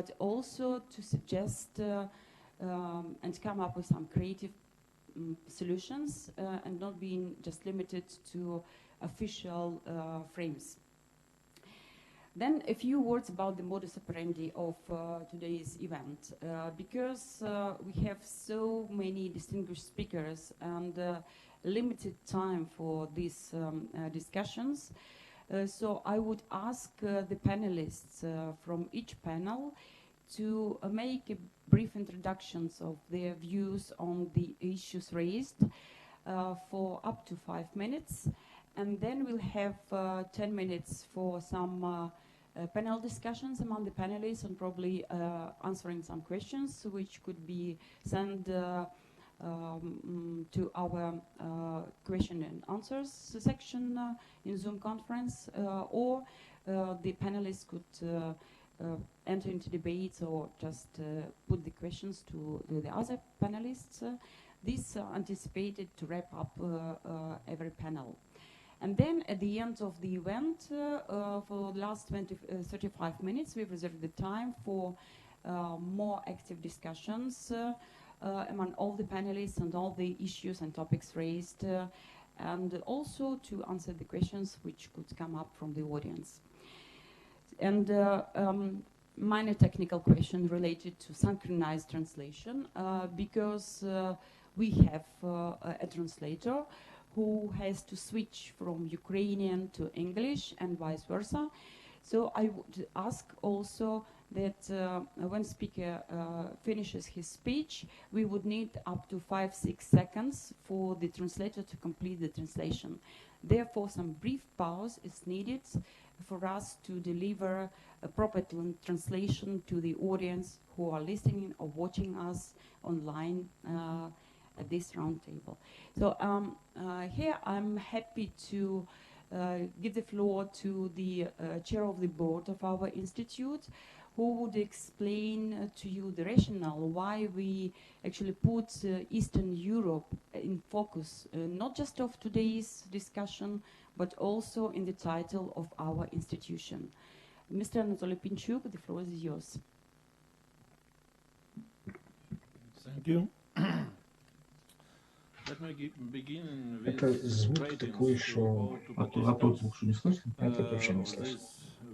but also to suggest and come up with some creative solutions and not being just limited to official frames. Then a few words about the modus operandi of today's event. Because we have so many distinguished speakers and limited time for these discussions, so I would ask the panelists from each panel to make a brief introductions of their views on the issues raised for up to 5 minutes. And then we'll have 10 minutes for some panel discussions among the panelists and probably answering some questions which could be sent to our question and answers section in Zoom conference, or the panelists could enter into debates or just put the questions to the other panelists. This anticipated to wrap up every panel. And then at the end of the event, for the last 35 minutes, we've reserved the time for more active discussions among all the panelists and all the issues and topics raised, and also to answer the questions which could come up from the audience. And minor technical question related to synchronized translation, because we have a translator who has to switch from Ukrainian to English and vice versa. So I would ask also that when speaker finishes his speech, we would need up to 5-6 seconds for the translator to complete the translation. Therefore, some brief pause is needed for us to deliver a proper translation to the audience who are listening or watching us online at this round table. So here I'm happy to give the floor to the chair of the board of our institute, who would explain to you the rationale why we actually put Eastern Europe in focus, not just of today's discussion, but also in the title of our institution. Mr. Anatolij Pінчук, the floor is yours. Thank you. Let me begin with Это звук такой, что... А тот звук, что не слышно? Это вообще не слышно.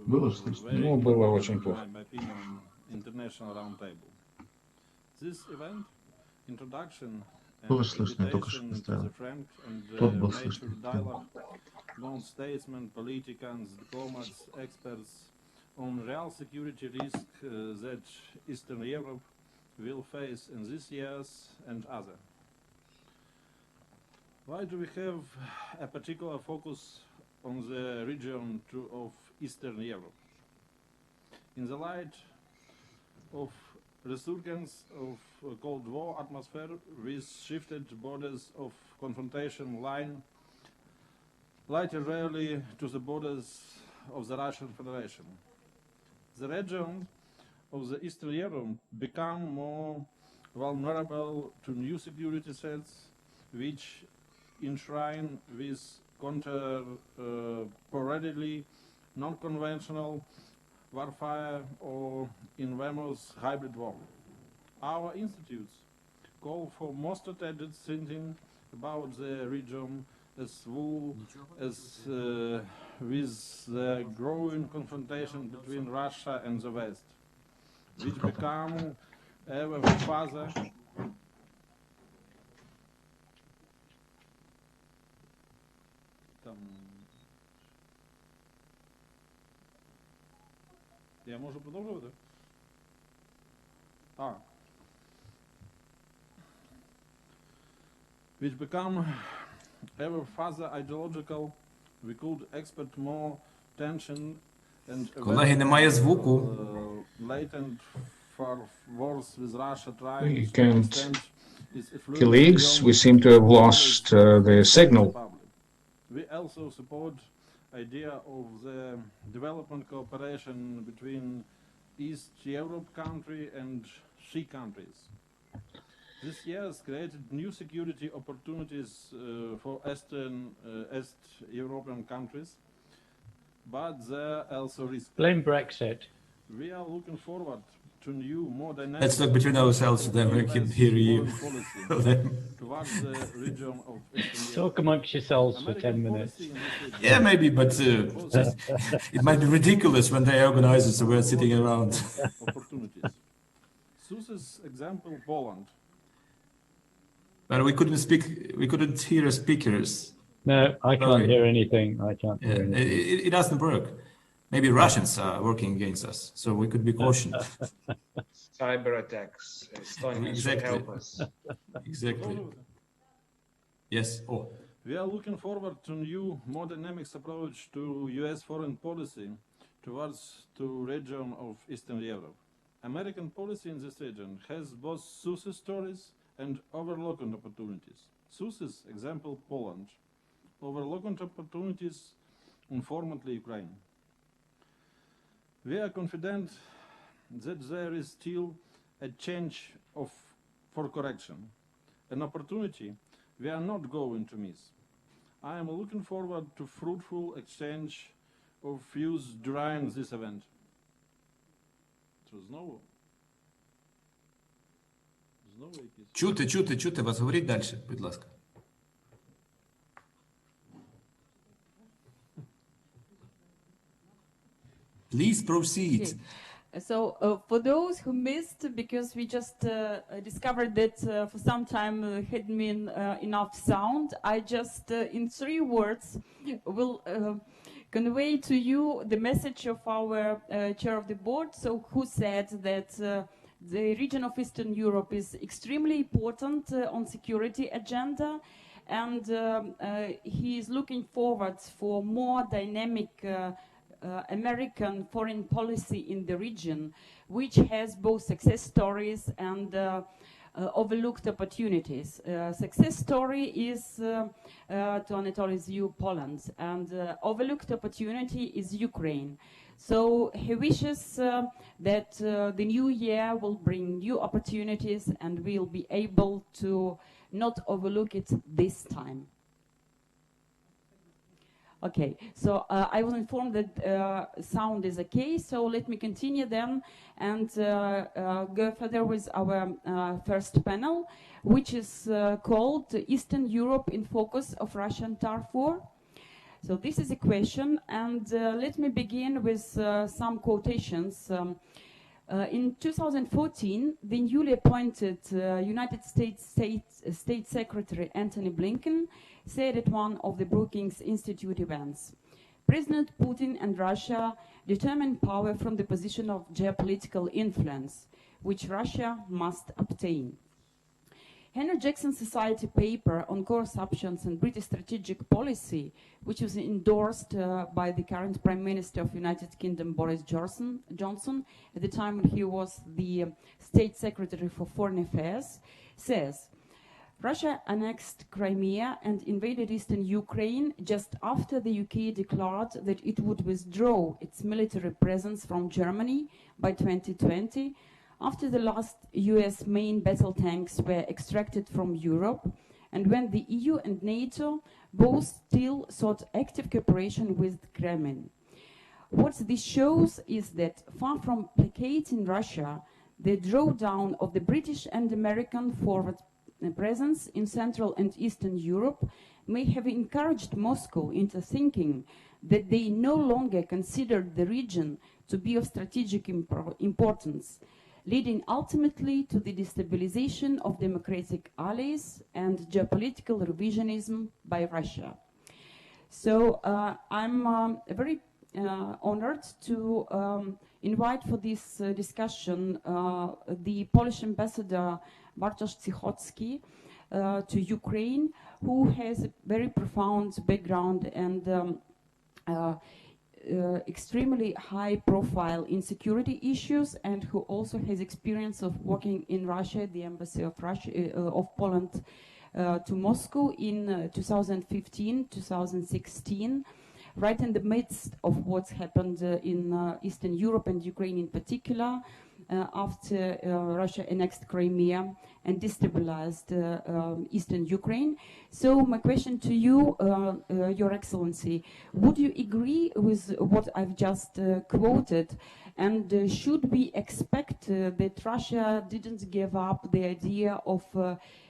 Было же слышно? Ну, было очень плохо. Было слышно, я только что поставил. Тот был слышно. Non-statesmen, politicians, diplomats, experts on real security risk that Eastern Europe will face in these years and other. Why do we have a particular focus on the region of Eastern Europe? In the light of resurgence of Cold War atmosphere with shifted borders of confrontation line laterally to the borders of the Russian Federation. The region of the Eastern Europe become more vulnerable to new security threats, which enshrine with contemporarily non-conventional warfare or infamous hybrid war. Our institutes call for more strategic thinking about the region as well as with the growing confrontation between Russia and the West, which become ever further Я можу продовжувати? Which become ever further ideological, we could expect more tension and Колеги, немає звуку. latent for wars with Russia We trying to can't. extend its influence Colleagues, we beyond seem to have lost the signal. We also support idea of the development cooperation between East Europe country and SHE countries. This year has created new security opportunities for East European countries, but there are also risks. Blame Brexit. We are looking forward to new, more dynamic. Let's talk between ourselves, then we can hear you. Towards the region of Eastern Talk amongst yourselves for 10 minutes. Yeah, maybe, but it might be ridiculous when they organize it, so we're sitting around. Opportunities. SUSE's example, Poland. But we couldn't hear speakers. No, I can't hear anything. I can't hear Yeah, anything. it doesn't work. Maybe Russians are working against us, so we could be cautioned. Cyber attacks. Estonia should Exactly. help us. Exactly. Yes. Oh. We are looking forward to new, more dynamic approach to U.S. foreign policy towards the region of Eastern Europe. American policy in this region has both success stories and overlooked opportunities. Success example, Poland. Overlooked opportunities, unfortunately, Ukraine. We are confident that there is still a change for correction, an opportunity we are not going to miss. I am looking forward to fruitful exchange of views during this event. Знову якісь. Чути вас. Говоріть далі, будь ласка. Please proceed. Okay. So for those who missed, because we just discovered that for some time hadn't been enough sound, I just in 3 words will convey to you the message of our chair of the board, so who said that the region of Eastern Europe is extremely important on security agenda, and he is looking forward for more dynamic American foreign policy in the region, which has both success stories and overlooked opportunities. Success story is, to Anatoly's view, Poland, and overlooked opportunity is Ukraine. So he wishes that the new year will bring new opportunities and we'll be able to not overlook it this time. Okay, so I was informed that sound is okay, so let me continue then and go further with our first panel, which is called Eastern Europe in Focus of Russian Turf War. So this is a question, and let me begin with some quotations. In 2014, the newly appointed United States State Secretary Antony Blinken said at one of the Brookings Institute events, "President Putin and Russia determine power from the position of geopolitical influence, which Russia must obtain." Henry Jackson Society paper on core assumptions and British strategic policy, which was endorsed by the current Prime Minister of United Kingdom, Boris Johnson, at the time when he was the State Secretary for Foreign Affairs, says, "Russia annexed Crimea and invaded eastern Ukraine just after the UK declared that it would withdraw its military presence from Germany by 2020, after the last US main battle tanks were extracted from Europe, and when the EU and NATO both still sought active cooperation with the Kremlin. What this shows is that far from placating Russia, the drawdown of the British and American forward presence in Central and Eastern Europe may have encouraged Moscow into thinking that they no longer considered the region to be of strategic importance, leading ultimately to the destabilization of democratic allies and geopolitical revisionism by Russia." So I'm very honored to invite for this discussion the Polish ambassador Bartosz Cichocki to Ukraine, who has a very profound background and extremely high profile in security issues, and who also has experience of working in Russia, the embassy of Russia, of Poland to Moscow in 2015-2016, right in the midst of what's happened in Eastern Europe and Ukraine in particular, after Russia annexed Crimea and destabilized eastern Ukraine. So my question to you, Your Excellency, would you agree with what I've just quoted And should we expect that Russia didn't give up the idea of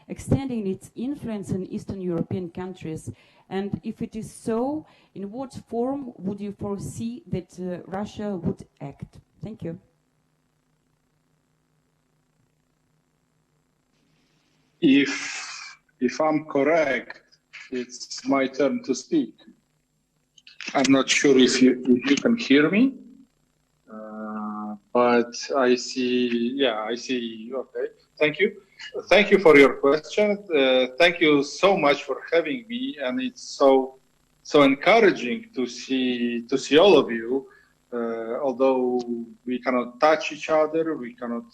extending its influence in Eastern European countries? And if it is so, in what form would you foresee that Russia would act? Thank you. If I'm correct, it's my turn to speak. I'm not sure if you can hear me, but I see. Yeah, I see. Okay, thank you. Thank you for your question. Thank you so much for having me, and it's so encouraging to see all of you. Although we cannot touch each other, we cannot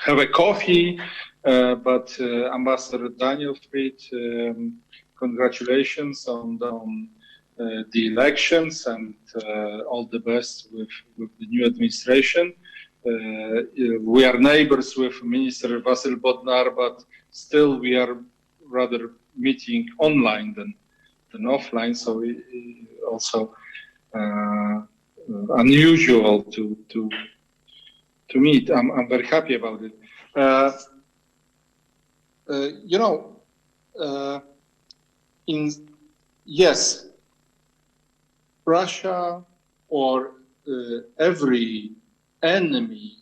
have a coffee, but Ambassador Danیel Frid, congratulations on the elections, and all the best with the new administration. We are neighbors with Minister Vasił Bodnár, but still we are rather meeting online than offline, so also unusual to meet. I'm very happy about it. Yes, Russia or every enemy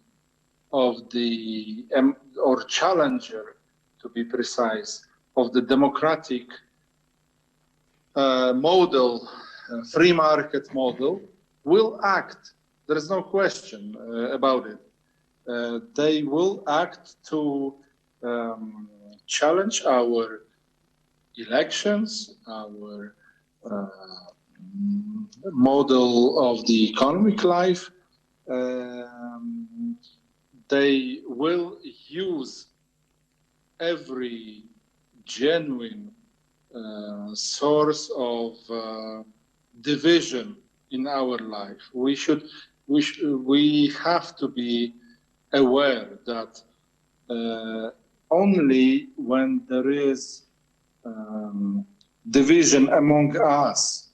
of the or challenger, to be precise, of the democratic model, free market model, will act. There is no question about it. They will act to challenge our elections, our model of the economic life. They will use every genuine source of division in our life. We have to be aware that only when there is division among us,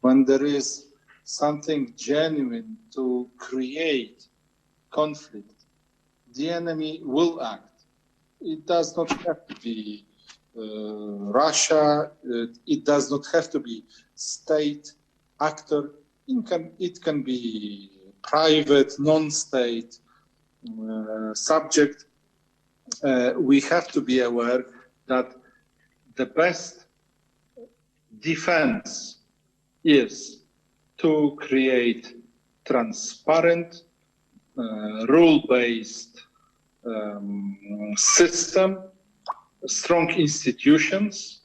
when there is something genuine to create conflict, the enemy will act. It does not have to be Russia. It does not have to be state actor. It can be private, non-state subject. We have to be aware that the best defense is to create transparent, rule-based system, strong institutions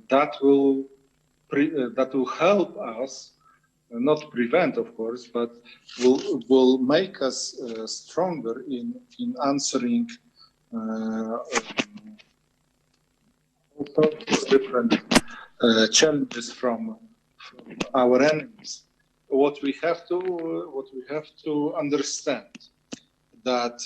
that will help us, not prevent, of course, but will make us stronger in answering different challenges from our enemies. What we have to understand that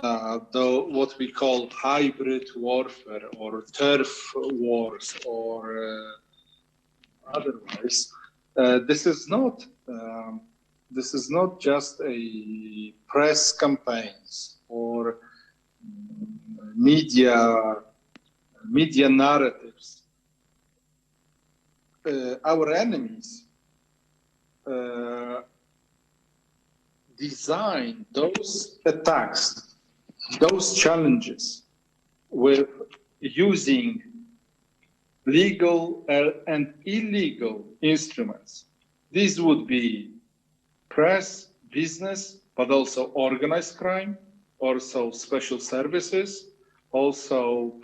what we call hybrid warfare or turf wars or otherwise, this is not just a press campaigns or media narratives. Our enemies design those attacks, those challenges, with using legal and illegal instruments. These would be press, business, but also organized crime, also special services, also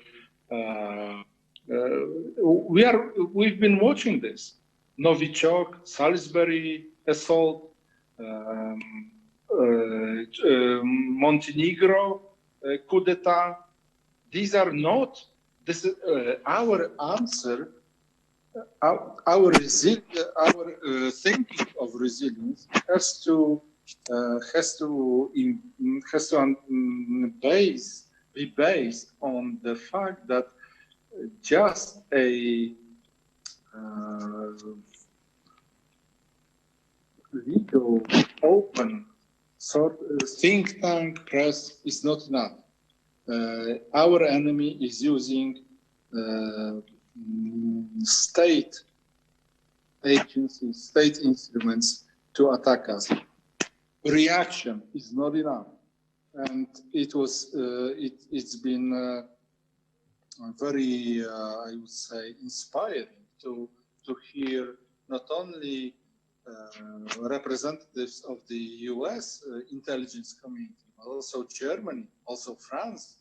we've been watching this. Novichok, Salisbury assault, Montenegro coup d'etat. These are not. This is our answer. Our thinking of resilience has to be based on the fact that just a legal, open sort think tank press is not enough. Our enemy is using state agencies, state instruments to attack us. Reaction is not enough, and it's been very, I would say, inspiring to hear not only representatives of the US intelligence community, but also Germany, also France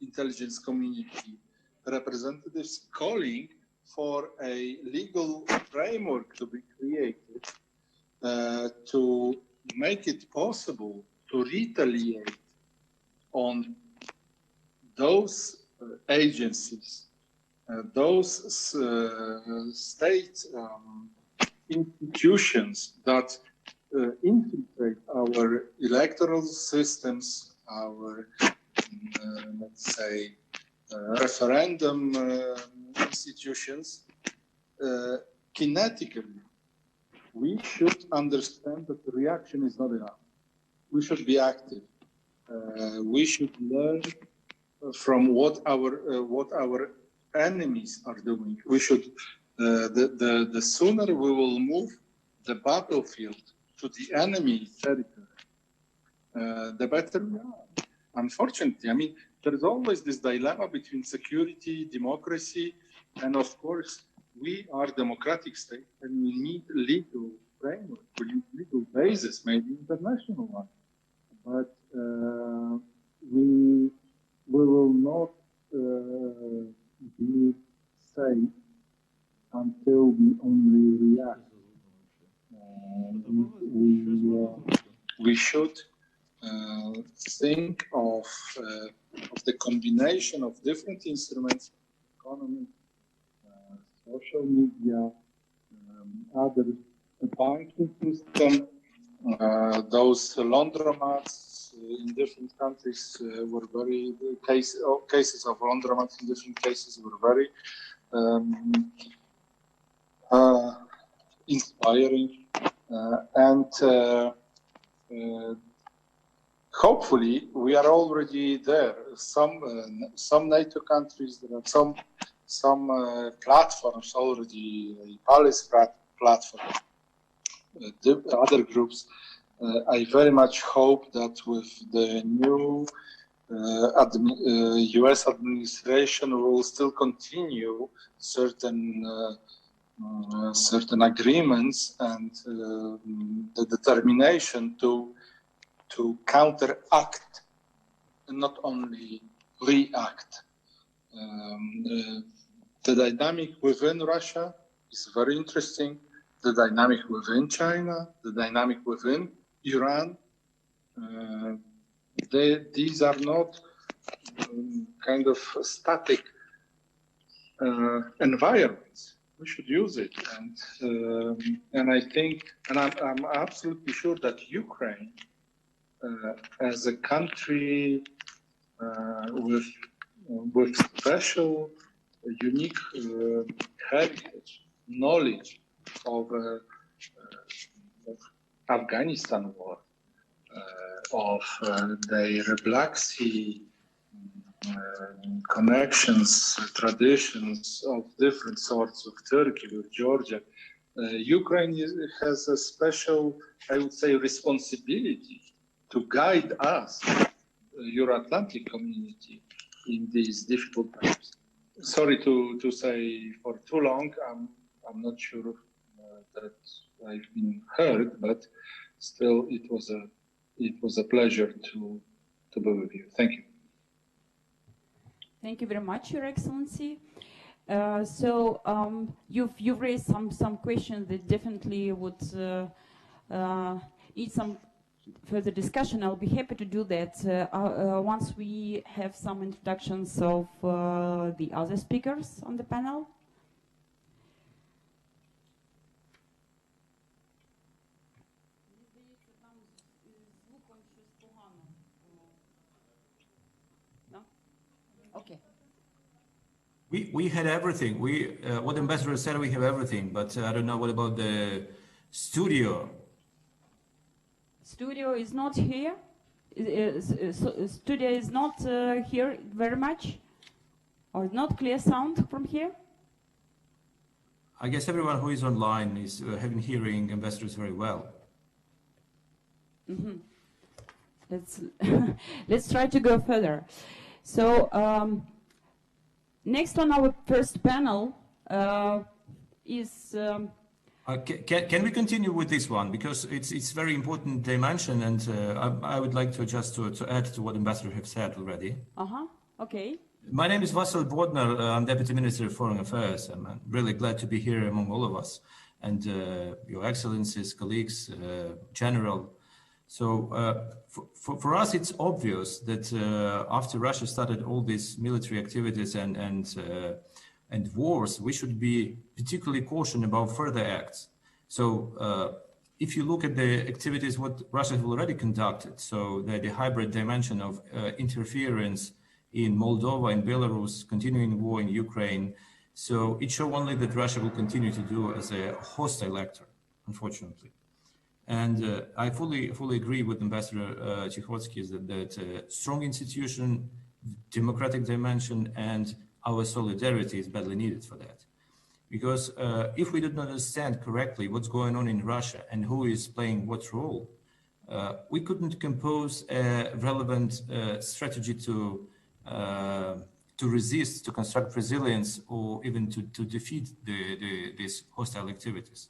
intelligence community representatives calling for a legal framework to be created to make it possible to retaliate on those agencies, those state institutions that infiltrate our electoral systems, our, let's say, referendum institutions, kinetically. We should understand that the reaction is not enough. We should be active. We should learn from what our enemies are doing. We should. The sooner we will move the battlefield to the enemy territory, the better we are. Unfortunately, I mean, there is always this dilemma between security, democracy, and of course, we are democratic state, and we need legal framework, we need legal basis, maybe international one. But we will not be safe until we only react. We should think of the combination of different instruments, economy, social media, other banking system. Those laundromats in different countries were very cases of laundromats in different cases were very inspiring, and hopefully we are already there. Some NATO countries, there are some platforms already, Palace platform, other groups. I very much hope that with the new US administration, we will still continue certain agreements and the determination to counteract, not only react. The dynamic within Russia is very interesting. The dynamic within China, the dynamic within Iran. These are not kind of static environments. We should use it, and I think, and I'm absolutely sure that Ukraine, as a country with special, unique heritage, knowledge of Afghanistan war, of their Black Sea connections, traditions of different sorts of Turkey with Georgia. Ukraine has a special, I would say, responsibility to guide us, Euro-Atlantic community, in these difficult times. Sorry to say for too long. I'm not sure that I've been heard, but still, it was a pleasure to be with you. Thank you. Thank you very much, Your Excellency. You've raised some questions that definitely would need some further discussion. I'll be happy to do that once we have some introductions of the other speakers on the panel. Okay. We had everything. What the ambassador said, we have everything, but I don't know what about the studio. Studio is not here. Studio is not here very much, or not clear sound from here. I guess everyone who is online is having hearing ambassadors very well. Mm-hmm. Let's try to go further. So next on our first panel is. Can we continue with this one, because it's very important dimension, and I would like to just to add to what ambassador have said already. Okay. My name is Vasill Bodnar. I'm Deputy Minister of Foreign Affairs. I'm really glad to be here among all of us, and Your Excellencies, colleagues, General. So for us, it's obvious that after Russia started all these military activities and wars, we should be particularly cautious about further acts. So if you look at the activities what Russia has already conducted, so the hybrid dimension of interference in Moldova and Belarus, continuing war in Ukraine, so it shows only that Russia will continue to do as a hostile actor, unfortunately. And I fully agree with Ambassador Chikhotsky that strong institution, democratic dimension, and our solidarity is badly needed for that. Because if we don't understand correctly what's going on in Russia and who is playing what role, we couldn't compose a relevant strategy to resist, to construct resilience, or even to defeat these hostile activities.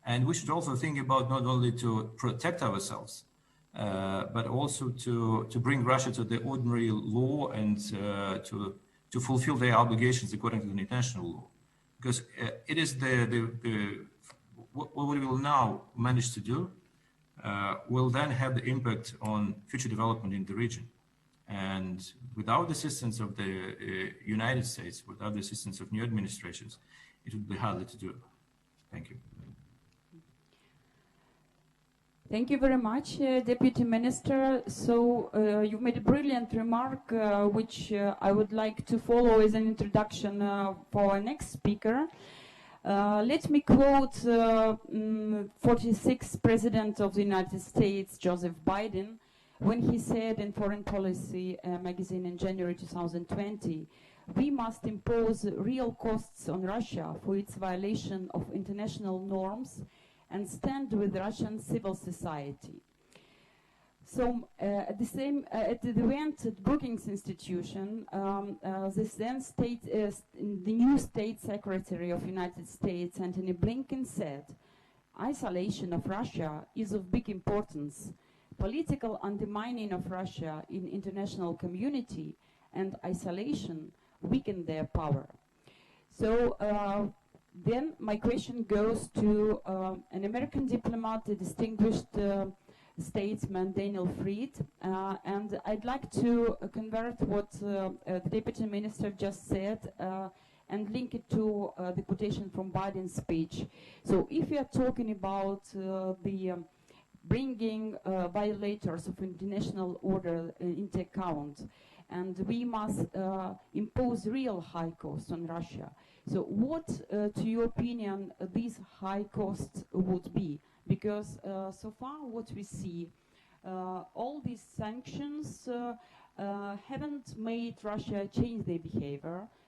And we should also think about not only to protect ourselves, but also to bring Russia to the ordinary law and to fulfill their obligations according to the international law. Because it is what we will now manage to do will then have the impact on future development in the region. And without the assistance of the United States, without the assistance of new administrations, it would be harder to do. Thank you. Thank you very much, Deputy Minister. So you've made a brilliant remark, which I would like to follow as an introduction for our next speaker. Let me quote 46th President of the United States, Joseph Biden, when he said in Foreign Policy magazine in January 2020, "We must impose real costs on Russia for its violation of international norms and stand with Russian civil society." So at the event at Brookings Institution, the new State Secretary of United States, Antony Blinken, said, "Isolation of Russia is of big importance. Political undermining of Russia in international community and isolation weaken their power." So then my question goes to an American diplomat, a distinguished statesman, Danniel Frid, and I'd like to convert what the Deputy Minister just said and link it to the quotation from Biden's speech. So if we are talking about the bringing violators of international order into account, and we must impose real high costs on Russia. So what, to your opinion, these high costs would be? Because so far what we see, all these sanctions haven't made Russia change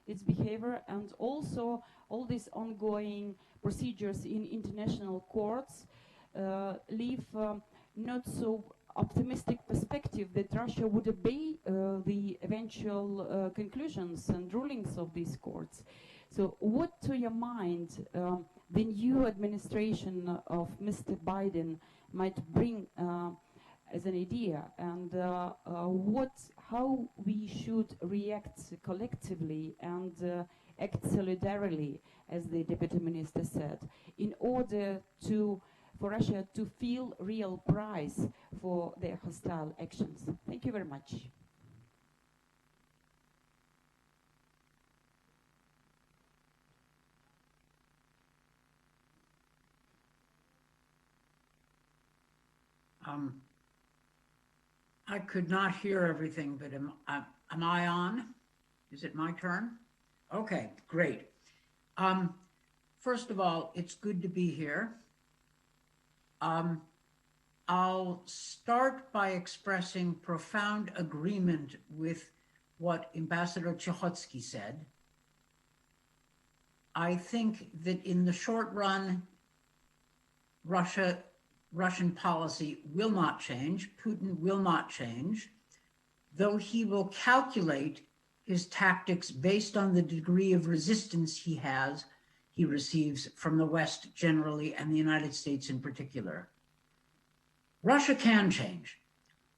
its behavior, and also all these ongoing procedures in international courts leave not so optimistic perspective that Russia would obey the eventual conclusions and rulings of these courts. So what, to your mind, the new administration of Mr. Biden might bring as an idea, and how we should react collectively and act solidarily, as the Deputy Minister said, in order for Russia to feel real price for their hostile actions? Thank you very much. I could not hear everything, but am I on? Is it my turn? Okay, great. First of all, it's good to be here. I'll start by expressing profound agreement with what Ambassador Cichocki said. I think that in the short run, Russian policy will not change. Putin will not change, though he will calculate his tactics based on the degree of resistance he receives from the West generally and the United States in particular. Russia can change.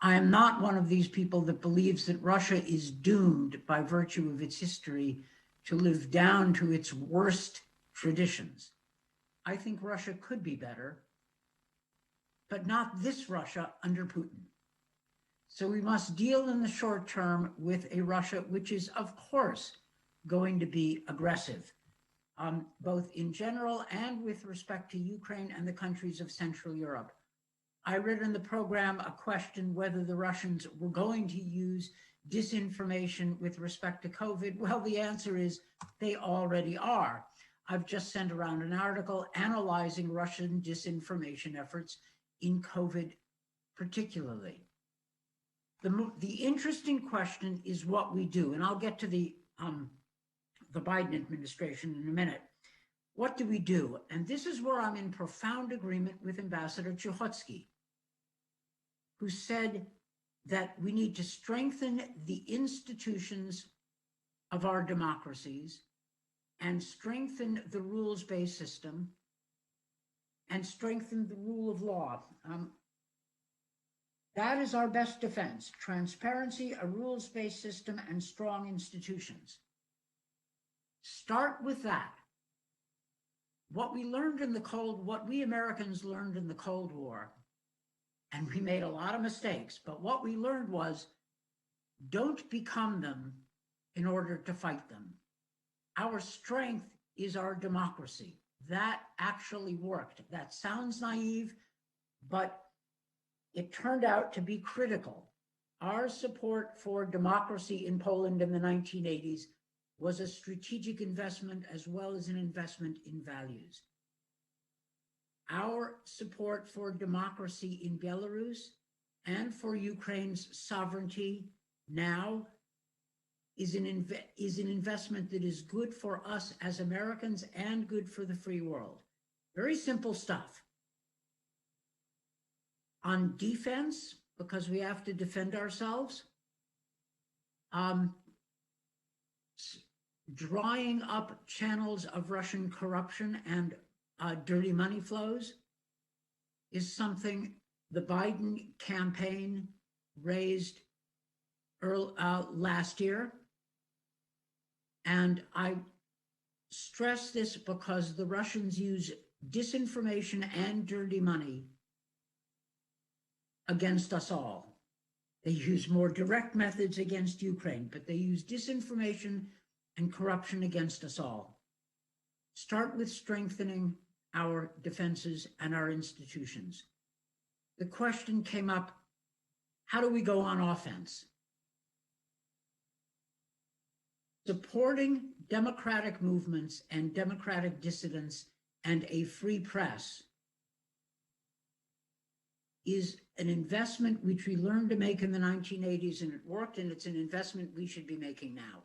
I am not one of these people that believes that Russia is doomed by virtue of its history to live down to its worst traditions. I think Russia could be better, but not this Russia under Putin. So we must deal in the short term with a Russia which is, of course, going to be aggressive, both in general and with respect to Ukraine and the countries of Central Europe. I read in the program a question whether the Russians were going to use disinformation with respect to COVID. Well, the answer is they already are. I've just sent around an article analyzing Russian disinformation efforts in COVID particularly. The interesting question is what we do, and I'll get to the Biden administration in a minute. What do we do? And this is where I'm in profound agreement with Ambassador Cichocki, who said that we need to strengthen the institutions of our democracies and strengthen the rules-based system and strengthen the rule of law. That is our best defense: transparency, a rules-based system, and strong institutions. Start with that. What we Americans learned in the Cold War, and we made a lot of mistakes, but what we learned was, don't become them in order to fight them. Our strength is our democracy. That actually worked. That sounds naive, but it turned out to be critical. Our support for democracy in Poland in the 1980s was a strategic investment as well as an investment in values. Our support for democracy in Belarus and for Ukraine's sovereignty now is an investment that is good for us as Americans and good for the free world. Very simple stuff. On defense, because we have to defend ourselves, drying up channels of Russian corruption and dirty money flows is something the Biden campaign raised last year. And I stress this because the Russians use disinformation and dirty money against us all. They use more direct methods against Ukraine, but they use disinformation and corruption against us all. Start with strengthening our defenses and our institutions. The question came up, how do we go on offense? Supporting democratic movements and democratic dissidents and a free press is an investment which we learned to make in the 1980s, and it worked, and it's an investment we should be making now.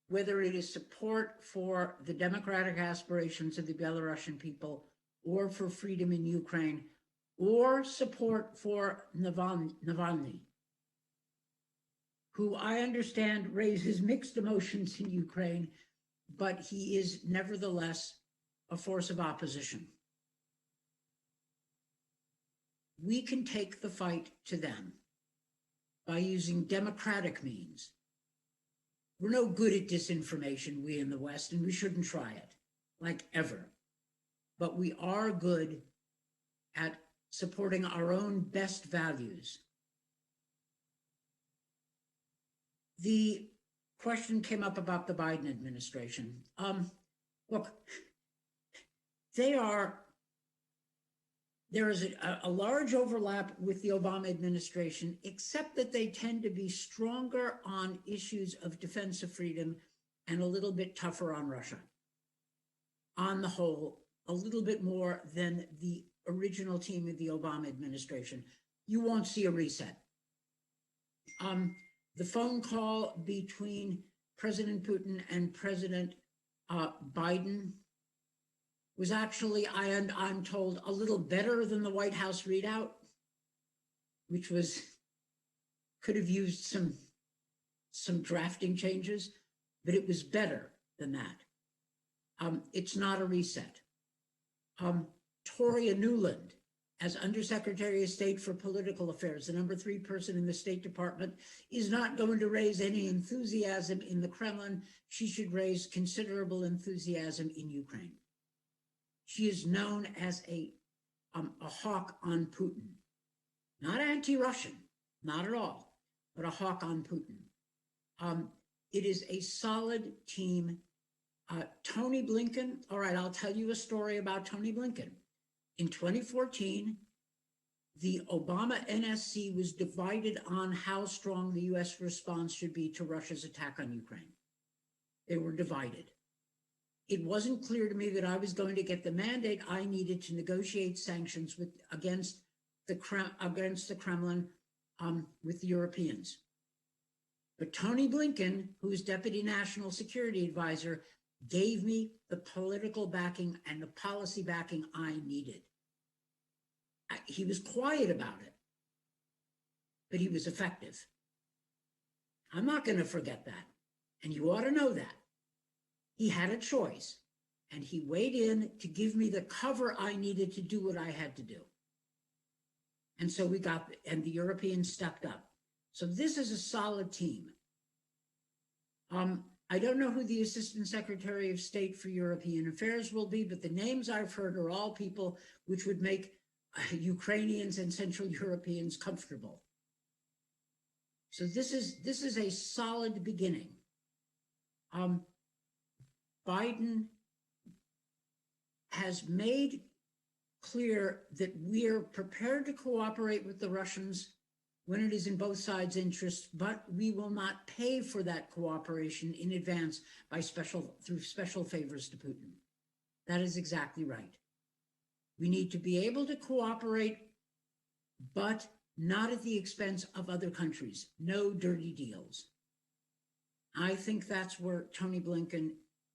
Whether it is support for the democratic aspirations of the Belarusian people, or for freedom in Ukraine, or support for Navalny, who I understand raises mixed emotions in Ukraine, but he is nevertheless a force of opposition. We can take the fight to them by using democratic means. We're no good at disinformation, we in the West, and we shouldn't try it, like ever. But we are good at supporting our own best values. The question came up about the Biden administration. Look, there is a large overlap with the Obama administration, except that they tend to be stronger on issues of defense of freedom and a little bit tougher on Russia. On the whole, a little bit more than the original team of the Obama administration. You won't see a reset. The phone call between President Putin and President Biden was actually, I'm told, a little better than the White House readout, which could have used some drafting changes, but it was better than that. It's not a reset. Toria Nuland, as Undersecretary of State for Political Affairs, the number 3 person in the State Department, is not going to raise any enthusiasm in the Kremlin. She should raise considerable enthusiasm in Ukraine. She is known as a hawk on Putin. Not anti-Russian, not at all, but a hawk on Putin. It is a solid team. Tony Blinken, all right, I'll tell you a story about Tony Blinken. In 2014, the Obama NSC was divided on how strong the US response should be to Russia's attack on Ukraine. They were divided. It wasn't clear to me that I was going to get the mandate I needed to negotiate sanctions against the Kremlin with the Europeans. But Tony Blinken, who is Deputy National Security Advisor, gave me the political backing and the policy backing I needed. He was quiet about it, but he was effective. I'm not going to forget that, and you ought to know that. He had a choice, and he weighed in to give me the cover I needed to do what I had to do. And so and the Europeans stepped up. So this is a solid team. I don't know who the Assistant Secretary of State for European Affairs will be, but the names I've heard are all people which would make Ukrainians and Central Europeans comfortable. So this is a solid beginning. Biden has made clear that we're prepared to cooperate with the Russians when it is in both sides' interests, but we will not pay for that cooperation in advance through special favors to Putin. That is exactly right. We need to be able to cooperate, but not at the expense of other countries. No dirty deals. I think that's where Tony Blinken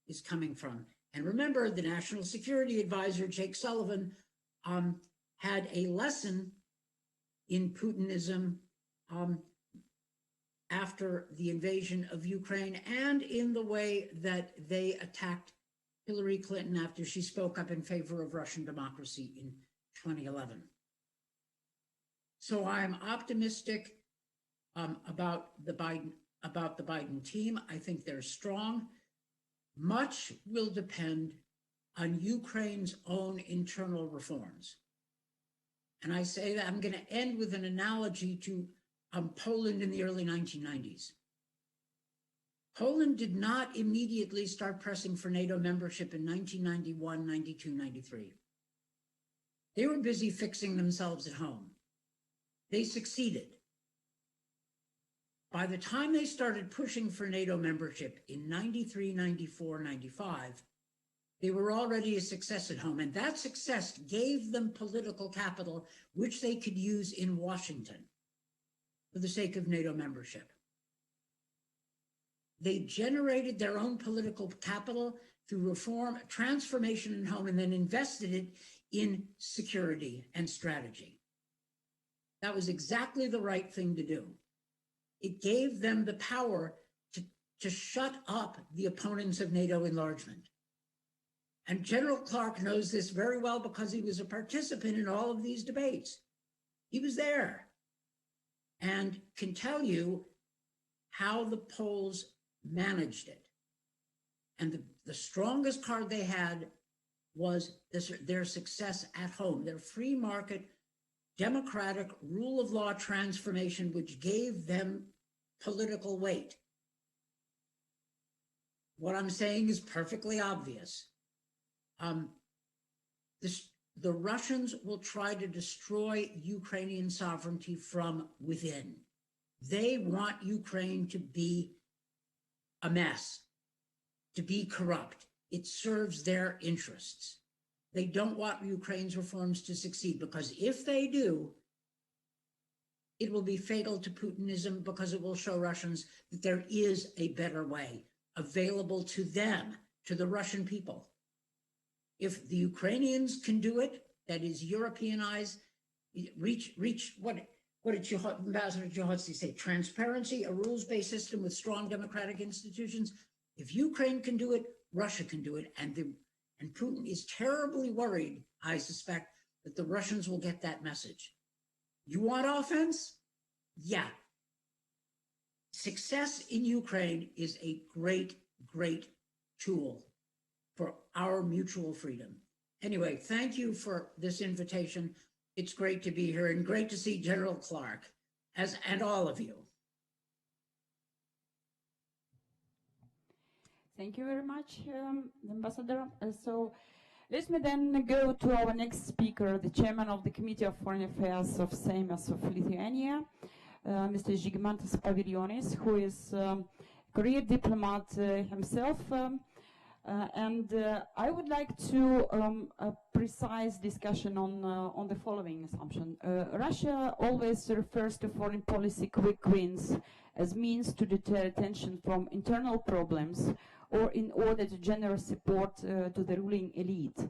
is coming from. And remember, the National Security Advisor, Jake Sullivan, had a lesson in Putinism after the invasion of Ukraine and in the way that they attacked Hillary Clinton after she spoke up in favor of Russian democracy in 2011. So I'm optimistic about the Biden team. I think they're strong. Much will depend on Ukraine's own internal reforms. And I say that I'm going to end with an analogy to Poland in the early 1990s. Poland did not immediately start pressing for NATO membership in 1991, 92, 93. They were busy fixing themselves at home. They succeeded. By the time they started pushing for NATO membership in 93, 94, 95, they were already a success at home. And that success gave them political capital, which they could use in Washington for the sake of NATO membership. They generated their own political capital through reform, transformation at home, and then invested it in security and strategy. That was exactly the right thing to do. It gave them the power to shut up the opponents of NATO enlargement. And General Clark knows this very well because he was a participant in all of these debates. He was there and can tell you how the Poles managed it. And the strongest card they had was their success at home, their free market, democratic rule of law transformation, which gave them political weight. What I'm saying is perfectly obvious. The Russians will try to destroy Ukrainian sovereignty from within. They want Ukraine to be a mess, to be corrupt. It serves their interests. They don't want Ukraine's reforms to succeed, because if they do, it will be fatal to Putinism, because it will show Russians that there is a better way available to them, to the Russian people. If the Ukrainians can do it, that is Europeanize, reach what did Ambassador Johotsi say? Transparency, a rules-based system with strong democratic institutions. If Ukraine can do it, Russia can do it. And Putin is terribly worried, I suspect, that the Russians will get that message. You want offense? Yeah. Success in Ukraine is a great, great tool for our mutual freedom. Anyway, thank you for this invitation. It's great to be here and great to see General Clark, and all of you. Thank you very much, Ambassador. So let me then go to our next speaker, the chairman of the Committee of Foreign Affairs of Seimas of Lithuania, Mr. Žygimantas Paviljonis, who is a career diplomat himself. And I would like to a precise discussion on the following assumption. Russia always refers to foreign policy quick wins as means to deter attention from internal problems or in order to generate support to the ruling elite.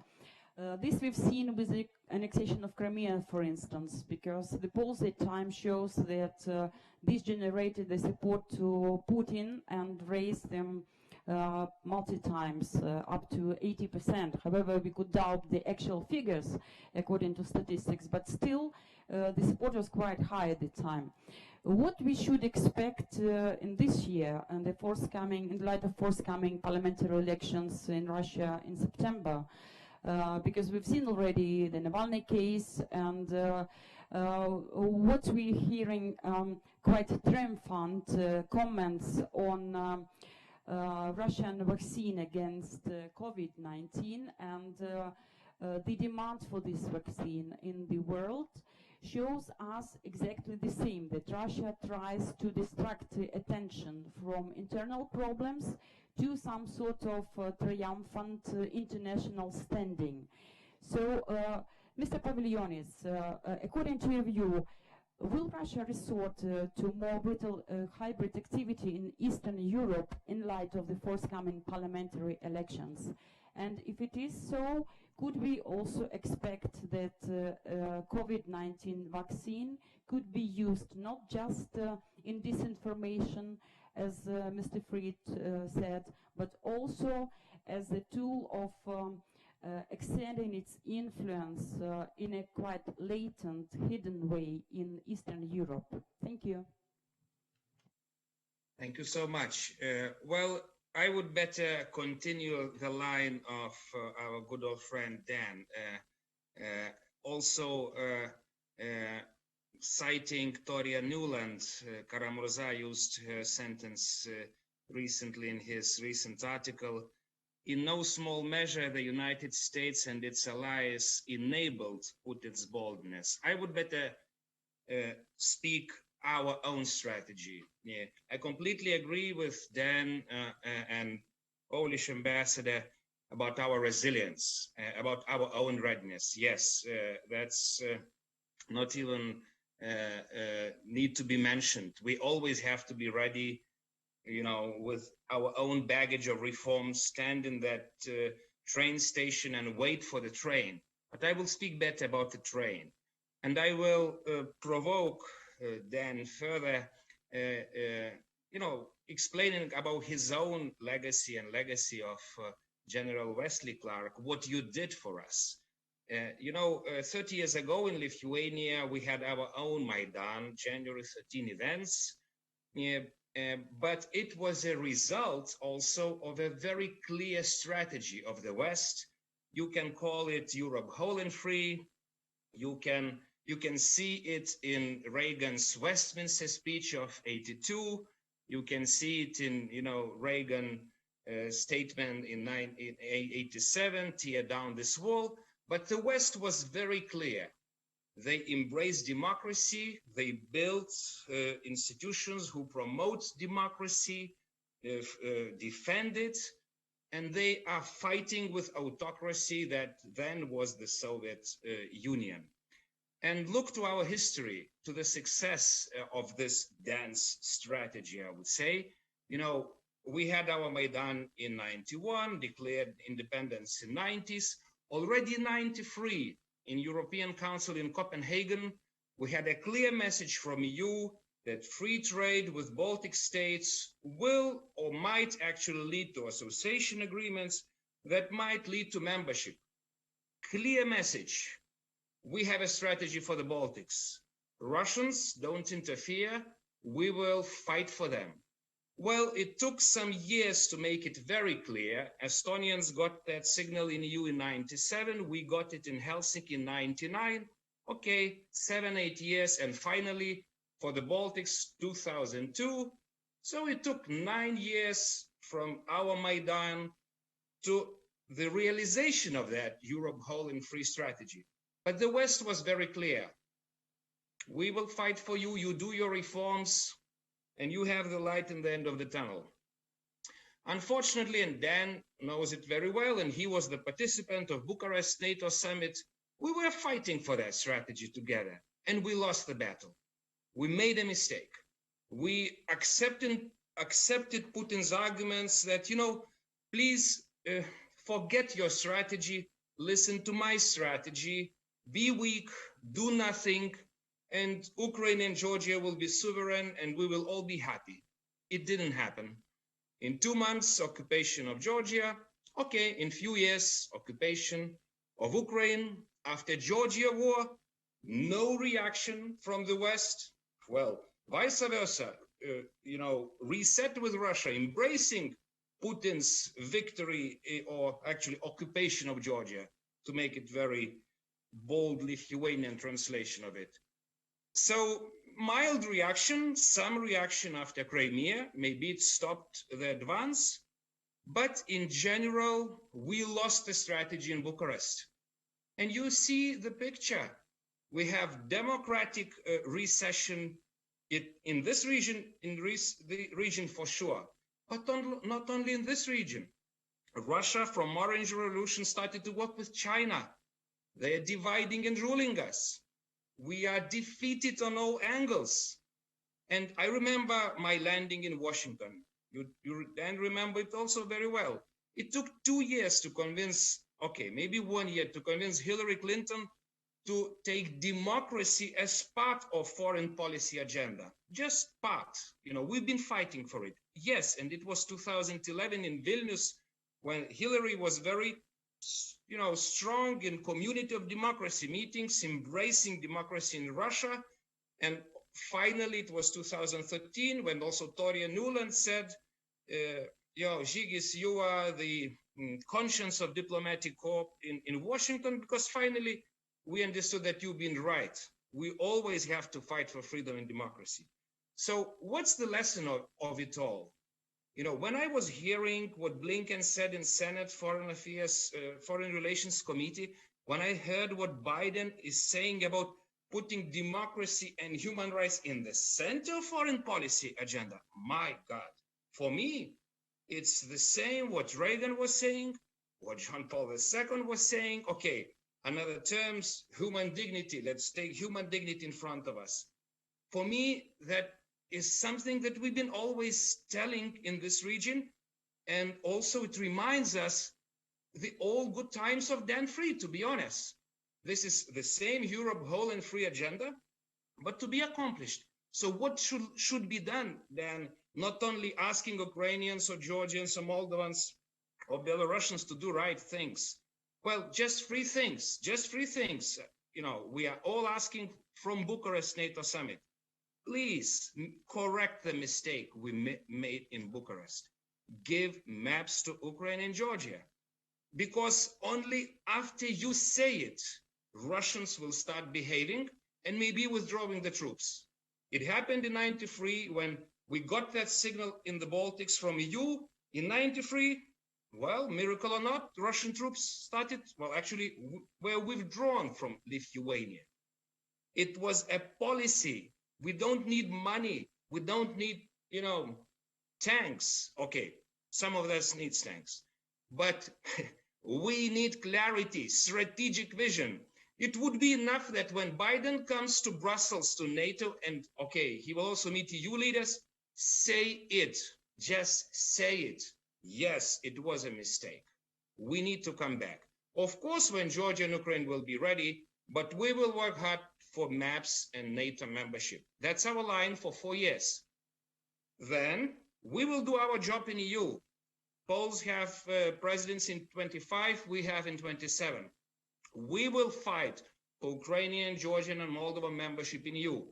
This we've seen with the annexation of Crimea, for instance, because the polls at time shows that this generated the support to Putin and raised them multi-times, up to 80%. However, we could doubt the actual figures according to statistics, but still the support was quite high at the time. What we should expect in this year and in light of forthcoming parliamentary elections in Russia in September, because we've seen already the Navalny case, and what we're hearing quite triumphant comments on Russian vaccine against COVID-19, and the demand for this vaccine in the world shows us exactly the same, that Russia tries to distract attention from internal problems to some sort of triumphant international standing. So, Mr. Paviljonis, according to your view, will Russia resort to more brutal hybrid activity in Eastern Europe in light of the forthcoming parliamentary elections? And if it is so, could we also expect that COVID-19 vaccine could be used not just in disinformation, as Mr. Fried said, but also as a tool of extending its influence in a quite latent, hidden way in Eastern Europe? Thank you. Thank you so much. Well, I would better continue the line of our good old friend Dan. Also citing Toria Newland, Karamurza used her sentence recently in his recent article. In no small measure, the United States and its allies enabled Putin's boldness. I would better speak our own strategy. Yeah. I completely agree with Dan and Polish ambassador about our resilience, about our own readiness. Yes, that's not even need to be mentioned. We always have to be ready, you know, with our own baggage of reforms, stand in that train station and wait for the train. But I will speak better about the train. And I will provoke Dan further, you know, explaining about his own legacy and legacy of General Ueslì Klárk, what you did for us. You know, 30 years ago in Lithuania, we had our own Maidan, January 13 events. But it was a result also of a very clear strategy of the West. You can call it Europe whole and free. You can see it in Reagan's Westminster speech of '82. You can see it in, you know, Reagan statement in 1987, tear down this wall. But the West was very clear. They embrace democracy. They build institutions who promote democracy, defend it. and they are fighting with autocracy that then was the Soviet Union. And look to our history, to the success of this dance strategy, I would say. You know, we had our Maidan in 91, declared independence in 90s. Already in 93, in European Council in Copenhagen, we had a clear message from EU that free trade with Baltic states will or might actually lead to association agreements that might lead to membership. Clear message. We have a strategy for the Baltics. Russians don't interfere. We will fight for them. Well, it took some years to make it very clear. Estonians got that signal in EU in 97. We got it in Helsinki in 99. Okay, 7-8 years. And finally, for the Baltics, 2002. So it took 9 years from our Maidan to the realization of that Europe whole and free strategy. But the West was very clear. We will fight for you, you do your reforms, and you have the light in the end of the tunnel. Unfortunately, and Dan knows it very well, and he was the participant of Bucharest NATO summit, we were fighting for that strategy together, and we lost the battle. We made a mistake. We accepted Putin's arguments that, you know, please forget your strategy, listen to my strategy, be weak, do nothing, and Ukraine and Georgia will be sovereign and we will all be happy. It didn't happen. In 2 months, occupation of Georgia. Okay, in few years, occupation of Ukraine. After Georgia war, no reaction from the West. Well, vice versa, you know, reset with Russia, embracing Putin's victory or actually occupation of Georgia, to make it very bold Lithuanian translation of it. So mild reaction, some reaction after Crimea, maybe it stopped the advance, but in general, we lost the strategy in Bucharest. And you see the picture. We have democratic recession in this region, in the region for sure, but not only in this region. Russia from Orange Revolution started to work with China. They are dividing and ruling us. We are defeated on all angles. And I remember my landing in Washington. You then remember it also very well. It took 2 years to convince, okay, maybe 1 year to convince Hillary Clinton to take democracy as part of foreign policy agenda. Just part. You know, we've been fighting for it. Yes, and it was 2011 in Vilnius when Hillary was very, you know, strong in community of democracy meetings, embracing democracy in Russia. And finally, it was 2013 when also Toria Nuland said, yo, Žygis, you are the conscience of diplomatic corps in Washington, because finally we understood that you've been right. We always have to fight for freedom and democracy. So what's the lesson of it all? You know, when I was hearing what Blinken said in Senate Foreign Affairs, Foreign Relations Committee, when I heard what Biden is saying about putting democracy and human rights in the center of foreign policy agenda, my God, for me, it's the same what Reagan was saying, what John Paul II was saying. Okay, another terms, human dignity. Let's take human dignity in front of us. For me, that is something that we've been always telling in this region. And also it reminds us the old good times of Dan Frid, to be honest. This is the same Europe whole and free agenda, but to be accomplished. So what should be done then? Not only asking Ukrainians or Georgians or Moldovans or Belarusians to do right things. Well, just 3 things, just 3 things. You know, we are all asking from Bucharest NATO summit. Please correct the mistake we made in Bucharest. Give maps to Ukraine and Georgia. Because only after you say it, Russians will start behaving and maybe withdrawing the troops. It happened in 93 when we got that signal in the Baltics from EU. In 93, well, miracle or not, Russian troops started, well, actually were withdrawn from Lithuania. It was a policy. We don't need money. We don't need, you know, tanks. Okay, some of us needs tanks. but we need clarity, strategic vision. It would be enough that when Biden comes to Brussels, to NATO, and okay, he will also meet EU leaders, say it, just say it. Yes, it was a mistake. We need to come back. Of course, when Georgia and Ukraine will be ready, but we will work hard for maps and NATO membership. That's our line for 4 years. Then we will do our job in EU. Poles have presidents in 25, we have in 27. We will fight for Ukrainian, Georgian, and Moldova membership in EU.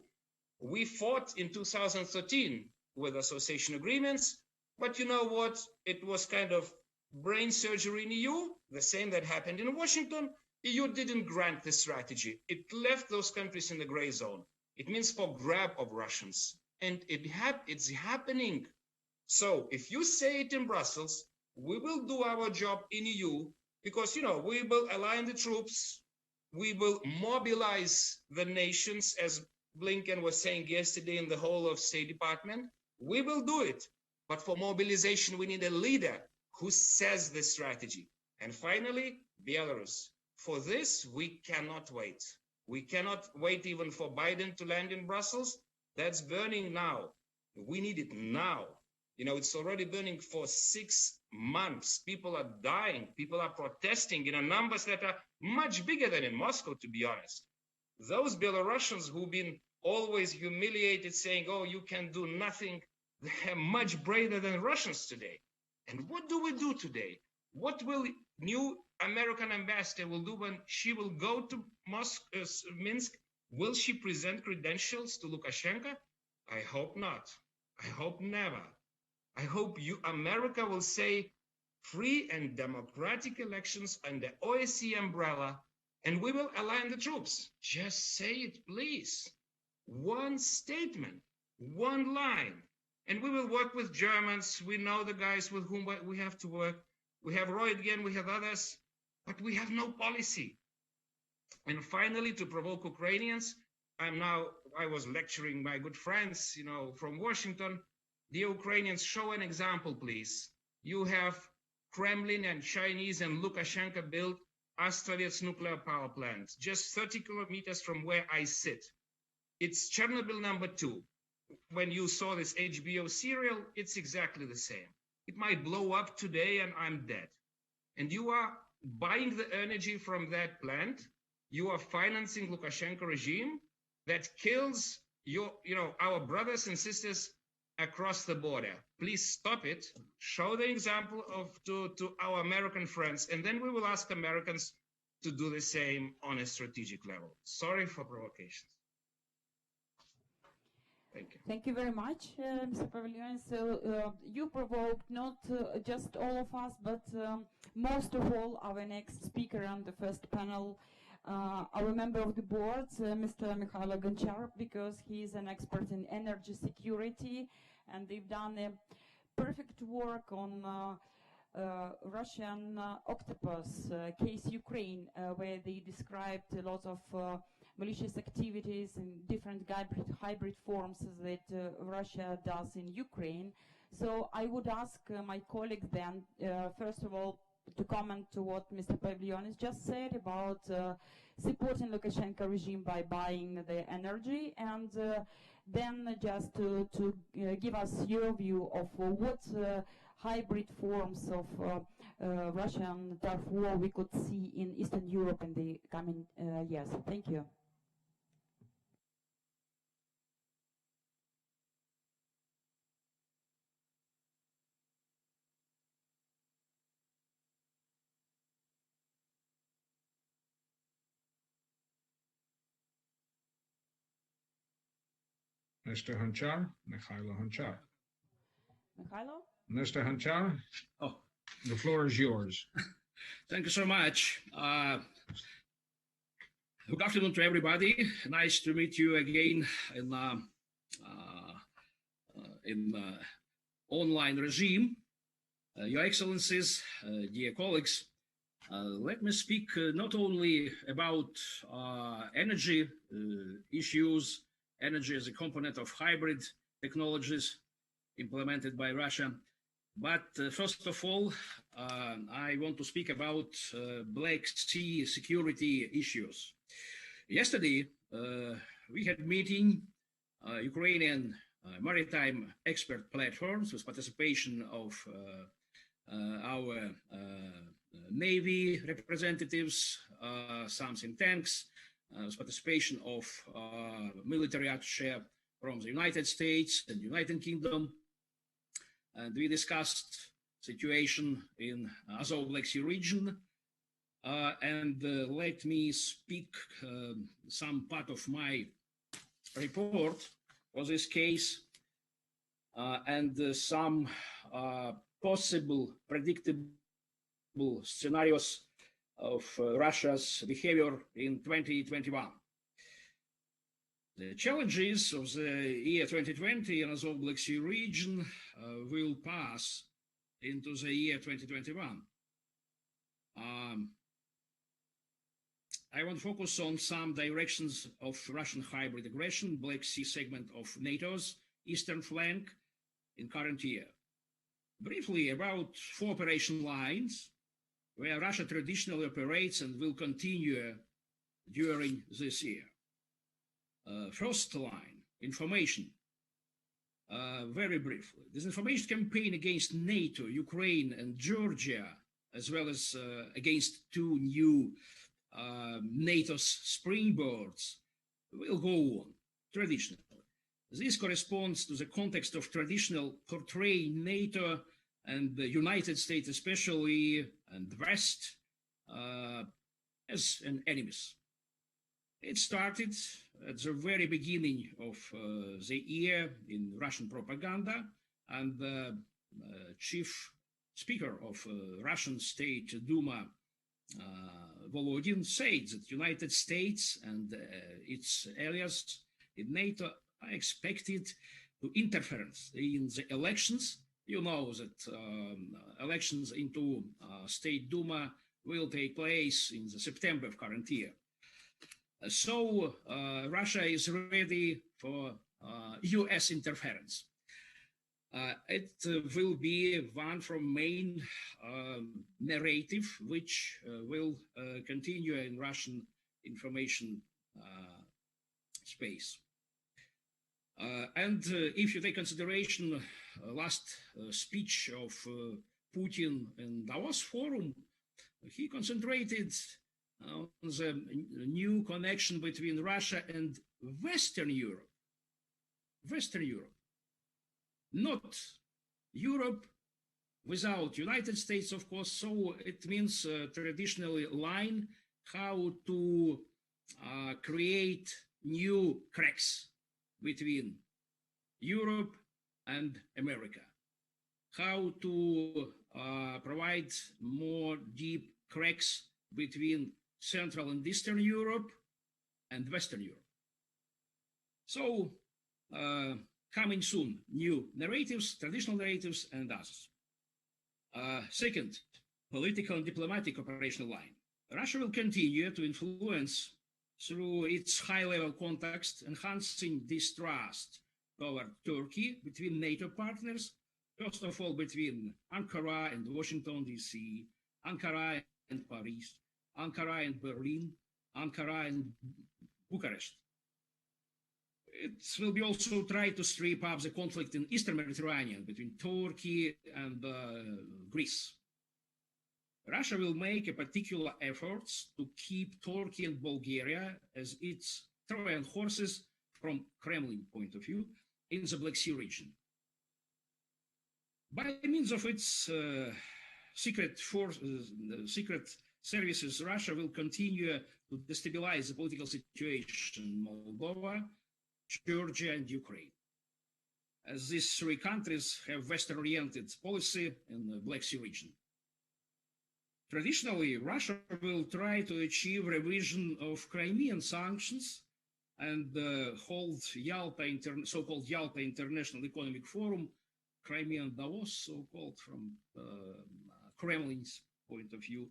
We fought in 2013 with association agreements, but you know what? It was kind of brain surgery in EU, the same that happened in Washington. EU didn't grant the strategy. It left those countries in the gray zone. It means for grab of Russians. And it's happening. So if you say it in Brussels, we will do our job in EU because, you know, we will align the troops. We will mobilize the nations, as Blinken was saying yesterday in the whole of State Department. We will do it. But for mobilization, we need a leader who says the strategy. And finally, Belarus. For this, we cannot wait. We cannot wait even for Biden to land in Brussels. That's burning now. We need it now. You know, it's already burning for 6 months. People are dying. People are protesting in numbers that are much bigger than in Moscow, to be honest. Those Belarusians who've been always humiliated, saying, oh, you can do nothing, they're much braver than Russians today. And what do we do today? What will new American ambassador will do when she will go to Minsk? Will she present credentials to Lukashenko? I hope not. I hope never. I hope America will say free and democratic elections under OSCE umbrella, and we will align the troops. Just say it, please. One statement, one line. And we will work with Germans. We know the guys with whom we have to work. We have Roy again, we have others, but we have no policy. And finally, to provoke Ukrainians, I was lecturing my good friends, you know, from Washington. The Ukrainians, show an example, please. You have Kremlin and Chinese and Lukashenko built Astrovets nuclear power plant, just 30 kilometers from where I sit. It's Chernobyl #2. When you saw this HBO serial, it's exactly the same. It might blow up today and I'm dead. And you are buying the energy from that plant. You are financing Lukashenko regime that kills our brothers and sisters across the border. Please stop it. Show the example to our American friends, and then we will ask Americans to do the same on a strategic level. Sorry for provocations. Thank you. Thank you very much, Mr. Pavilion. So you provoked not just all of us, but most of all our next speaker on the first panel, our member of the board, Mr. Mihайло Гончар, because he is an expert in energy security, and they've done a perfect work on Russian octopus case Ukraine, where they described a lot of malicious activities and different hybrid forms that Russia does in Ukraine. So I would ask my colleague then, first of all, to comment to what Mr. Pavilion just said about supporting Lukashenko regime by buying the energy, and then just to give us your view of what hybrid forms of Russian turf war we could see in Eastern Europe in the coming years. Thank you. Mr. Gончар, Mihайло Gончар. Mihайло? Mr. Gончar, Oh, the floor is yours. thank you so much. Good afternoon to everybody. Nice to meet you again in online regime. Your Excellencies, dear colleagues, let me speak not only about energy issues, energy as a component of hybrid technologies implemented by Russia, But first of all, I want to speak about Black Sea security issues. Yesterday, we had a meeting, Ukrainian maritime expert platforms with participation of our Navy representatives, some think tanks, with participation of military attaché from the United States and United Kingdom. And we discussed situation in Azov Black Sea region. Let me speak some part of my report for this case and some possible predictable scenarios of Russia's behavior in 2021. The challenges of the year 2020 in Azov Black Sea region will pass into the year 2021. I want to focus on some directions of Russian hybrid aggression, Black Sea segment of NATO's eastern flank in current year. Briefly about 4 operation lines where Russia traditionally operates and will continue during this year. First line, information. Very briefly, disinformation campaign against NATO, Ukraine, and Georgia, as well as against 2 new NATO's springboards, will go on traditionally. This corresponds to the context of traditional portraying NATO and the United States especially, and the West, as an enemies. It started at the very beginning of the year in Russian propaganda, and the chief speaker of Russian State Duma, Volodin, said that United States and its allies in NATO are expected to interference in the elections. You know that elections into State Duma will take place in the September of current year. So Russia is ready for US interference. It will be one from main narrative which will continue in Russian information space. And if you take consideration last speech of Putin in Davos Forum, he concentrated on the new connection between Russia and Western Europe. Western Europe. Not Europe without United States, of course. So it means traditionally line how to create new cracks between Europe and America. How to provide more deep cracks between Central and Eastern Europe and Western Europe. So coming soon, new narratives, traditional narratives, and others. Second, political and diplomatic operational line. Russia will continue to influence through its high-level context, enhancing distrust toward Turkey between NATO partners, first of all between Ankara and Washington, D.C., Ankara and Paris, Ankara and Berlin, Ankara and Bucharest. It will be also try to strip up the conflict in Eastern Mediterranean between Turkey and Greece. Russia will make a particular efforts to keep Turkey and Bulgaria as its Trojan horses from Kremlin point of view in the Black Sea region. By means of its secret services, Russia will continue to destabilize the political situation in Moldova, Georgia, and Ukraine, as these 3 countries have Western-oriented policy in the Black Sea region. Traditionally, Russia will try to achieve revision of Crimean sanctions and hold so-called Yalta International Economic Forum, Crimean Davos, so-called from Kremlin's point of view,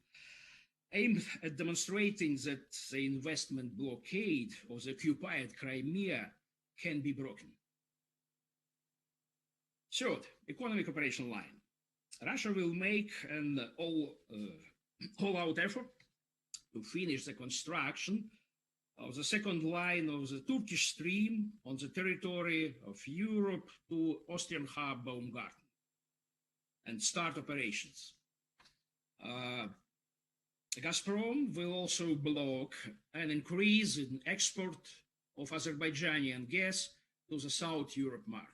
aimed at demonstrating that the investment blockade of the occupied Crimea can be broken. Third, economic operation line. Russia will make an all-out effort to finish the construction of the second line of the Turkish Stream on the territory of Europe to Austrian hub Baumgarten and start operations. Gazprom will also block an increase in export of Azerbaijani gas to the South Europe market.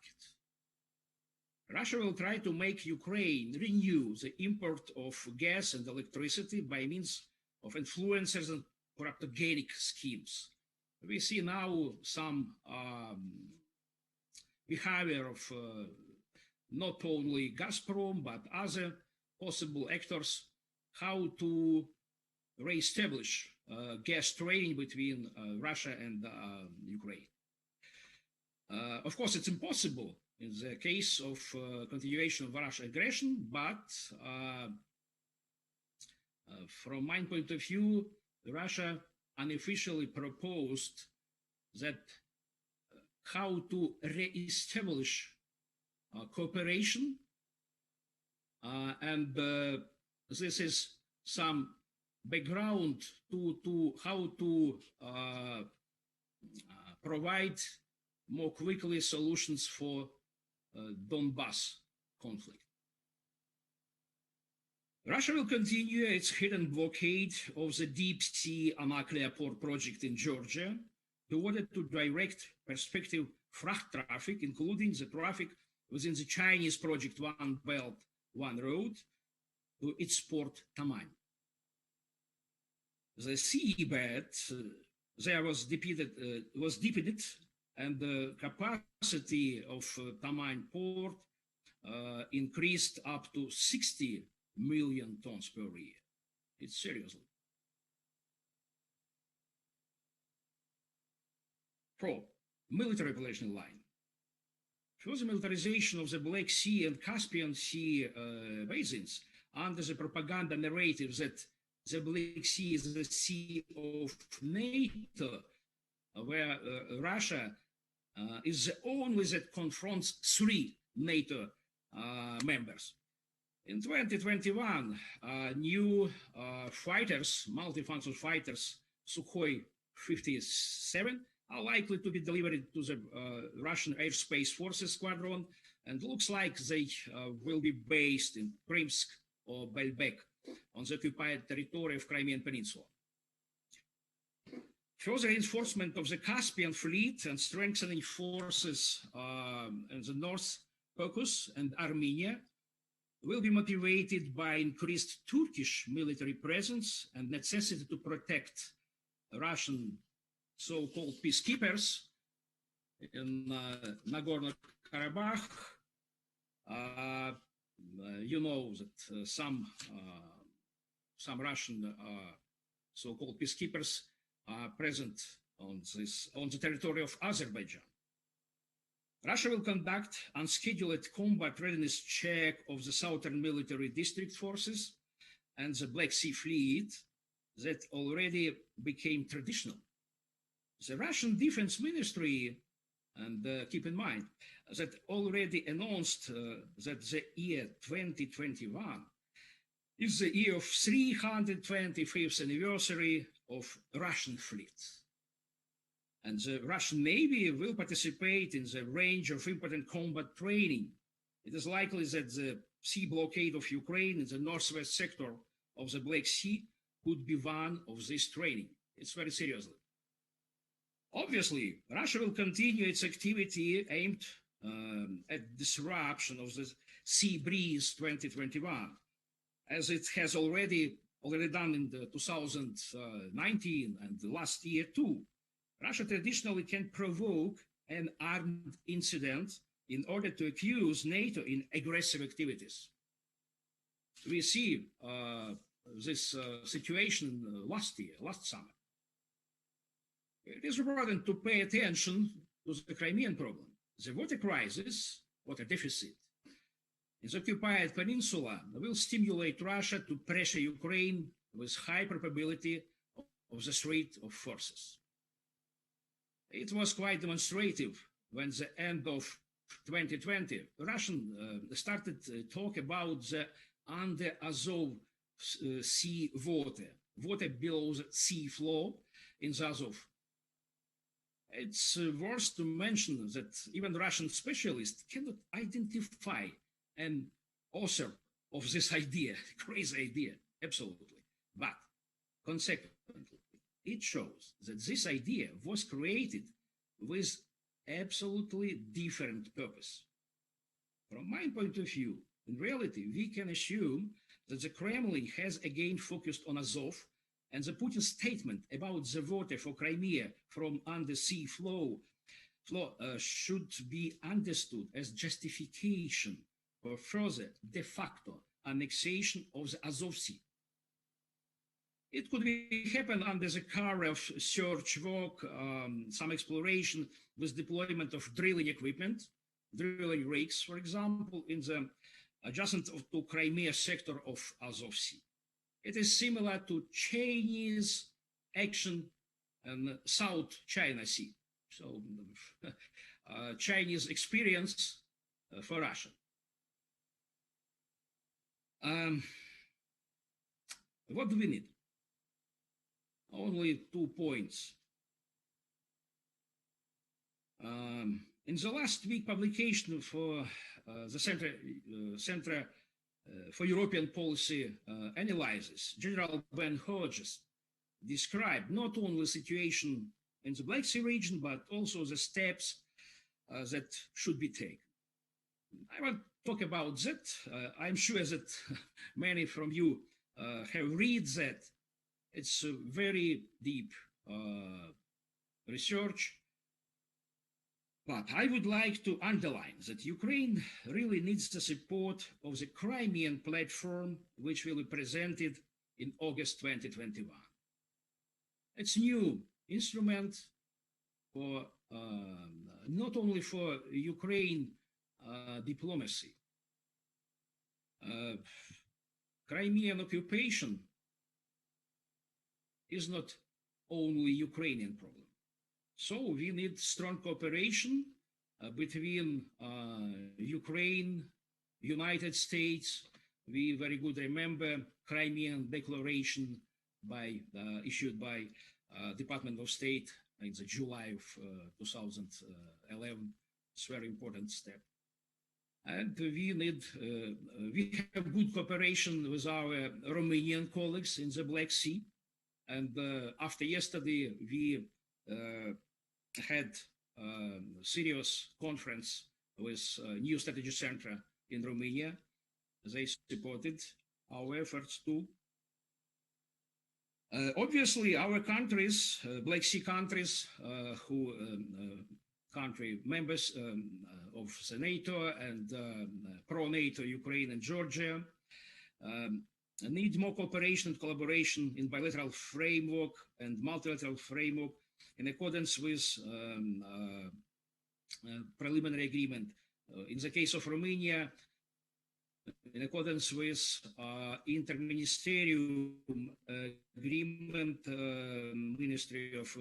Russia will try to make Ukraine renew the import of gas and electricity by means of influencers and corruptogenic schemes. We see now some behavior of not only Gazprom, but other possible actors, how to re-establish gas trading between Russia and Ukraine. Of course, it's impossible in the case of continuation of Russian aggression, but from my point of view, Russia unofficially proposed that how to re-establish cooperation, and this is some background to how to provide more quickly solutions for Donbass conflict. Russia will continue its hidden blockade of the deep sea Anaklia port project in Georgia in order to direct prospective fracht traffic, including the traffic within the Chinese project One Belt, One Road, to its port Tamань. The seabed there was deepened, and the capacity of Tamань port increased up to 60 million tons per year. It's seriously. Military operational line. Further militarization of the Black Sea and Caspian Sea basins under the propaganda narrative that the Black Sea is the sea of NATO, where Russia is the only that confronts 3 NATO members. In 2021, new fighters, multifunctional fighters, Sukhoi 57, are likely to be delivered to the Russian Airspace Forces Squadron, and looks like they will be based in Primsk or Belbek on the occupied territory of Crimean Peninsula. Further reinforcement of the Caspian Fleet and strengthening forces in the North Caucasus and Armenia will be motivated by increased Turkish military presence and necessity to protect Russian so-called peacekeepers in Nagorno-Karabakh. You know that some Russian so-called peacekeepers are present on the territory of Azerbaijan. Russia will conduct unscheduled combat readiness check of the Southern Military District Forces and the Black Sea Fleet that already became traditional. The Russian Defense Ministry, and keep in mind, that already announced that the year 2021 is the year of 325th anniversary of Russian fleet. And the Russian Navy will participate in the range of important combat training. It is likely that the sea blockade of Ukraine in the northwest sector of the Black Sea could be one of this training. It's very seriously. Obviously, Russia will continue its activity aimed at disruption of the sea breeze 2021, as it has already done in the 2019 and the last year too. Russia traditionally can provoke an armed incident in order to accuse NATO in aggressive activities. We see this situation last summer. It is important to pay attention to the Crimean problem. The water crisis, water deficit, in the occupied peninsula will stimulate Russia to pressure Ukraine with high probability of the threat of forces. It was quite demonstrative when the end of 2020, Russian started talk about the under Azov sea water below the sea floor in the Azov. It's worth to mention that even Russian specialists cannot identify an author of this idea, crazy idea, absolutely. But consequently, it shows that this idea was created with absolutely different purpose. From my point of view, in reality, we can assume that the Kremlin has again focused on Azov, and the Putin statement about the water for Crimea from undersea flow should be understood as justification for further de facto annexation of the Azov Sea. It could happen under the cover of search work, some exploration with deployment of drilling equipment, drilling rigs, for example, in the adjacent to Crimea sector of Azov Sea. It is similar to Chinese action in South China Sea. So Chinese experience for Russia. What do we need? Only 2 points. In the last week publication for the Center for European Policy Analysis, General Ben Hodges described not only the situation in the Black Sea region, but also the steps that should be taken. I want to talk about that. I'm sure that many from you have read that. It's a very deep research. But I would like to underline that Ukraine really needs the support of the Crimean platform, which will be presented in August 2021. It's a new instrument for not only for Ukraine diplomacy. Crimean occupation is not only Ukrainian problem. So we need strong cooperation between Ukraine, United States. We very good remember Crimean Declaration issued by Department of State in the July of 2011. It's a very important step. And we have good cooperation with our Romanian colleagues in the Black Sea. And after yesterday, we had a serious conference with new strategy center in Romania. They supported our efforts too. Obviously, our countries, Black Sea countries, country members of the NATO and pro-NATO Ukraine and Georgia, need more cooperation and collaboration in bilateral framework and multilateral framework in accordance with preliminary agreement. In the case of Romania, in accordance with interministerial agreement, Ministry of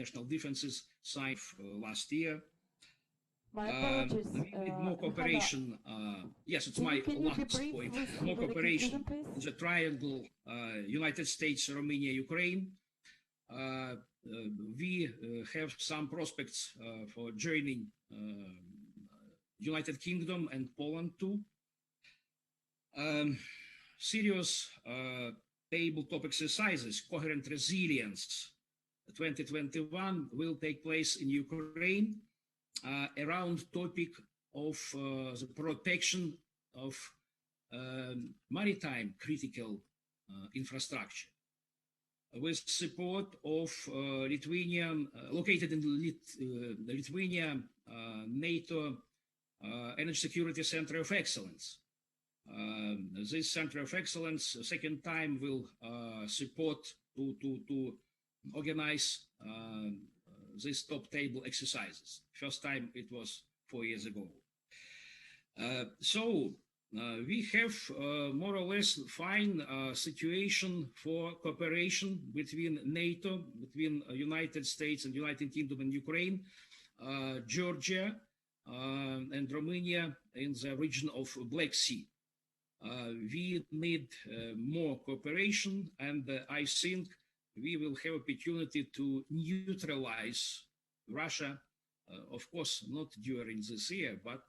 National Defenses signed last year. My apologies. We need more cooperation. Yes, it's my last point. More cooperation in the triangle United States, Romania, Ukraine. We have some prospects for joining United Kingdom and Poland too. Serious tabletop exercises, Coherent Resilience 2021 will take place in Ukraine around topic of the protection of maritime critical infrastructure with support of Lithuanian, located in Lithuania, NATO Energy Security Center of Excellence. This Center of Excellence, second time, will support to organize these top table exercises. First time it was 4 years ago. So we have more or less fine situation for cooperation between NATO, between United States and United Kingdom and Ukraine, Georgia, and Romania in the region of Black Sea. We need more cooperation, and I think we will have opportunity to neutralize Russia, of course, not during this year, but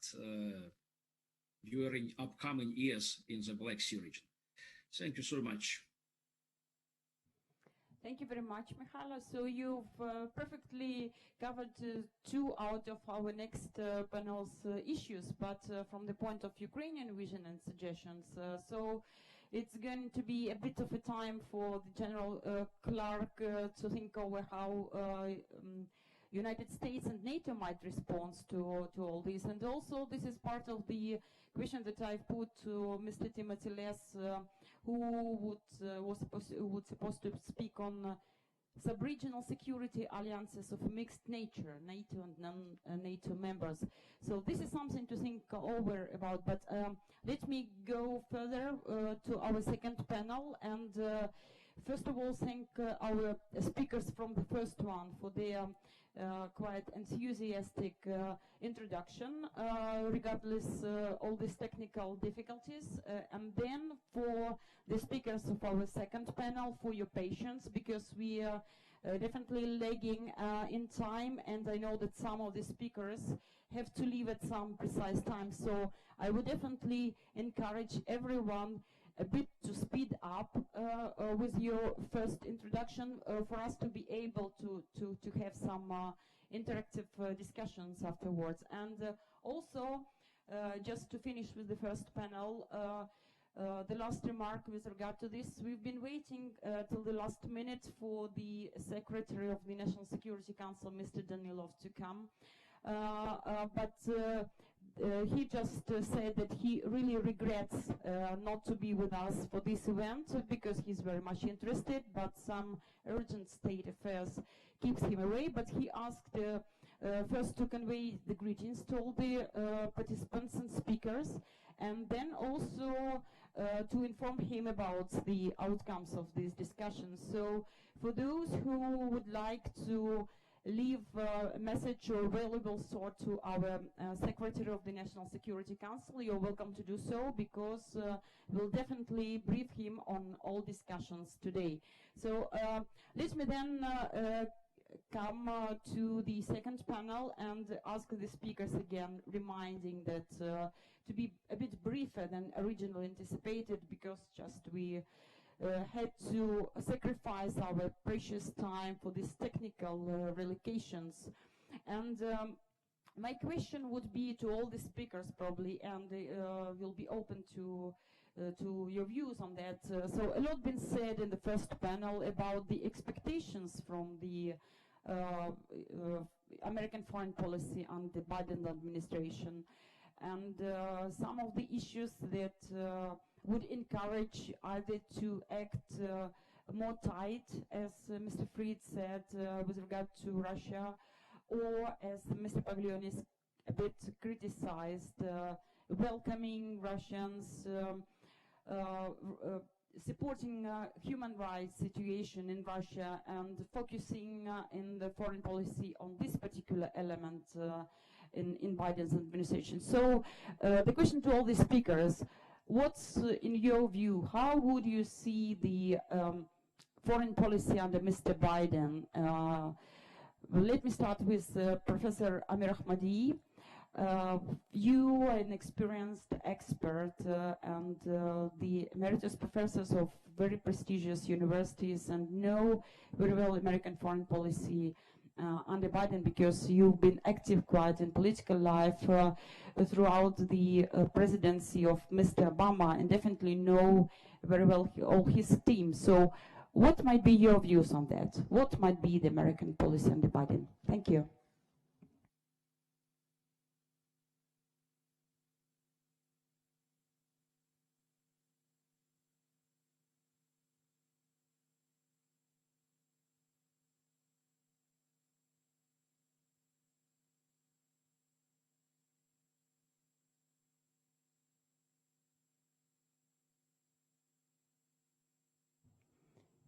during upcoming years in the Black Sea region. Thank you so much. Thank you very much, Mihajlo. So you've perfectly covered two out of our next panel's issues, but from the point of Ukrainian vision and suggestions. So it's going to be a bit of a time for the General Clark to think over how United States and NATO might respond to all this. And also this is part of the question that I've put to Mr. Timothy Less, who was supposed to speak on sub-regional security alliances of mixed nature, NATO and non-NATO members. So this is something to think over about, but let me go further to our second panel, and first of all thank our speakers from the first one for their quite enthusiastic introduction, regardless all these technical difficulties, and then for the speakers of our second panel for your patience, because we are definitely lagging in time, and I know that some of the speakers have to leave at some precise time, so I would definitely encourage everyone a bit to speed up with your first introduction for us to be able to have some interactive discussions afterwards. And also, just to finish with the first panel, the last remark with regard to this, we've been waiting till the last minute for the Secretary of the National Security Council, Mr. Danilov, to come. But he just said that he really regrets not to be with us for this event because he's very much interested, but some urgent state affairs keeps him away. But he asked first to convey the greetings to all the participants and speakers, and then also to inform him about the outcomes of these discussions. So for those who would like to leave a message or valuable thought to our Secretary of the National Security Council, you're welcome to do so, because we'll definitely brief him on all discussions today. So let me then come to the second panel and ask the speakers again, reminding that to be a bit briefer than originally anticipated, because just we had to sacrifice our precious time for these technical relocations. And my question would be to all the speakers probably, and we'll be open to your views on that. So a lot been said in the first panel about the expectations from the American foreign policy and the Biden administration, and some of the issues that would encourage either to act more tight, as Mr. Frid said, with regard to Russia, or as Mr. Paglionis a bit criticized, welcoming Russians, supporting human rights situation in Russia, and focusing in the foreign policy on this particular element in Biden's administration. So the question to all the speakers: what's, in your view, how would you see the foreign policy under Mr. Biden? Let me start with Professor Amir Ahmadi. You are an experienced expert and the emeritus professors of very prestigious universities, and know very well American foreign policy under Biden, because you've been active quite in political life throughout the presidency of Mr. Obama, and definitely know very well all his team. So what might be your views on that? What might be the American policy under Biden? Thank you.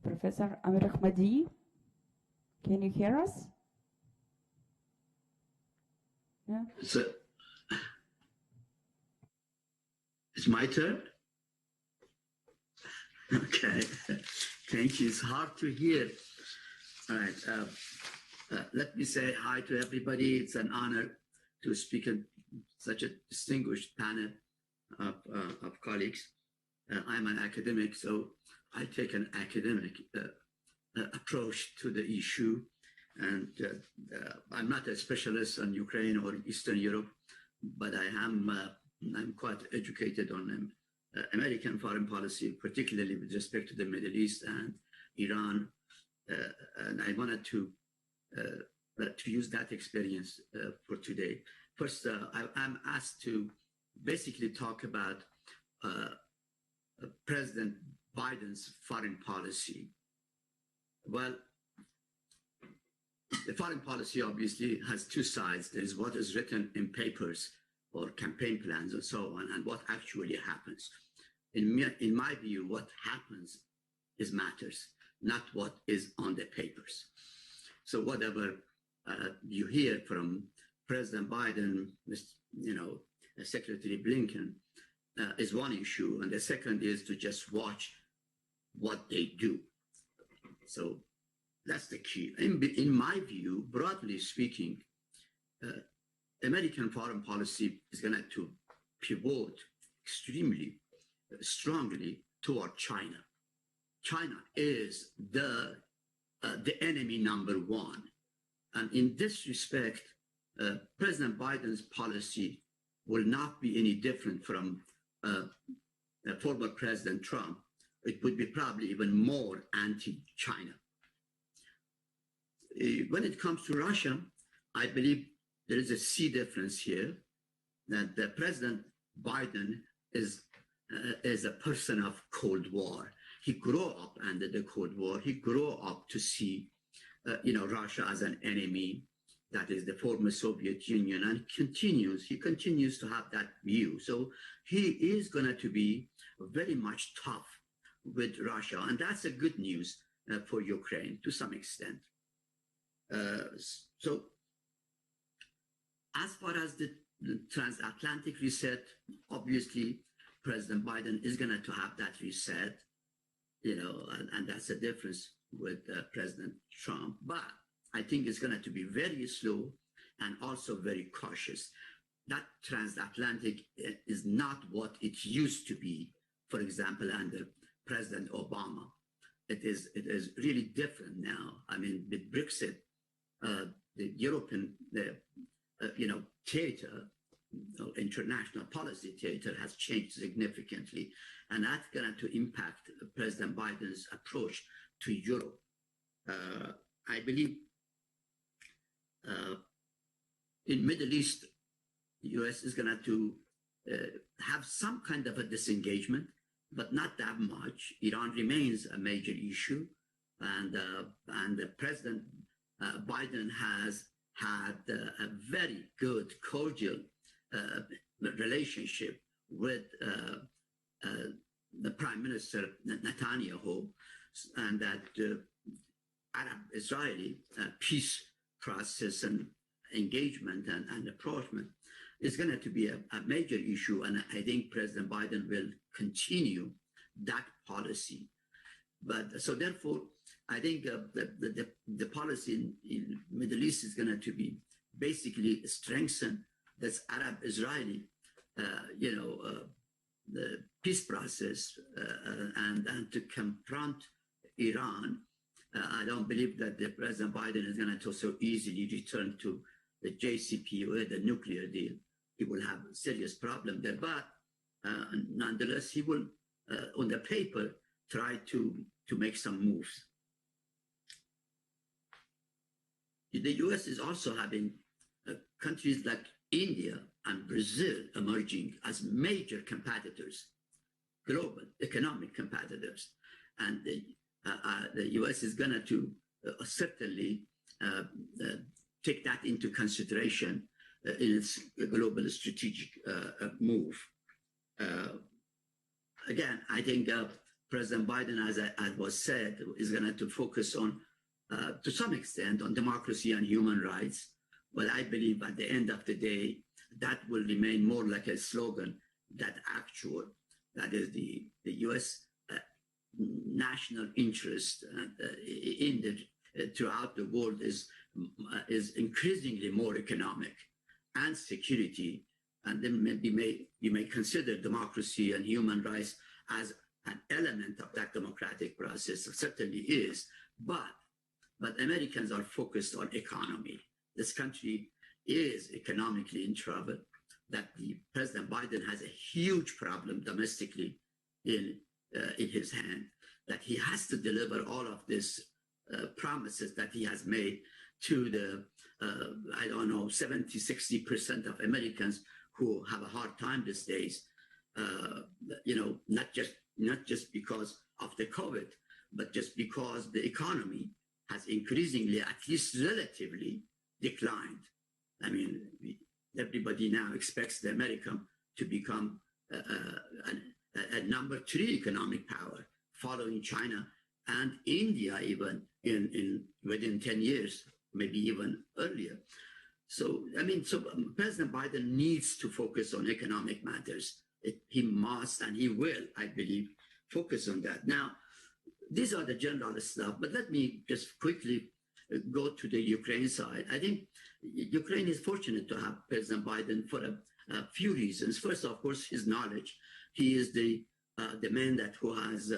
Professor Amir Ahmadi, can you hear us? Yeah. It's my turn? Okay, thank you. It's hard to hear. All right, let me say hi to everybody. It's an honor to speak at such a distinguished panel of colleagues. I'm an academic, so I take an academic approach to the issue. And I'm not a specialist on Ukraine or Eastern Europe, but I'm quite educated on American foreign policy, particularly with respect to the Middle East and Iran. And I wanted to use that experience for today. First, I'm asked to basically talk about President Biden's foreign policy. Well, the foreign policy obviously has two sides. There is what is written in papers or campaign plans and so on, and what actually happens. In my view, what happens is matters, not what is on the papers. So whatever you hear from President Biden, Secretary Blinken, is one issue, and the second is to just watch what they do. So that's the key. In my view, broadly speaking, American foreign policy is going to pivot extremely strongly toward China. China is the enemy number one. And in this respect, President Biden's policy will not be any different from former President Trump. It would be probably even more anti-China. When it comes to Russia, I believe there is a sea difference here, that President Biden is a person of Cold War. He grew up under the Cold War. He grew up to see, Russia as an enemy, that is the former Soviet Union, and he continues to have that view. So he is going to be very much tough with Russia, and that's a good news for Ukraine to some extent. So as far as the transatlantic reset, obviously President Biden is going to have that reset, and that's a difference with President Trump. But I think it's going to be very slow and also very cautious. That transatlantic is not what it used to be, for example, under President Obama. It is really different now. I mean, with Brexit, the European, theater, international policy theater has changed significantly, and that's going to impact President Biden's approach to Europe. I believe in Middle East, the U.S. is going to have some kind of a disengagement, but not that much. Iran remains a major issue, and President Biden has had a very good, cordial relationship with the Prime Minister Netanyahu, and that Arab-Israeli peace process and engagement and approachment is going to be a major issue, and I think President Biden will continue that policy. But so therefore, I think the policy in Middle East is going to be basically strengthen this Arab-Israeli, the peace process, and to confront Iran. I don't believe that the President Biden is going to so easily return to the JCPOA, the nuclear deal. He will have a serious problem there, but nonetheless, he will, on the paper, try to make some moves. The U.S. is also having countries like India and Brazil emerging as major competitors, global economic competitors. And the U.S. is going to certainly take that into consideration in its global strategic move. Again, I think President Biden, as was said, is going to focus on, to some extent, on democracy and human rights. But I believe at the end of the day, that will remain more like a slogan that actual, that is the U.S. National interest in throughout the world is increasingly more economic and security, and then maybe you may consider democracy and human rights as an element of that democratic process. It certainly is, but Americans are focused on economy. This country is economically in trouble, that the President Biden has a huge problem domestically in his hand, that he has to deliver all of these promises that he has made to the, 70-60% of Americans who have a hard time these days, not just because of the COVID, but just because the economy has increasingly, at least relatively, declined. I mean, everybody now expects the America to become a number 3 economic power, following China and India even within 10 years, maybe even earlier. So, President Biden needs to focus on economic matters. He must, and he will, I believe, focus on that. Now, these are the general stuff, but let me just quickly go to the Ukraine side. I think Ukraine is fortunate to have President Biden for a few reasons. First, of course, his knowledge. He is the man who has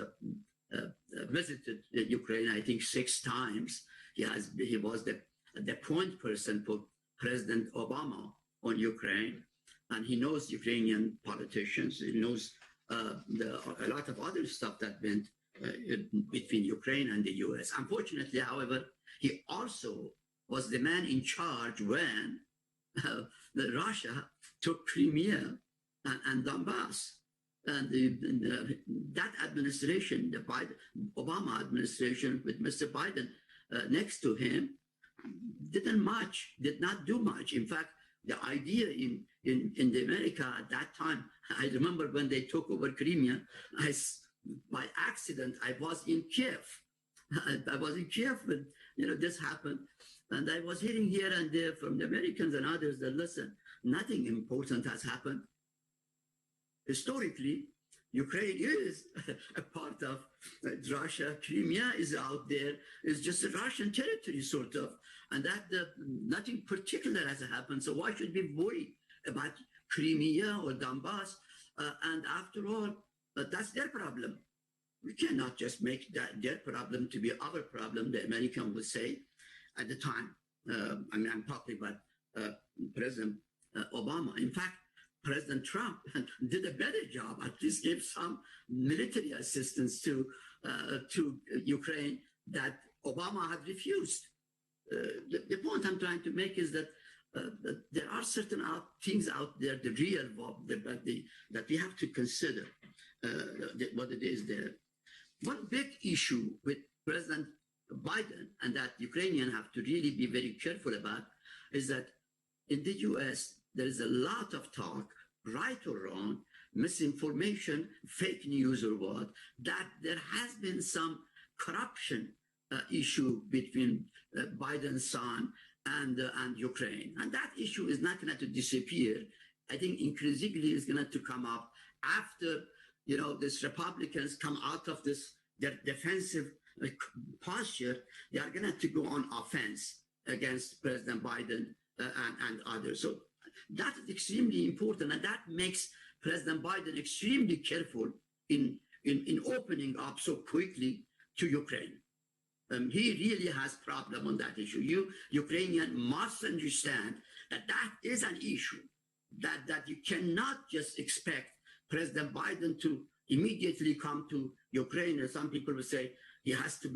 visited Ukraine, I think, 6 times. He was the point person for President Obama on Ukraine, and he knows Ukrainian politicians. He knows a lot of other stuff that went between Ukraine and the U.S. Unfortunately, however, he also was the man in charge when Russia took Crimea and Donbass. And that administration, the Obama administration with Mr. Biden next to him, did not do much. In fact, the idea in America at that time, I remember when they took over Crimea, by accident, I was in Kiev. I was in Kiev when this happened, and I was hearing here and there from the Americans and others that, listen, nothing important has happened. Historically, Ukraine is a part of Russia. Crimea is out there. It's just a Russian territory, sort of, and that nothing particular has happened. So why should we worry about Crimea or Donbass? And after all, that's their problem. We cannot just make that their problem to be our problem, the American would say at the time. I'm talking about President Obama. In fact, President Trump did a better job, at least gave some military assistance to Ukraine that Obama had refused. The point I'm trying to make is that there are certain things out there, the real that we have to consider what it is there. One big issue with President Biden, and that Ukrainians have to really be very careful about, is that in the U.S., there is a lot of talk, right or wrong, misinformation, fake news or what, that there has been some corruption issue between Biden's son and Ukraine. And that issue is not going to disappear. I think increasingly it's going to come up after, these Republicans come out of their defensive posture. They are going to go on offense against President Biden and others. So that is extremely important, and that makes President Biden extremely careful in opening up so quickly to Ukraine. He really has problem on that issue. Ukrainian must understand that is an issue, that you cannot just expect President Biden to immediately come to Ukraine, or some people will say he has to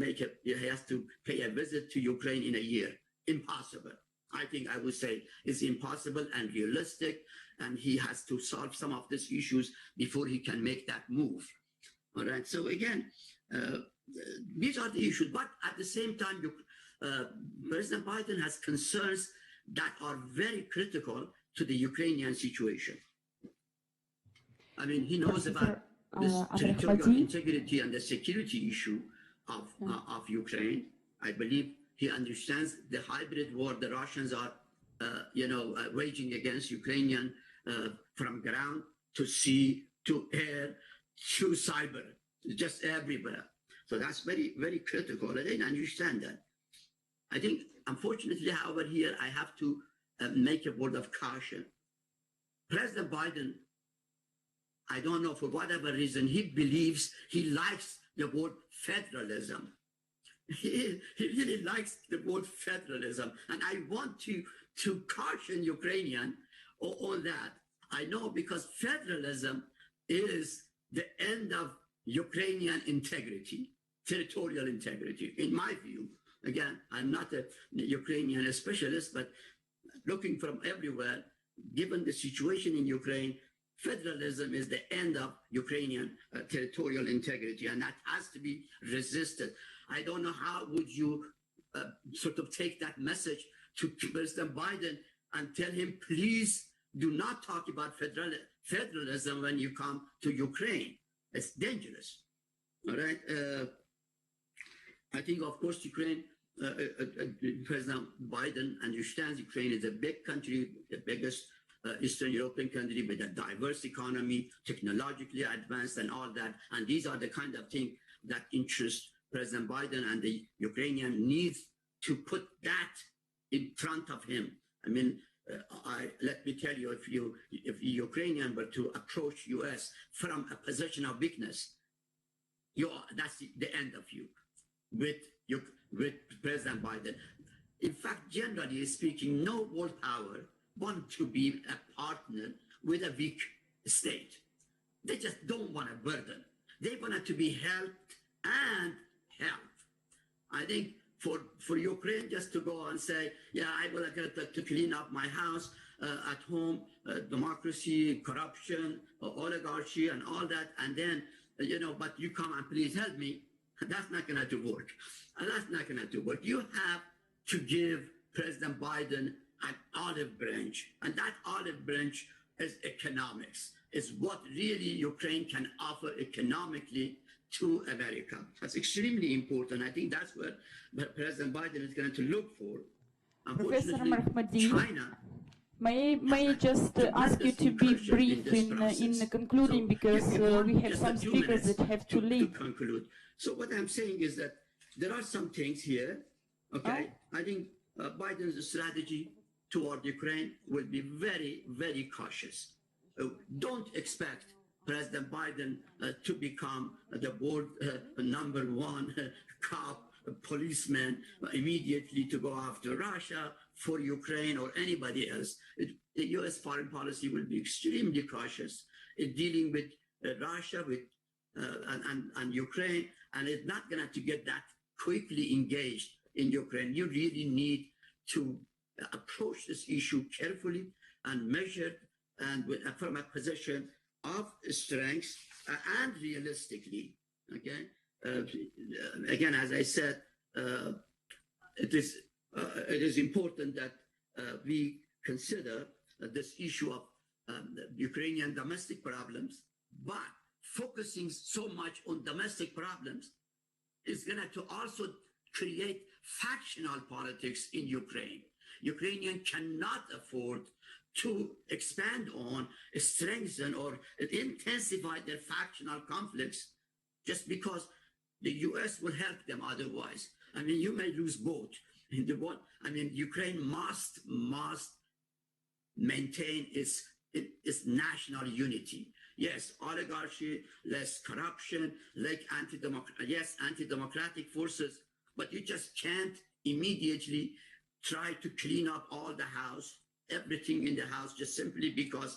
pay a visit to Ukraine in a year. Impossible. I think I would say it's impossible and realistic, and he has to solve some of these issues before he can make that move. All right. So again, these are the issues. But at the same time, President Biden has concerns that are very critical to the Ukrainian situation. I mean, he knows about this territorial integrity and the security issue of Ukraine. I believe he understands the hybrid war the Russians are, waging against Ukrainian from ground to sea, to air, to cyber, just everywhere. So that's very, very critical. I didn't understand that. I think, unfortunately, however, here I have to make a word of caution. President Biden, I don't know, for whatever reason, he believes, he likes the word federalism. He really likes the word federalism. And I want to caution Ukrainian on that. I know, because federalism is the end of Ukrainian integrity, territorial integrity, in my view. Again, I'm not a Ukrainian specialist, but looking from everywhere, given the situation in Ukraine, federalism is the end of Ukrainian territorial integrity, and that has to be resisted. I don't know how would you sort of take that message to President Biden and tell him, please do not talk about federalism when you come to Ukraine. It's dangerous. All right. I think, of course, Ukraine, President Biden understands Ukraine is a big country, the biggest Eastern European country with a diverse economy, technologically advanced and all that. And these are the kind of things that interest President Biden, and the Ukrainian needs to put that in front of him. I mean, let me tell you, if Ukrainian were to approach U.S. from a position of weakness, that's the end of you with President Biden. In fact, generally speaking, no world power want to be a partner with a weak state. They just don't want a burden. They want to be helped and helped. I think for Ukraine just to go and say, yeah, I will get to clean up my house at home, democracy, corruption, oligarchy, and all that, and then, but you come and please help me, that's not going to work. That's not going to work. You have to give President Biden an olive branch, and that olive branch is economics. It's what really Ukraine can offer economically to America. That's extremely important. I think that's what President Biden is going to look for. Professor Mahmoudi, China, may I just ask you to be brief in concluding, because we have some speakers that have to leave. To conclude. So what I'm saying is that there are some things here, okay? I think Biden's strategy toward Ukraine will be very, very cautious. Don't expect President Biden to become the world #1 cop, policeman, immediately to go after Russia, for Ukraine, or anybody else. The U.S. foreign policy will be extremely cautious in dealing with Russia and Ukraine, and it's not going to get that quickly engaged in Ukraine. You really need to approach this issue carefully and measured, and from a position of strength and realistically. Okay. Again, as I said, it is important that we consider this issue of Ukrainian domestic problems, but focusing so much on domestic problems is going to also create factional politics in Ukraine. Ukrainians cannot afford to expand on, strengthen, or intensify their factional conflicts just because the U.S. will help them otherwise. I mean, you may lose both. Ukraine must maintain its national unity. Yes, oligarchy, less corruption, anti-democratic forces, but you just can't immediately try to clean up all the house, everything in the house, just simply because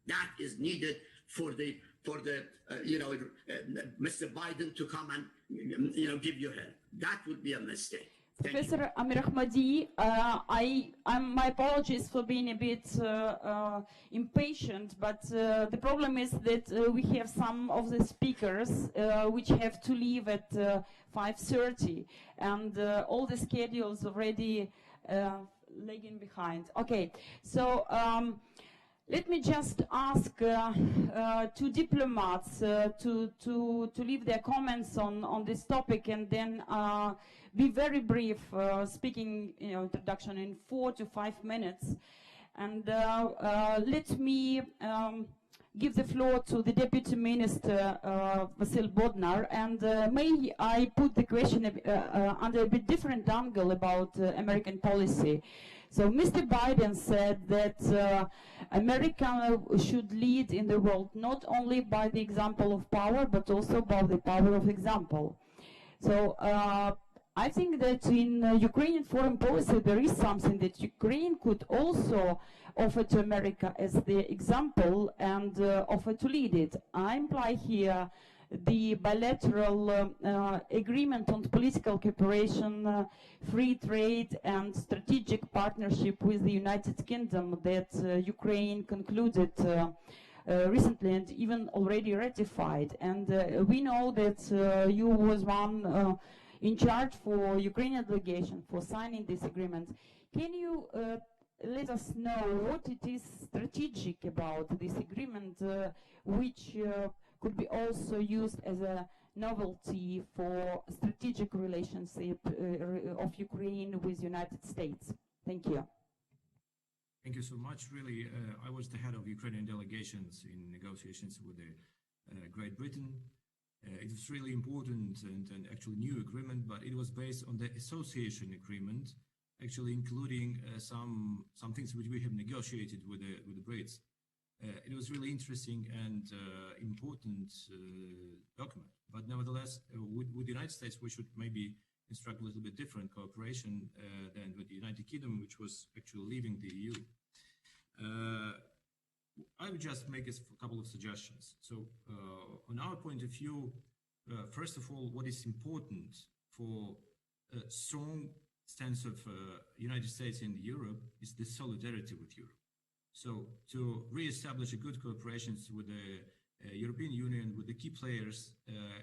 that is needed for the Mr. Biden to come and give you help. That would be a mistake. Professor Amir Ahmadi, my apologies for being a bit impatient, but the problem is that we have some of the speakers which have to leave at 5:30, and all the schedules already lagging behind. Okay, so let me just ask two diplomats to leave their comments on this topic, and then be very brief, speaking introduction in 4 to 5 minutes. And let me give the floor to the Deputy Minister, Vasill Bodnar, and may I put the question under a bit different angle about American policy. So Mr. Biden said that America should lead in the world not only by the example of power, but also by the power of example. So I think that in Ukrainian foreign policy there is something that Ukraine could also offer to America as the example and offer to lead it. I imply here the bilateral agreement on political cooperation, free trade and strategic partnership with the United Kingdom that Ukraine concluded recently and even already ratified. And we know that you was one in charge for Ukrainian delegation for signing this agreement. Can you let us know what it is strategic about this agreement, which could be also used as a novelty for strategic relationship of Ukraine with United States? Thank you. Thank you so much. Really, I was the head of Ukrainian delegations in negotiations with Great Britain. It was really important and actually new agreement, but it was based on the association agreement, actually including some things which we have negotiated with the Brits. It was really interesting and important document, but nevertheless, with the United States, we should maybe instruct a little bit different cooperation than with the United Kingdom, which was actually leaving the EU. I would just make a couple of suggestions. So on our point of view, first of all, what is important for a strong stance of United States in Europe is the solidarity with Europe. So to re-establish a good cooperation with the European Union, with the key players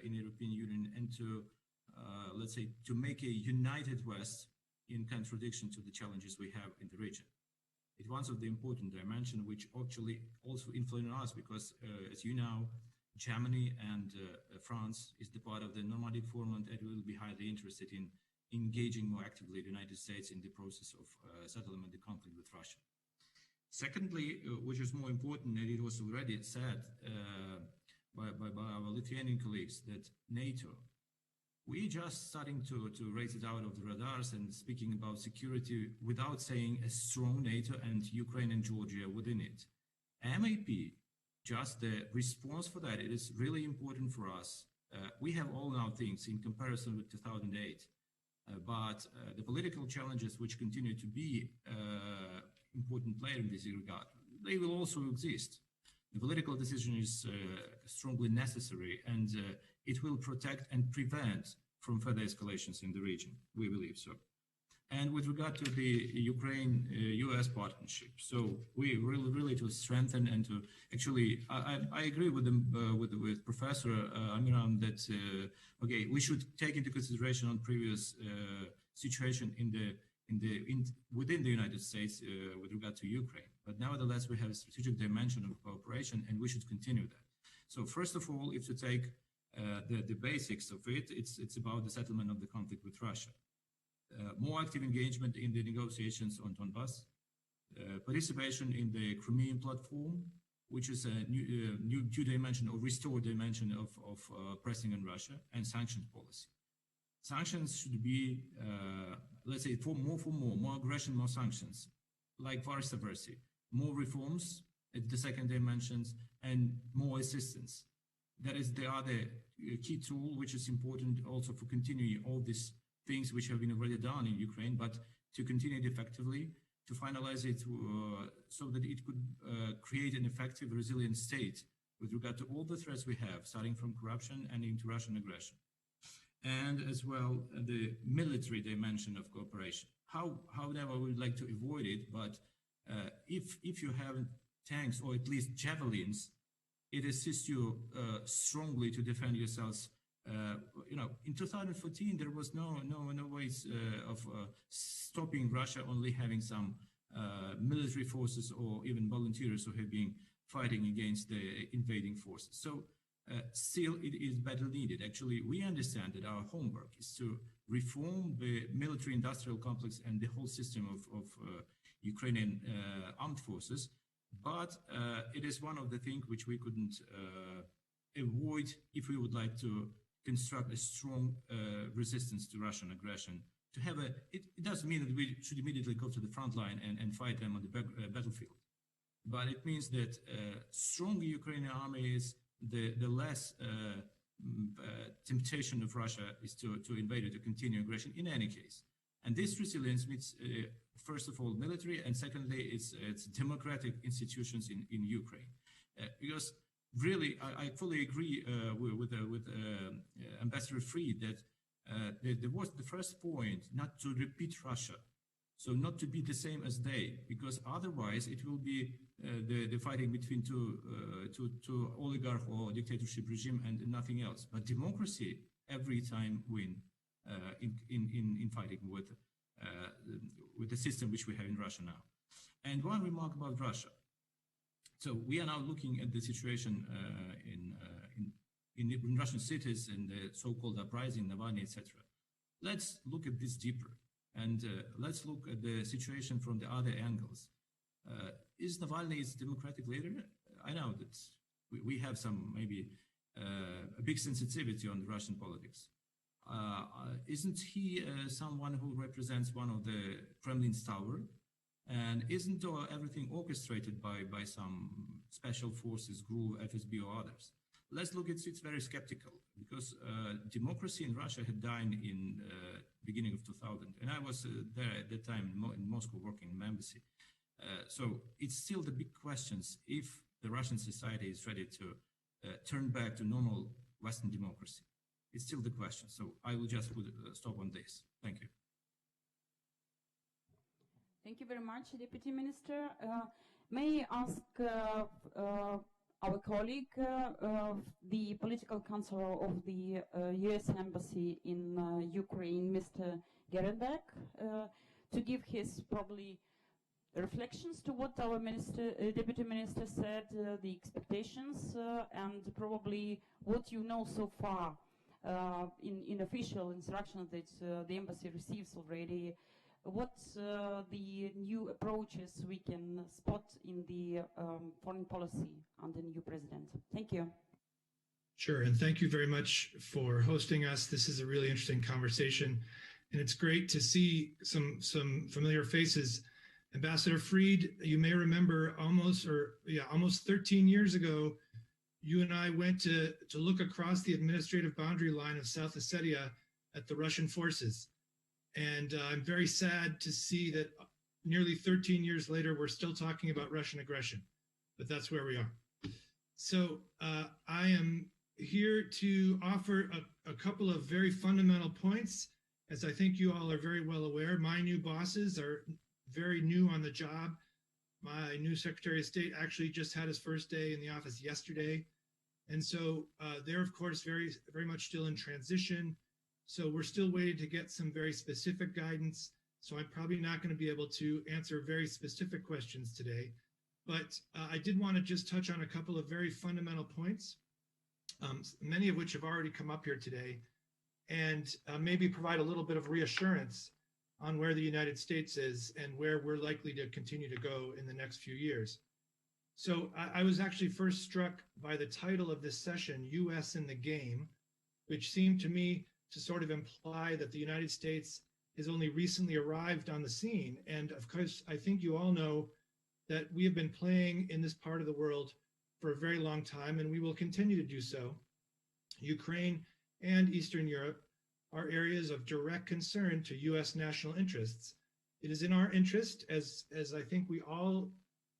in the European Union, and to, let's say, to make a united West in contradiction to the challenges we have in the region. It's one of the important dimensions which actually also influence us because, as you know, Germany and France is the part of the Normandy Forum and will be highly interested in engaging more actively the United States in the process of settlement of the conflict with Russia. Secondly, which is more important, and it was already said by our Lithuanian colleagues, that NATO, we just starting to raise it out of the radars and speaking about security without saying a strong NATO and Ukraine and Georgia within it. MAP, just the response for that, it is really important for us. We have all our things in comparison with 2008, but the political challenges which continue to be important player in this regard, they will also exist. The political decision is strongly necessary, and it will protect and prevent from further escalations in the region. We believe so. And with regard to the Ukraine-US partnership, so we really to strengthen and to actually, I agree with them with Professor Amiram that okay, we should take into consideration on previous situation within the United States with regard to Ukraine. But nevertheless, we have a strategic dimension of cooperation, and we should continue that. So first of all, if you take the basics of it, it's about the settlement of the conflict with Russia. More active engagement in the negotiations on Donbass, participation in the Crimean platform, which is a new dimension or restored dimension of pressing on Russia, and sanctions policy. Sanctions should be, let's say, more aggression, more sanctions, like vice versa, more reforms at the second dimensions, and more assistance. That is the other key tool, which is important also for continuing all these things which have been already done in Ukraine, but to continue it effectively, to finalize it so that it could create an effective, resilient state with regard to all the threats we have, starting from corruption and into Russian aggression. And as well, the military dimension of cooperation. However, we would like to avoid it, but if you have tanks or at least javelins, it assists you strongly to defend yourselves. In 2014, there was no ways of stopping Russia only having some military forces or even volunteers who have been fighting against the invading forces. So still, it is badly needed. Actually, we understand that our homework is to reform the military-industrial complex and the whole system of Ukrainian armed forces, But it is one of the things which we couldn't avoid if we would like to construct a strong resistance to Russian aggression. To have it doesn't mean that we should immediately go to the front line and fight them on the battlefield. But it means that stronger Ukrainian army is the less temptation of Russia is to invade or to continue aggression in any case. And this resilience means, first of all, military, and secondly, it's democratic institutions in Ukraine. Because really, I fully agree with Ambassador Frid that there was the first point not to repeat Russia. So not to be the same as they, because otherwise it will be the fighting between two oligarch or dictatorship regime and nothing else. But democracy every time win in fighting with the system which we have in Russia now. And one remark about Russia. So we are now looking at the situation in Russian cities and the so-called uprising, Navalny, etc. Let's look at this deeper. And let's look at the situation from the other angles. Is Navalny a democratic leader? I know that we have some maybe a big sensitivity on the Russian politics. Isn't he someone who represents one of the Kremlin's tower? And isn't everything orchestrated by some special forces, GRU, FSB, or others? Let's look at it very skeptical, because democracy in Russia had died in beginning of 2000, and I was there at that time in Moscow working in the embassy. So it's still the big questions if the Russian society is ready to turn back to normal Western democracy. It's still the question. So I will just stop on this. Thank you. Thank you very much, Deputy Minister. May I ask our colleague, the political counselor of the U.S. Embassy in Ukraine, Mr. Gerenbeck, to give his probably reflections to what our Deputy Minister said, the expectations, and probably what you know so far in official instructions that the Embassy receives already. What the new approaches we can spot in the foreign policy under the new president? Thank you. Sure, and thank you very much for hosting us. This is a really interesting conversation, and it's great to see some familiar faces. Ambassador Frid, you may remember almost 13 years ago, you and I went to look across the administrative boundary line of South Ossetia at the Russian forces. And I'm very sad to see that nearly 13 years later, we're still talking about Russian aggression, but that's where we are. So I am here to offer a couple of very fundamental points. As I think you all are very well aware, my new bosses are very new on the job. My new Secretary of State actually just had his first day in the office yesterday. And so they're, of course, very, very much still in transition. So we're still waiting to get some very specific guidance. So I'm probably not going to be able to answer very specific questions today. But I did want to just touch on a couple of very fundamental points, many of which have already come up here today, and maybe provide a little bit of reassurance on where the United States is and where we're likely to continue to go in the next few years. So I was actually first struck by the title of this session, U.S. in the Game, which seemed to me to sort of imply that the United States has only recently arrived on the scene. And of course, I think you all know that we have been playing in this part of the world for a very long time, and we will continue to do so. Ukraine and Eastern Europe are areas of direct concern to U.S. national interests. It is in our interest, as I think we all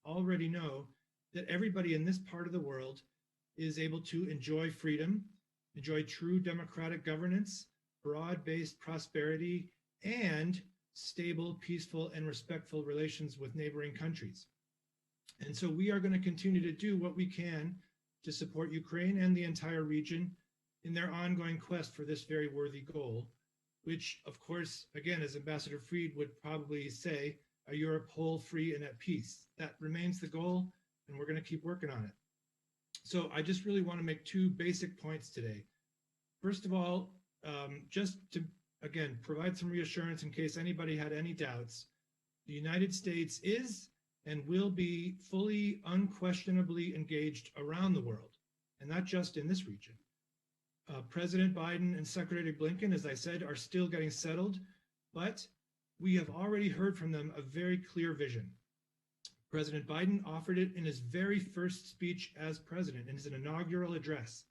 already know, that everybody in this part of the world is able to enjoy freedom, enjoy true democratic governance, broad-based prosperity, and stable, peaceful, and respectful relations with neighboring countries. And so we are going to continue to do what we can to support Ukraine and the entire region in their ongoing quest for this very worthy goal, which, of course, again, as Ambassador Frid would probably say, a Europe whole, free, and at peace. That remains the goal, and we're going to keep working on it. So I just really want to make two basic points today. First of all, just to, again, provide some reassurance in case anybody had any doubts, the United States is and will be fully, unquestionably engaged around the world, and not just in this region. President Biden and Secretary Blinken, as I said, are still getting settled, but we have already heard from them a very clear vision. President Biden offered it in his very first speech as president, in his inaugural address.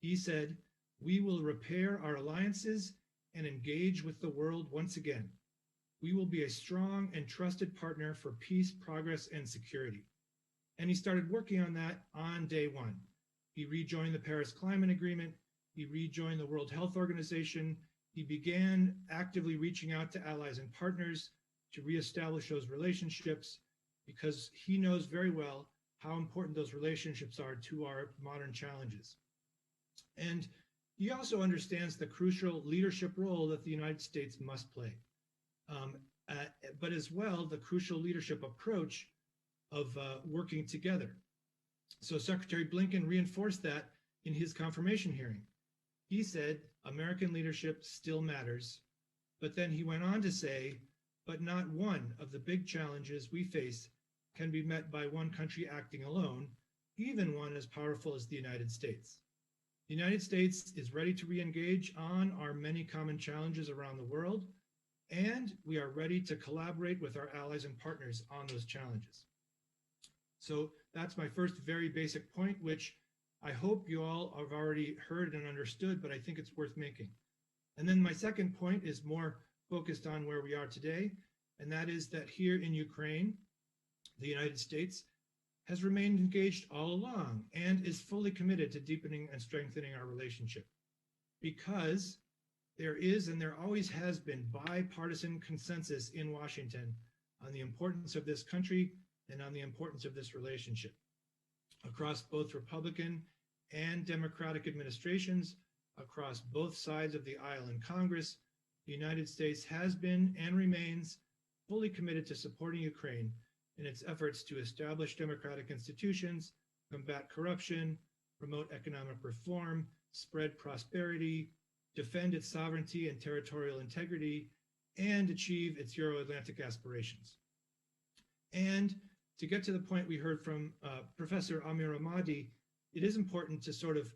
He said, "We will repair our alliances and engage with the world once again. We will be a strong and trusted partner for peace, progress, and security." And he started working on that on day one. He rejoined the Paris Climate Agreement. He rejoined the World Health Organization. He began actively reaching out to allies and partners to reestablish those relationships, because he knows very well how important those relationships are to our modern challenges. And he also understands the crucial leadership role that the United States must play, but as well the crucial leadership approach of working together. So Secretary Blinken reinforced that in his confirmation hearing. He said, American leadership still matters, but then he went on to say, but not one of the big challenges we face can be met by one country acting alone, even one as powerful as the United States. The United States is ready to re-engage on our many common challenges around the world, and we are ready to collaborate with our allies and partners on those challenges. So that's my first very basic point, which I hope you all have already heard and understood, but I think it's worth making. And then my second point is more focused on where we are today, and that is that here in Ukraine, the United States has remained engaged all along and is fully committed to deepening and strengthening our relationship, because there is and there always has been bipartisan consensus in Washington on the importance of this country and on the importance of this relationship. Across both Republican and Democratic administrations, across both sides of the aisle in Congress, the United States has been and remains fully committed to supporting Ukraine in its efforts to establish democratic institutions, combat corruption, promote economic reform, spread prosperity, defend its sovereignty and territorial integrity, and achieve its Euro-Atlantic aspirations. And to get to the point we heard from Professor Amir Ahmadi, it is important to sort of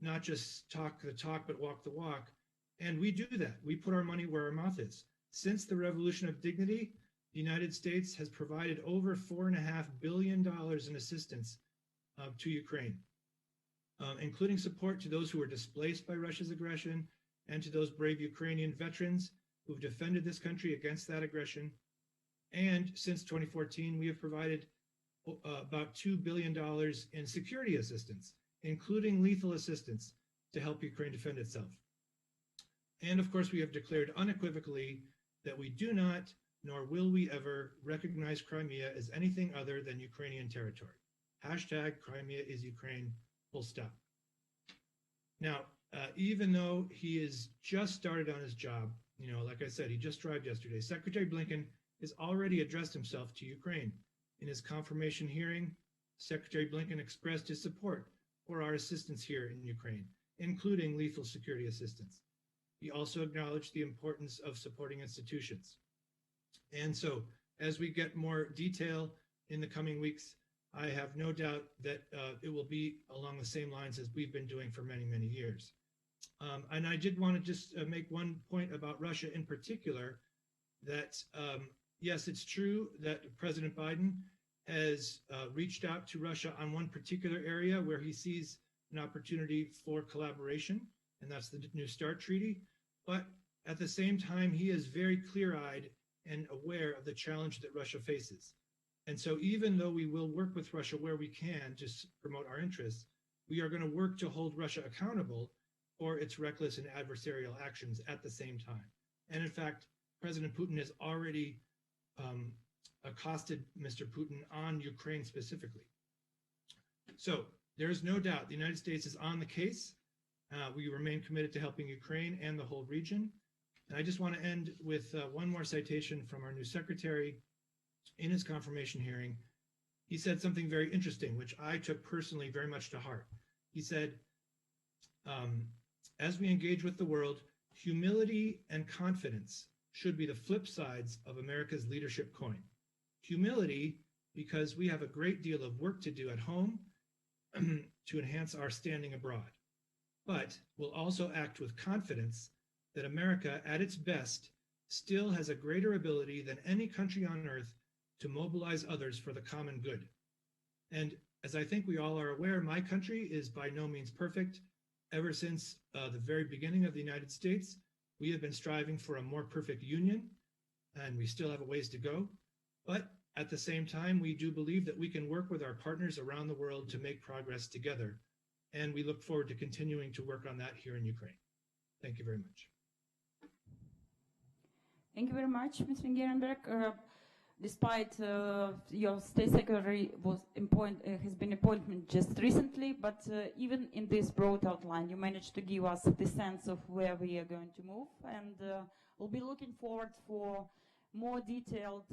not just talk the talk, but walk the walk. And we do that. We put our money where our mouth is. Since the Revolution of Dignity, the United States has provided over $4.5 billion in assistance to Ukraine, including support to those who were displaced by Russia's aggression and to those brave Ukrainian veterans who've defended this country against that aggression. And since 2014, we have provided about $2 billion in security assistance, including lethal assistance to help Ukraine defend itself. And of course, we have declared unequivocally that we do not, nor will we ever, recognize Crimea as anything other than Ukrainian territory. Hashtag Crimea is Ukraine, full stop. Now, even though he has just started on his job, you know, like I said, he just arrived yesterday, Secretary Blinken has already addressed himself to Ukraine. In his confirmation hearing, Secretary Blinken expressed his support for our assistance here in Ukraine, including lethal security assistance. He also acknowledged the importance of supporting institutions. And so, as we get more detail in the coming weeks, I have no doubt that it will be along the same lines as we've been doing for many, many years. And I did want to just make one point about Russia in particular, that yes, it's true that President Biden has reached out to Russia on one particular area where he sees an opportunity for collaboration, and that's the New START Treaty. But at the same time, he is very clear-eyed and aware of the challenge that Russia faces. And so even though we will work with Russia where we can to promote our interests, we are going to work to hold Russia accountable for its reckless and adversarial actions at the same time. And in fact, President Putin has already accosted Mr. Putin on Ukraine specifically. So there is no doubt the United States is on the case. We remain committed to helping Ukraine and the whole region. And I just want to end with one more citation from our new secretary. In his confirmation hearing, he said something very interesting, which I took personally very much to heart. He said, as we engage with the world, humility and confidence should be the flip sides of America's leadership coin. Humility because we have a great deal of work to do at home to enhance our standing abroad. But we'll also act with confidence that America, at its best, still has a greater ability than any country on earth to mobilize others for the common good. And as I think we all are aware, my country is by no means perfect. Ever since the very beginning of the United States, we have been striving for a more perfect union, and we still have a ways to go. But at the same time, we do believe that we can work with our partners around the world to make progress together. And we look forward to continuing to work on that here in Ukraine. Thank you very much. Thank you very much, Ms. Vingerenberg. Despite your state secretary has been appointed just recently, but even in this broad outline, you managed to give us the sense of where we are going to move, and we'll be looking forward for more detailed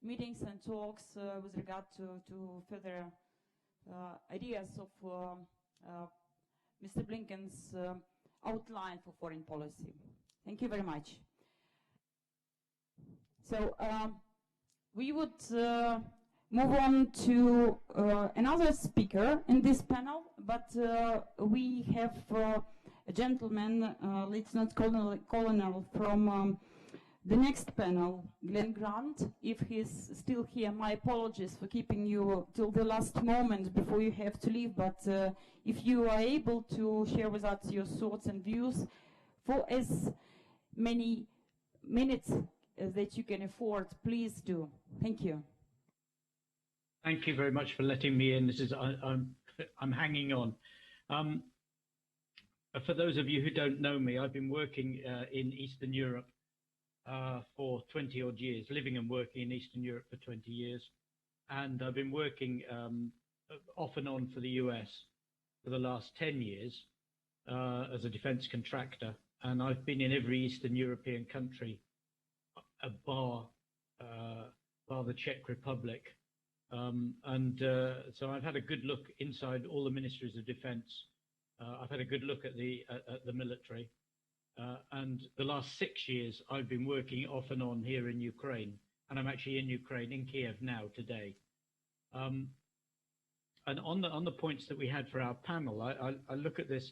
meetings and talks with regard to further ideas of Mr. Blinken's outline for foreign policy. Thank you very much. So we would move on to another speaker in this panel, but we have a gentleman, Lieutenant Colonel from the next panel, Glenn Grant. If he's still here, my apologies for keeping you till the last moment before you have to leave, but if you are able to share with us your thoughts and views for as many minutes that you can afford, please do. Thank you. Thank you very much for letting me in. This is I'm hanging on. For those of you who don't know me, I've been working in Eastern Europe for 20 odd years, living and working in Eastern Europe for 20 years. And I've been working off and on for the US for the last 10 years as a defense contractor. And I've been in every Eastern European country bar the Czech Republic. So I've had a good look inside all the ministries of defense. I've had a good look at the military. And the last 6 years, I've been working off and on here in Ukraine. And I'm actually in Ukraine, in Kiev now, today. And on the points that we had for our panel, I look at this.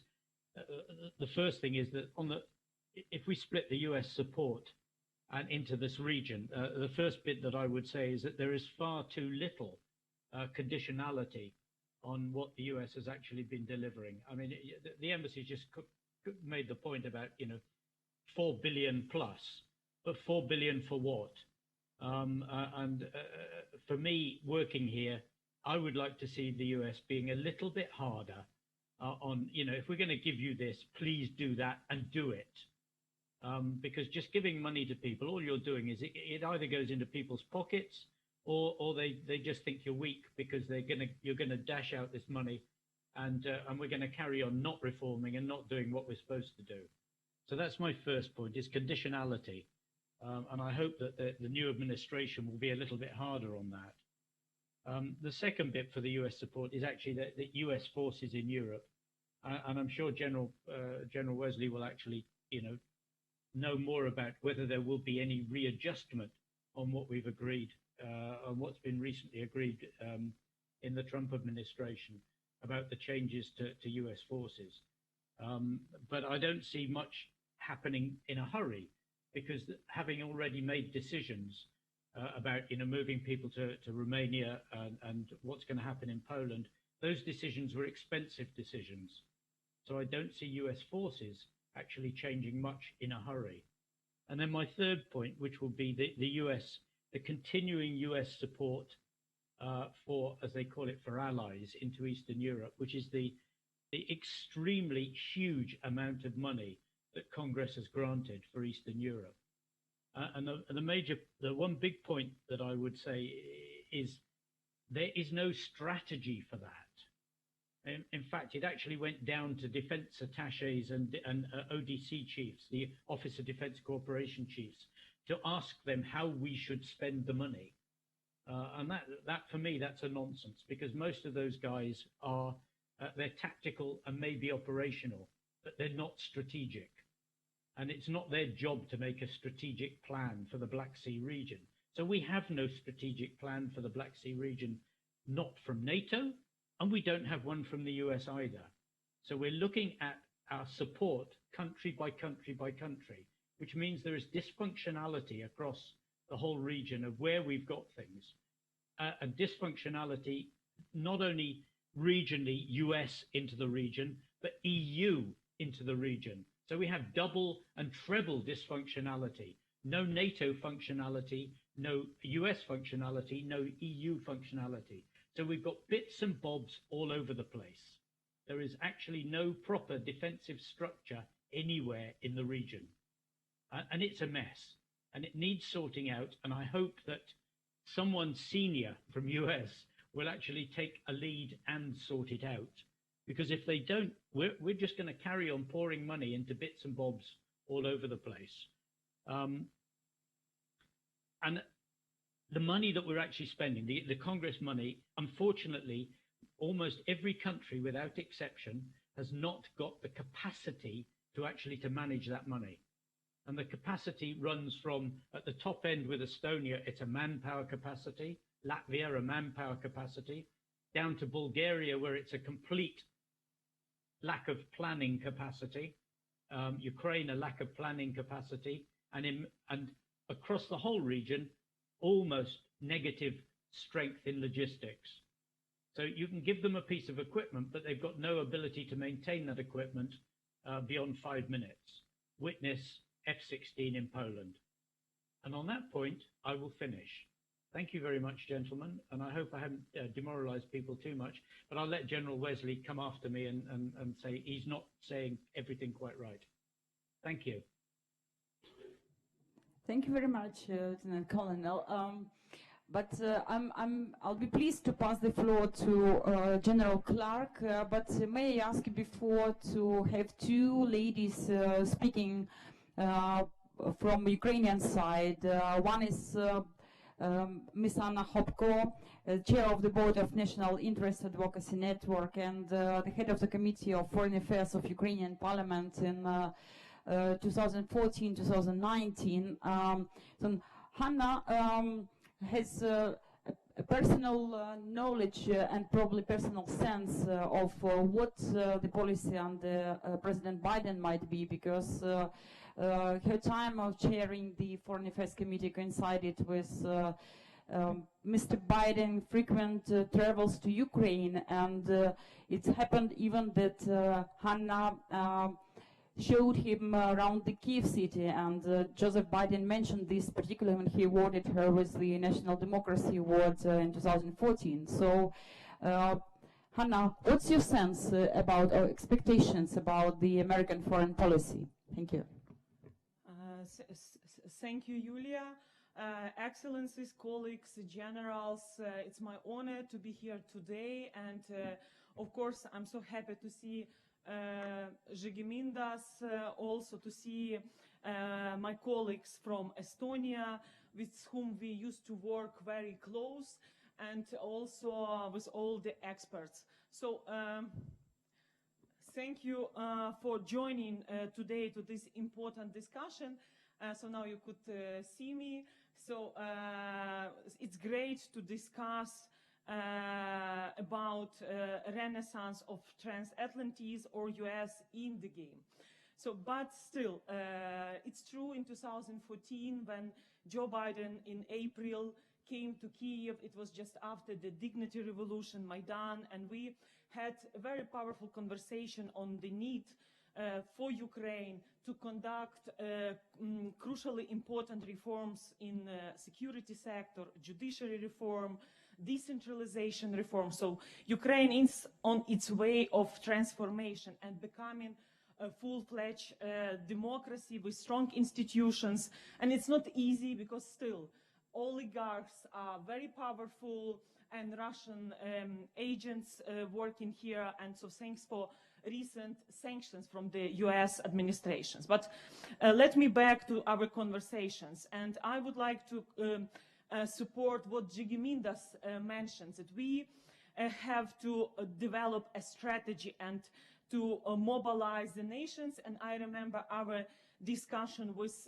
The first thing is that if we split the US support and into this region, the first bit that I would say is that there is far too little conditionality on what the US has actually been delivering. I mean, the embassy just made the point about, 4 billion plus, but 4 billion for what? For me, working here, I would like to see the US being a little bit harder on, if we're going to give you this, please do that and do it. Because just giving money to people, all you're doing is it either goes into people's pockets or they just think you're weak because you're gonna dash out this money and we're going to carry on not reforming and not doing what we're supposed to do. So that's my first point, is conditionality. And I hope that the new administration will be a little bit harder on that. The second bit for the US support is actually the US forces in Europe. And I'm sure General Uesley will actually, know more about whether there will be any readjustment on what we've agreed, on what's been recently agreed in the Trump administration about the changes to US forces. But I don't see much happening in a hurry, because having already made decisions about moving people to Romania and what's going to happen in Poland, those decisions were expensive decisions. So I don't see US forces actually changing much in a hurry. And then my third point, which will be the continuing US support for, as they call it, for allies into Eastern Europe, which is the extremely huge amount of money that Congress has granted for Eastern Europe. And the one big point that I would say is there is no strategy for that. In fact, it actually went down to defense attaches and ODC chiefs, the Office of Defense Cooperation chiefs, to ask them how we should spend the money. And that for me, that's a nonsense, because most of those guys are, they're tactical and maybe operational, but they're not strategic. And it's not their job to make a strategic plan for the Black Sea region. So we have no strategic plan for the Black Sea region, not from NATO, and we don't have one from the US either. So we're looking at our support country by country by country, which means there is dysfunctionality across the whole region of where we've got things, and dysfunctionality not only regionally, US into the region, but EU into the region. So we have double and treble dysfunctionality. No NATO functionality, no US functionality, no EU functionality. So we've got bits and bobs all over the place. There is actually no proper defensive structure anywhere in the region. And it's a mess, and it needs sorting out. And I hope that someone senior from US will actually take a lead and sort it out. Because if they don't, we're just going to carry on pouring money into bits and bobs all over the place. And the money that we're actually spending, the Congress money, unfortunately, almost every country without exception has not got the capacity to actually to manage that money. And the capacity runs from, at the top end with Estonia, it's a manpower capacity, Latvia, a manpower capacity, down to Bulgaria, where it's a complete lack of planning capacity, Ukraine, a lack of planning capacity, and across the whole region, almost negative strength in logistics. So you can give them a piece of equipment, but they've got no ability to maintain that equipment beyond 5 minutes. Witness F-16 in Poland. And on that point, I will finish. Thank you very much, gentlemen, and I hope I haven't demoralized people too much, but I'll let General Wesley come after me and say he's not saying everything quite right. Thank you. Thank you very much, Lieutenant Colonel. I'll be pleased to pass the floor to General Clark, but may I ask you before to have two ladies speaking from Ukrainian side. One is Ms. Ганна Гопко, Chair of the Board of National Interest Advocacy Network and the Head of the Committee of Foreign Affairs of Ukrainian Parliament in 2014-2019. So Hannah has a personal knowledge and probably personal sense of what the policy under President Biden might be, because her time of chairing the Foreign Affairs Committee coincided with Mr. Biden frequent travels to Ukraine, and it's happened even that Hannah showed him around the Kiev city, and Joseph Biden mentioned this particularly when he awarded her with the National Democracy Award in 2014. So, Hannah, what's your sense about or expectations about the American foreign policy? Thank you. Thank you, Yulia. Excellencies, colleagues, generals, it's my honor to be here today, and of course I'm so happy to see Žygimantas, also to see my colleagues from Estonia, with whom we used to work very close, and also with all the experts. So thank you for joining today to this important discussion. So now you could see me. So it's great to discuss about renaissance of transatlantism or US in the game. So, but still, it's true in 2014 when Joe Biden in April came to Kiev, it was just after the Dignity Revolution, Maidan, and we had a very powerful conversation on the need for Ukraine to conduct crucially important reforms in security sector, judiciary reform, decentralization reform. So Ukraine is on its way of transformation and becoming a full-fledged democracy with strong institutions. And it's not easy because still oligarchs are very powerful and Russian agents working here. And so thanks for recent sanctions from the US administrations. But let me back to our conversations. And I would like to support what Žygimantas mentions, that we have to develop a strategy and to mobilize the nations. And I remember our discussion with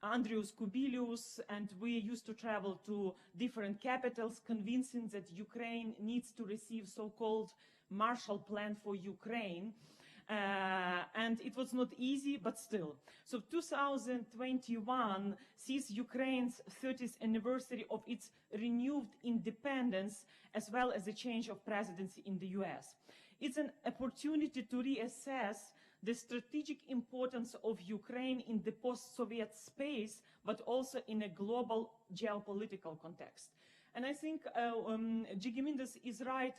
Andrius Kubilius, and we used to travel to different capitals, convincing that Ukraine needs to receive so-called Marshall Plan for Ukraine. And it was not easy, but still. So 2021 sees Ukraine's 30th anniversary of its renewed independence, as well as a change of presidency in the US. It's an opportunity to reassess the strategic importance of Ukraine in the post-Soviet space, but also in a global geopolitical context. And I think Gigimindas is right,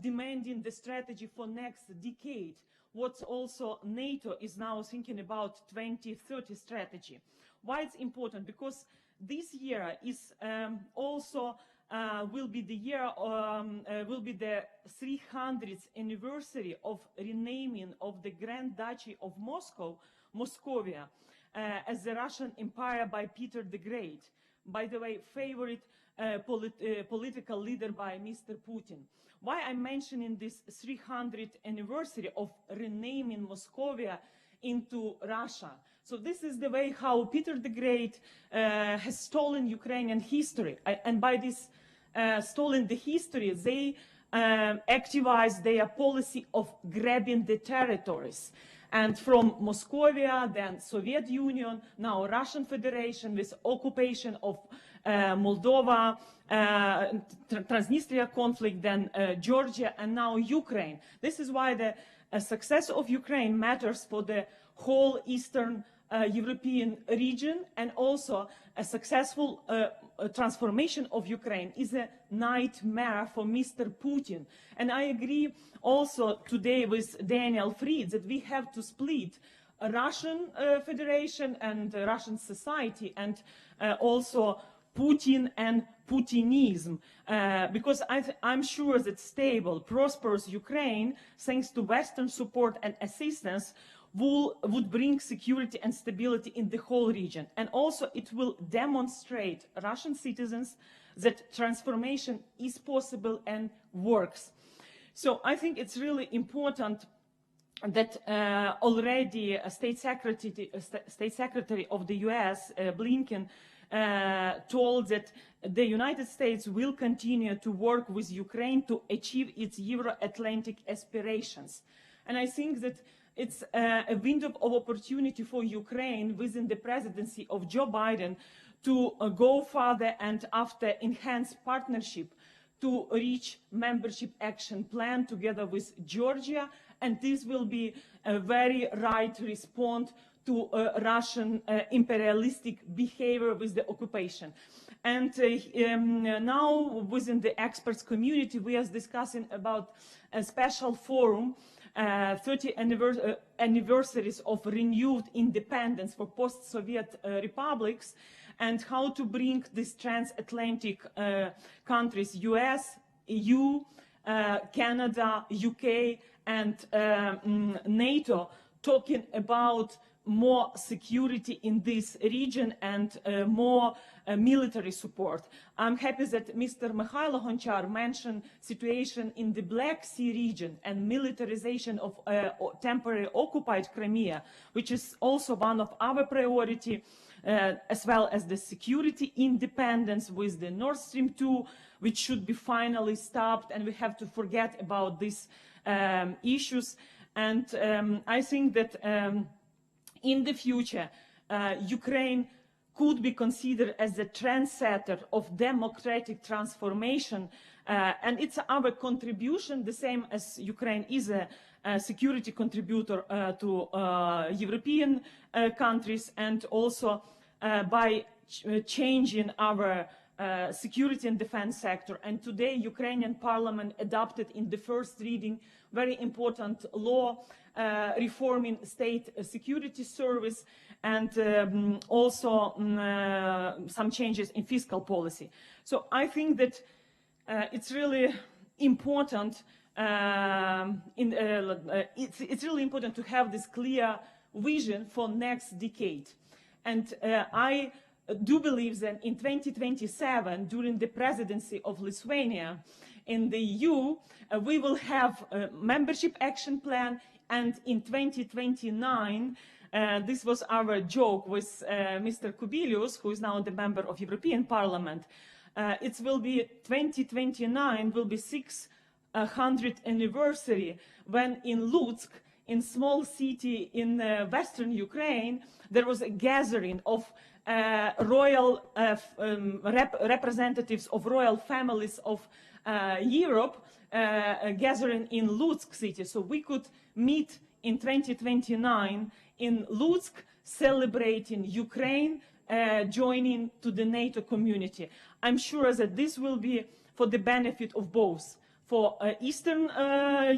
demanding the strategy for next decade. What's also NATO is now thinking about 2030 strategy. Why it's important? Because this year is also will be the year, will be the 300th anniversary of renaming of the Grand Duchy of Moscow, Moscovia, as the Russian Empire by Peter the Great. By the way, favorite political leader by Mr. Putin. Why I'm mentioning this 300th anniversary of renaming Moscovia into Russia? So this is the way how Peter the Great has stolen Ukrainian history. And by this stolen the history, they activized their policy of grabbing the territories. And from Moscovia, then Soviet Union, now Russian Federation with occupation of Moldova, Transnistria conflict, then Georgia, and now Ukraine. This is why the success of Ukraine matters for the whole Eastern European region, and also a successful transformation of Ukraine is a nightmare for Mr. Putin. And I agree also today with Danniel Frid that we have to split Russian Federation and Russian society, and also Putin and Putinism, because I'm sure that stable, prosperous Ukraine, thanks to Western support and assistance, would bring security and stability in the whole region. And also it will demonstrate Russian citizens that transformation is possible and works. So I think it's really important that already State Secretary of the US, Blinken, told that the United States will continue to work with Ukraine to achieve its Euro-Atlantic aspirations. And I think that it's a window of opportunity for Ukraine within the presidency of Joe Biden to go further and after enhanced partnership to reach membership action plan together with Georgia. And this will be a very right response to Russian imperialistic behavior with the occupation. And now within the experts community, we are discussing about a special forum 30 anniversaries of renewed independence for post-Soviet republics, and how to bring these transatlantic countries, US, EU, Canada, UK, and NATO, talking about more security in this region and more military support. I'm happy that Mr. Mihайло Гончар mentioned situation in the Black Sea region and militarization of temporary occupied Crimea, which is also one of our priority, as well as the security independence with the Nord Stream 2, which should be finally stopped, and we have to forget about these issues. And I think that in the future, Ukraine could be considered as the trendsetter of democratic transformation, and it's our contribution, the same as Ukraine is a security contributor to European countries, and also by changing our security and defense sector. And today, Ukrainian parliament adopted in the first reading very important law reforming state security service, and also some changes in fiscal policy. So I think that it's really important. It's really important to have this clear vision for next decade, and I do believe that in 2027, during the presidency of Lithuania in the EU, we will have a membership action plan, And in 2029, this was our joke with Mr. Kubilius, who is now the member of European Parliament. It will be 2029 will be 600th anniversary when in Lutsk, in small city in western Ukraine, there was a gathering of royal representatives of royal families of Europe gathering in Lutsk city. So we could meet in 2029 in Lutsk, celebrating Ukraine joining to the NATO community. I'm sure that this will be for the benefit of both, for Eastern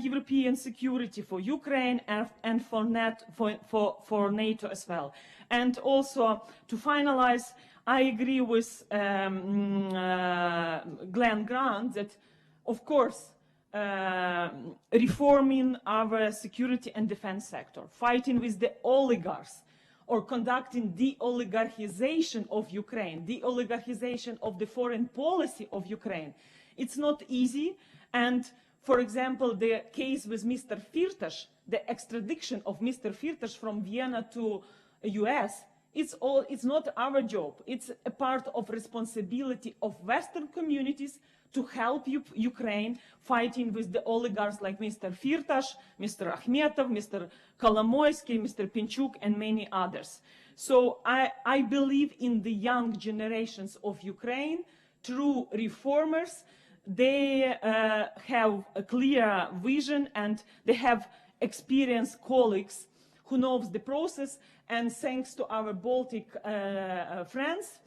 European security, for Ukraine, and for NATO as well. And also, to finalize, I agree with Glenn Grant that, of course, reforming our security and defense sector, fighting with the oligarchs, or conducting de-oligarchization of Ukraine, de-oligarchization of the foreign policy of Ukraine. It's not easy. And, for example, the case with Mr. Firtash, the extradition of Mr. Firtash from Vienna to US, it's not our job. It's a part of responsibility of Western communities to help Ukraine fighting with the oligarchs like Mr. Firtash, Mr. Akhmetov, Mr. Kolomoisky, Mr. Pінчук, and many others. So I believe in the young generations of Ukraine, true reformers. They have a clear vision and they have experienced colleagues who knows the process. And thanks to our Baltic friends,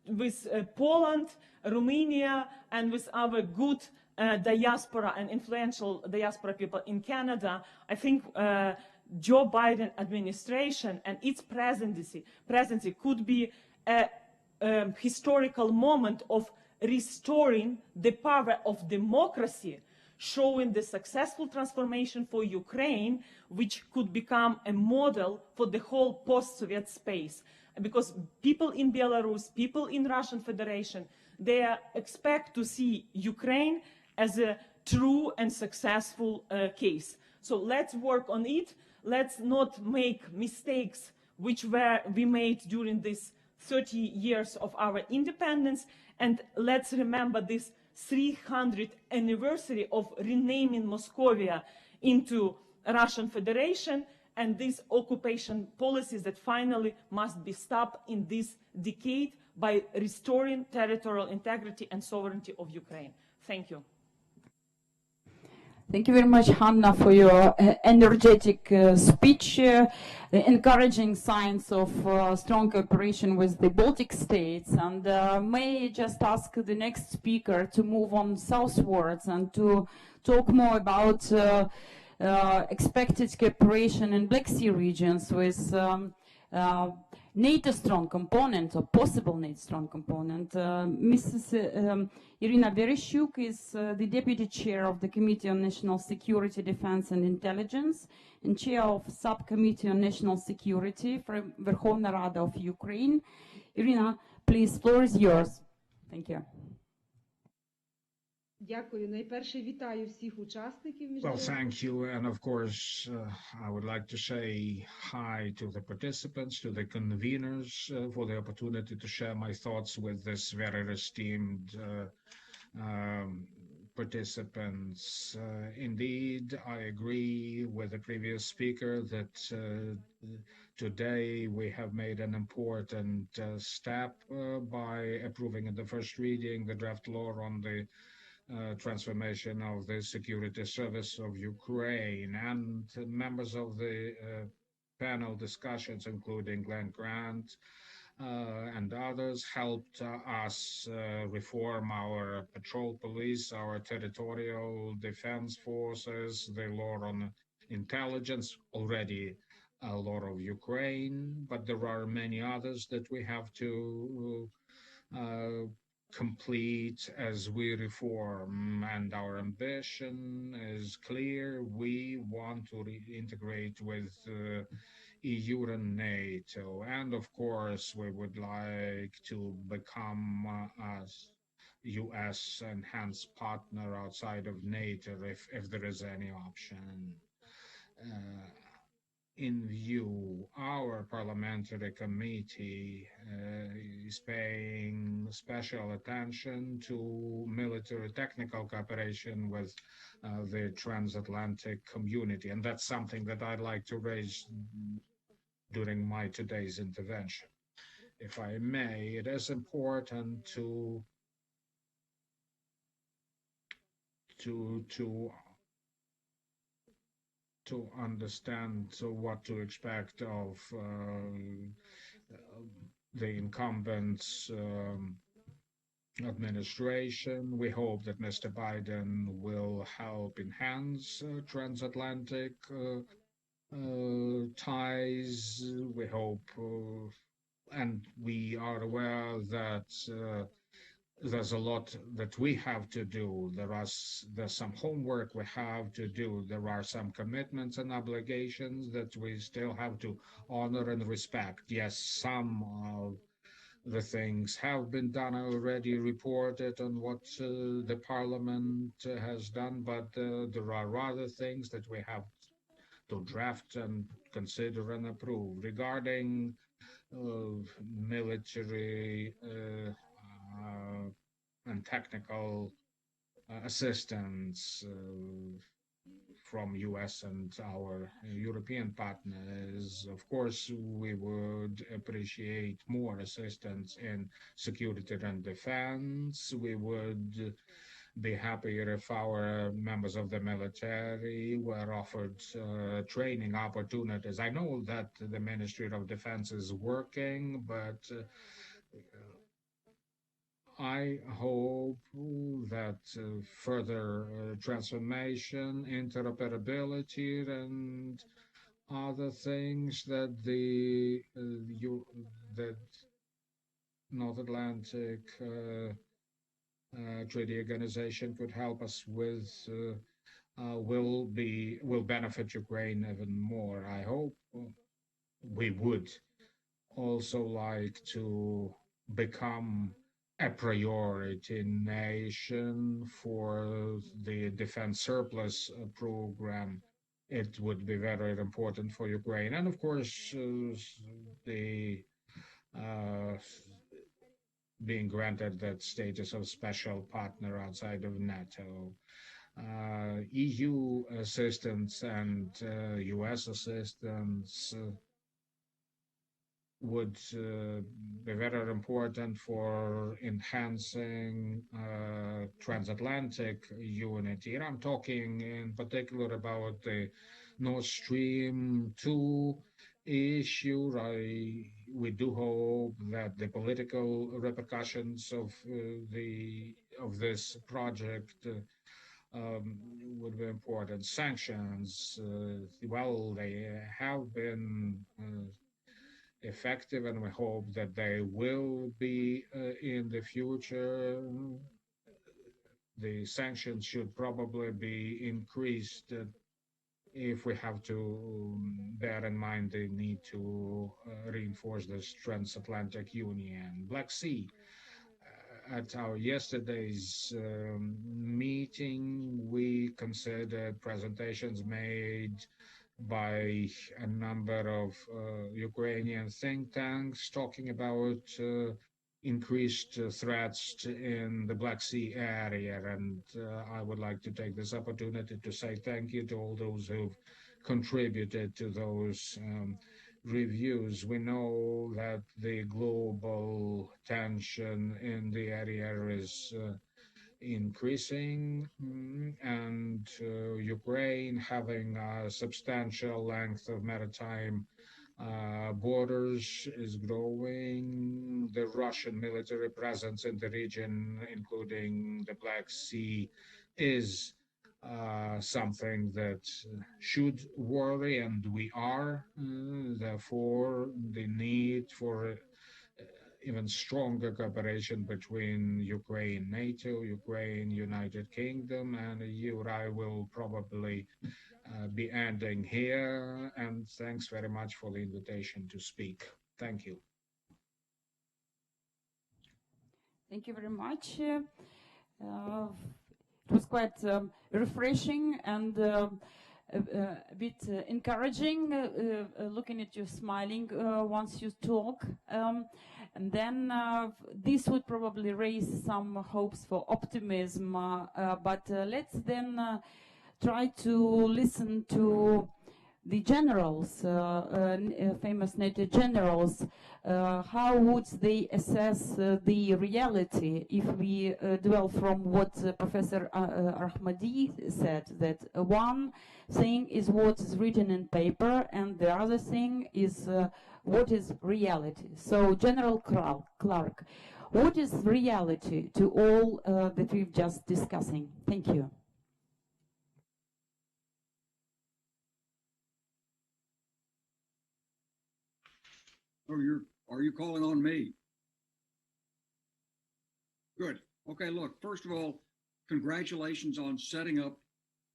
with Poland, Romania, and with our good diaspora and influential diaspora people in Canada, I think Joe Biden administration and its presidency could be a historical moment of restoring the power of democracy, showing the successful transformation for Ukraine, which could become a model for the whole post-Soviet space. Because people in Belarus, people in Russian Federation, they expect to see Ukraine as a true and successful case. So let's work on it. Let's not make mistakes which we made during this 30 years of our independence. And let's remember this 300th anniversary of renaming Moscovia into Russian Federation, and these occupation policies that finally must be stopped in this decade by restoring territorial integrity and sovereignty of Ukraine. Thank you. Thank you very much, Hanna, for your energetic speech, encouraging signs of strong cooperation with the Baltic states. And may I just ask the next speaker to move on southwards and to talk more about expected cooperation in Black Sea regions with NATO strong component or possible NATO strong component. Mrs. Irina Verещук is the Deputy Chair of the Committee on National Security, Defense and Intelligence and Chair of Subcommittee on National Security for Верховна Рада of Ukraine. Irina, please, floor is yours. Thank you. Дякую. Найперше вітаю всіх учасників. Well, thank you. And of course, I would like to say hi to the participants, to the conveners, for the opportunity to share my thoughts with this very esteemed participants. Indeed, I agree with the previous speaker that today we have made an important step by approving in the first reading the draft law on the transformation of the security service of Ukraine, and members of the panel discussions, including Glenn Grant and others, helped us reform our patrol police, our territorial defense forces, the law on intelligence, already a law of Ukraine, but there are many others that we have to complete as we reform, and our ambition is clear. We want to reintegrate with EU and NATO, and of course we would like to become a US enhanced partner outside of NATO if there is any option. in view, our parliamentary committee is paying special attention to military technical cooperation with the transatlantic community. And that's something that I'd like to raise during my today's intervention. If I may, it is important to understand what to expect of the incumbent's administration. We hope that Mr. Biden will help enhance transatlantic ties. We hope, and we are aware that there's a lot that we have to do. There's some homework we have to do. There are some commitments and obligations that we still have to honor and respect. Yes, some of the things have been done already, reported on what the parliament has done, but there are other things that we have to draft and consider and approve. Regarding military and technical assistance from US and our European partners, of course, we would appreciate more assistance in security and defense. We would be happier if our members of the military were offered training opportunities. I know that the Ministry of Defense is working, but I hope that further transformation, interoperability, and other things that that North Atlantic Treaty Organization could help us with will benefit Ukraine even more. I hope we would also like to become a priority nation for the defense surplus program. It would be very important for Ukraine. And of course, the being granted that status of special partner outside of NATO. EU assistance and US assistance would be very important for enhancing transatlantic unity. And I'm talking in particular about the Nord Stream 2 issue. We do hope that the political repercussions of this project would be important. Sanctions, well, they have been effective, and we hope that they will be in the future. The sanctions should probably be increased if we have to bear in mind the need to reinforce this transatlantic union. Black Sea. At our yesterday's meeting, we considered presentations made by a number of Ukrainian think tanks talking about increased threats in the Black Sea area. And I would like to take this opportunity to say thank you to all those who've contributed to those reviews. We know that the global tension in the area is increasing, and Ukraine having a substantial length of maritime borders is growing. The Russian military presence in the region, including the Black Sea, is something that should worry, and we are. Therefore, the need for even stronger cooperation between Ukraine, NATO, Ukraine, United Kingdom, and EU. I will probably be ending here, and thanks very much for the invitation to speak. Thank you. Thank you very much. It was quite refreshing and a bit encouraging, looking at you smiling once you talk. And then this would probably raise some hopes for optimism. But let's then try to listen to the generals, famous NATO generals. How would they assess the reality if we dwell from what Professor Ahmadi said, that one thing is what is written in paper and the other thing is what is reality. So General Clark, what is reality to all that we've just discussing? Thank you. Oh, are you calling on me? Good. Okay, look, first of all, congratulations on setting up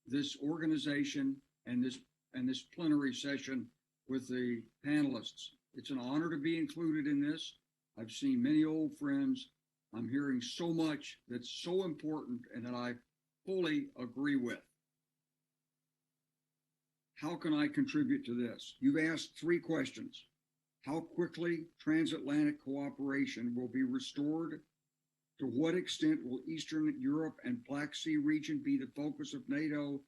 this organization and this plenary session with the panelists. It's an honor to be included in this. I've seen many old friends. I'm hearing so much that's so important and that I fully agree with. How can I contribute to this? You've asked 3 questions. How quickly transatlantic cooperation will be restored? To what extent will Eastern Europe and Black Sea region be the focus of NATO?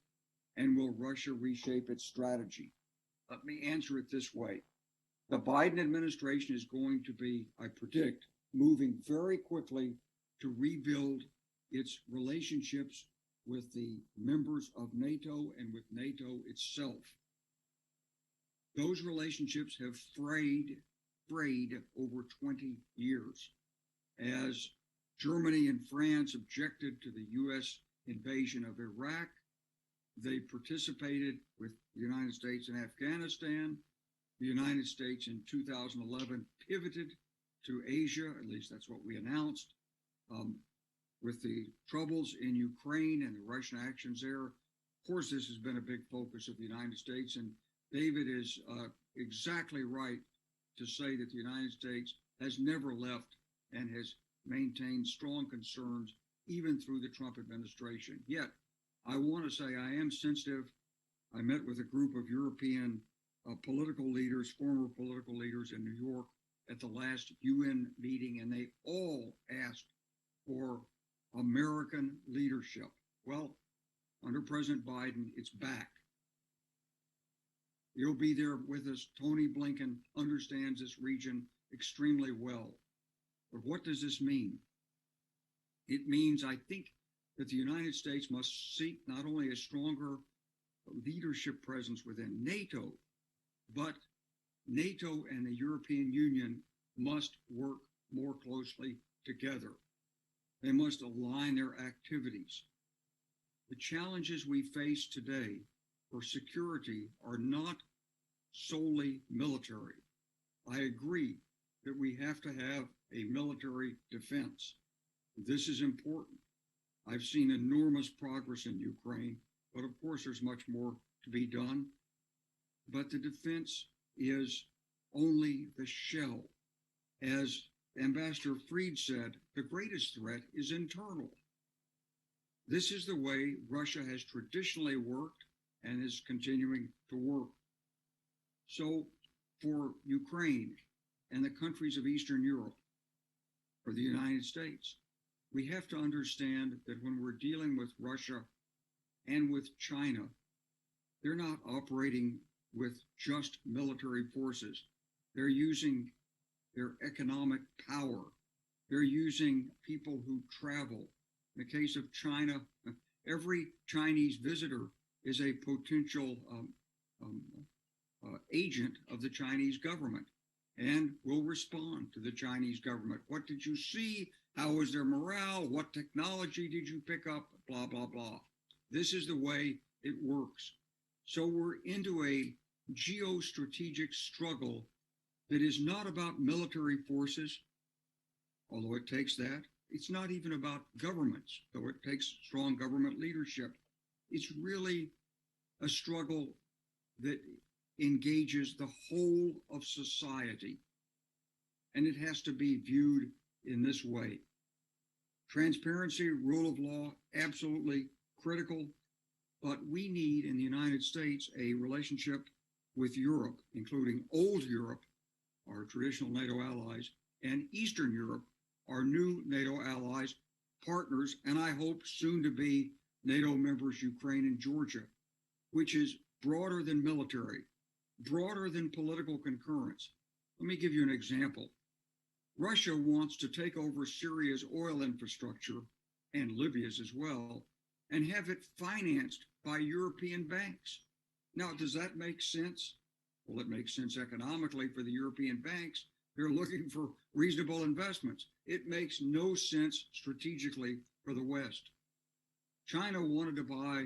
And will Russia reshape its strategy? Let me answer it this way. The Biden administration is going to be, I predict, moving very quickly to rebuild its relationships with the members of NATO and with NATO itself. Those relationships have frayed over 20 years. As Germany and France objected to the U.S. invasion of Iraq, they participated with the United States in Afghanistan. The United States in 2011 pivoted to Asia, at least that's what we announced. With the troubles in Ukraine and the Russian actions there, of course, this has been a big focus of the United States, and David is exactly right to say that the United States has never left and has maintained strong concerns even through the Trump administration. Yet, I want to say I am sensitive. I met with a group of European political leaders, former political leaders in New York at the last UN meeting, and they all asked for American leadership. Well, under President Biden, it's back. You'll be there with us. Tony Blinken understands this region extremely well. But what does this mean? It means, I think, that the United States must seek not only a stronger leadership presence within NATO, but NATO and the European Union must work more closely together. They must align their activities. The challenges we face today for security are not solely military. I agree that we have to have a military defense. This is important. I've seen enormous progress in Ukraine, but of course there's much more to be done. But the defense is only the shell. As Ambassador Frid said, the greatest threat is internal. This is the way Russia has traditionally worked and is continuing to work. So for Ukraine and the countries of Eastern Europe, for the United States, we have to understand that when we're dealing with Russia and with China, they're not operating with just military forces. They're using their economic power. They're using people who travel. In the case of China, every Chinese visitor is a potential agent of the Chinese government and will respond to the Chinese government. What did you see? How was their morale? What technology did you pick up? Blah, blah, blah. This is the way it works. So we're into a geostrategic struggle that is not about military forces, although it takes that. It's not even about governments, though it takes strong government leadership. It's really a struggle that engages the whole of society, and it has to be viewed in this way. Transparency, rule of law, absolutely critical. but we need in the United States a relationship with Europe, including old Europe, our traditional NATO allies, and Eastern Europe, our new NATO allies, partners, and I hope soon to be NATO members, Ukraine and Georgia, which is broader than military, broader than political concurrence. Let me give you an example. Russia wants to take over Syria's oil infrastructure, and Libya's as well, and have it financed by European banks. Now, does that make sense? Well, it makes sense economically for the European banks. They're looking for reasonable investments. It makes no sense strategically for the West. China wanted to buy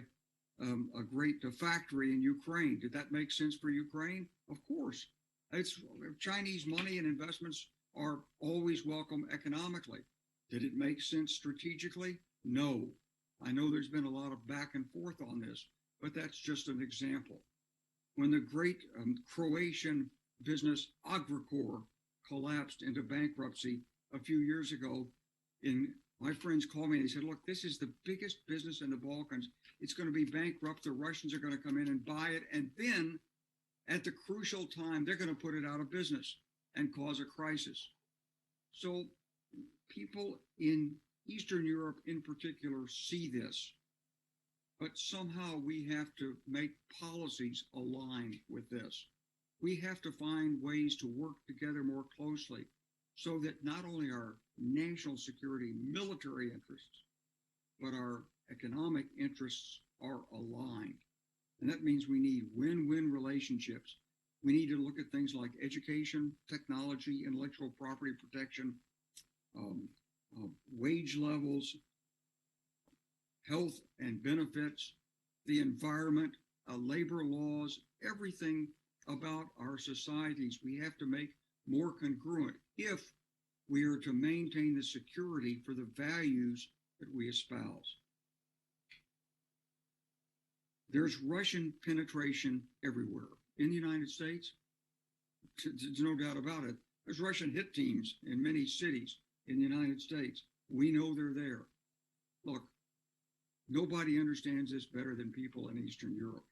a great factory in Ukraine. Did that make sense for Ukraine? Of course. It's Chinese money and investments are always welcome economically. Did it make sense strategically? No. I know there's been a lot of back and forth on this, but that's just an example. When the great Croatian business Agrokor collapsed into bankruptcy a few years ago, my friends called me and they said, look, this is the biggest business in the Balkans. It's going to be bankrupt. The Russians are going to come in and buy it. And then at the crucial time, they're going to put it out of business and cause a crisis. So people in Eastern Europe in particular see this, but somehow we have to make policies aligned with this. We have to find ways to work together more closely so that not only our national security military interests, but our economic interests are aligned. And that means we need win-win relationships. We need to look at things like education, technology, intellectual property protection, wage levels, health and benefits, the environment, labor laws, everything about our societies we have to make more congruent if we are to maintain the security for the values that we espouse. There's Russian penetration everywhere. In the United States, there's no doubt about it. There's Russian hit teams in many cities in the United States. We know they're there. Look, nobody understands this better than people in Eastern Europe.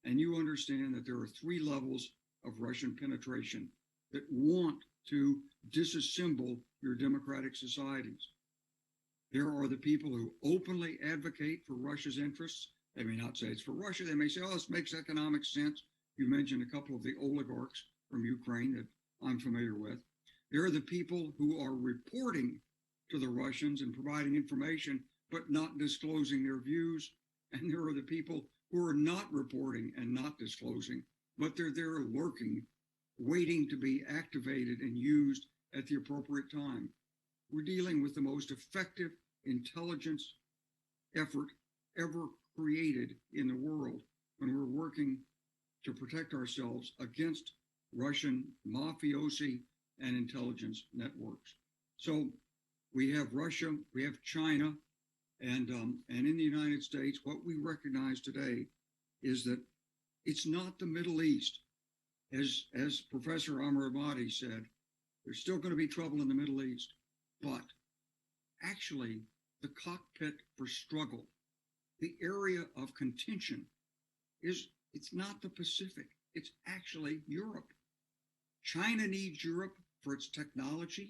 And you understand that there are three levels of Russian penetration that want to disassemble your democratic societies. There are the people who openly advocate for Russia's interests. They may not say it's for Russia. They may say, oh, this makes economic sense. You mentioned a couple of the oligarchs from Ukraine that I'm familiar with. There are the people who are reporting to the Russians and providing information, but not disclosing their views. And there are the people who are not reporting and not disclosing, but they're there lurking, waiting to be activated and used at the appropriate time. We're dealing with the most effective intelligence effort ever created in the world when we're working to protect ourselves against Russian mafiosi and intelligence networks. So we have Russia, we have China, and in the United States, what we recognize today is that it's not the Middle East. As Professor Amravati said, there's still going to be trouble in the Middle East, but actually the cockpit for struggle, the area of contention it's not the Pacific, it's actually Europe. China needs Europe for its technology.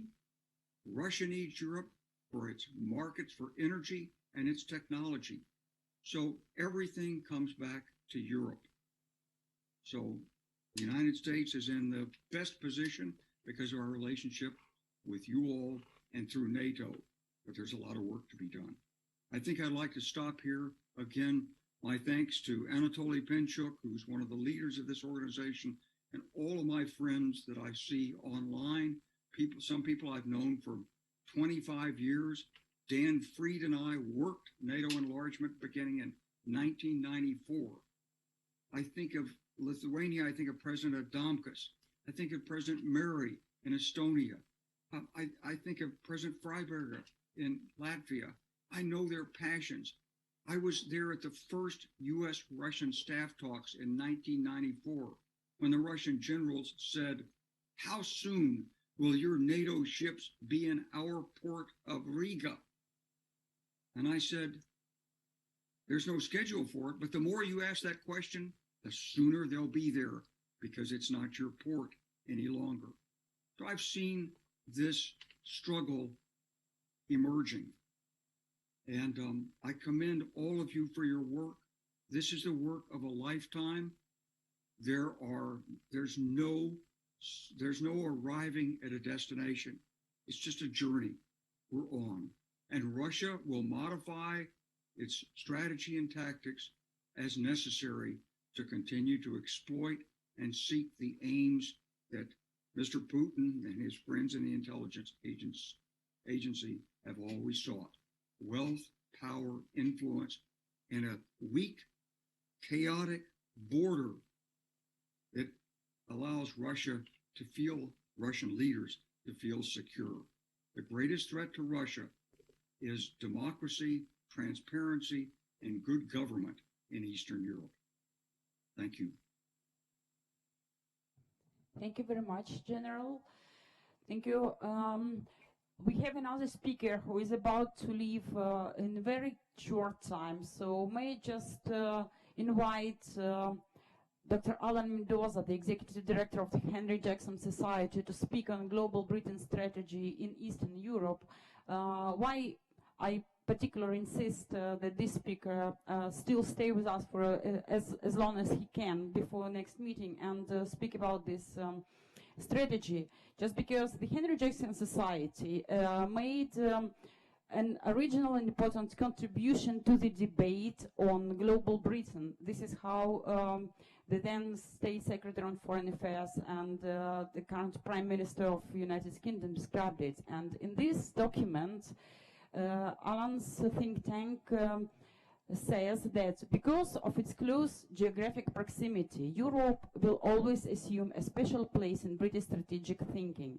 Russia needs Europe for its markets for energy and its technology. So everything comes back to Europe. So the United States is in the best position because of our relationship with you all and through NATO, but there's a lot of work to be done. I think I'd like to stop here. Again, my thanks to Anatolій Pінчук, who's one of the leaders of this organization, and all of my friends that I see online, some people I've known for 25 years. Dan Frid and I worked NATO enlargement beginning in 1994. I think of Lithuania, I think of President Adamkus. I think of President Meri in Estonia. I think of President Freiberger in Latvia. I know their passions. I was there at the first U.S.-Russian staff talks in 1994 when the Russian generals said, how soon will your NATO ships be in our port of Riga? And I said, There's no schedule for it, but the more you ask that question, the sooner they'll be there because it's not your port any longer. So I've seen this struggle emerging. And I commend all of you for your work. This is the work of a lifetime. There's no arriving at a destination. It's just a journey we're on. And Russia will modify its strategy and tactics as necessary to continue to exploit and seek the aims that Mr. Putin and his friends in the intelligence agency have always sought. Wealth, power, influence, and a weak, chaotic border that allows Russia to feel, Russian leaders to feel secure. The greatest threat to Russia is democracy, transparency, and good government in Eastern Europe. Thank you. Thank you very much, General. Thank you. We have another speaker who is about to leave in a very short time. So may I just invite Dr. Alan Mendoza, the Executive Director of the Henry Jackson Society, to speak on global Britain strategy in Eastern Europe. Why I particularly insist that this speaker still stay with us for as long as he can before next meeting and speak about this strategy, just because the Henry Jackson Society made an original and important contribution to the debate on global Britain. This is how the then State Secretary on Foreign Affairs and the current Prime Minister of the United Kingdom described it. And in this document, Alan's think tank says that because of its close geographic proximity, Europe will always assume a special place in British strategic thinking.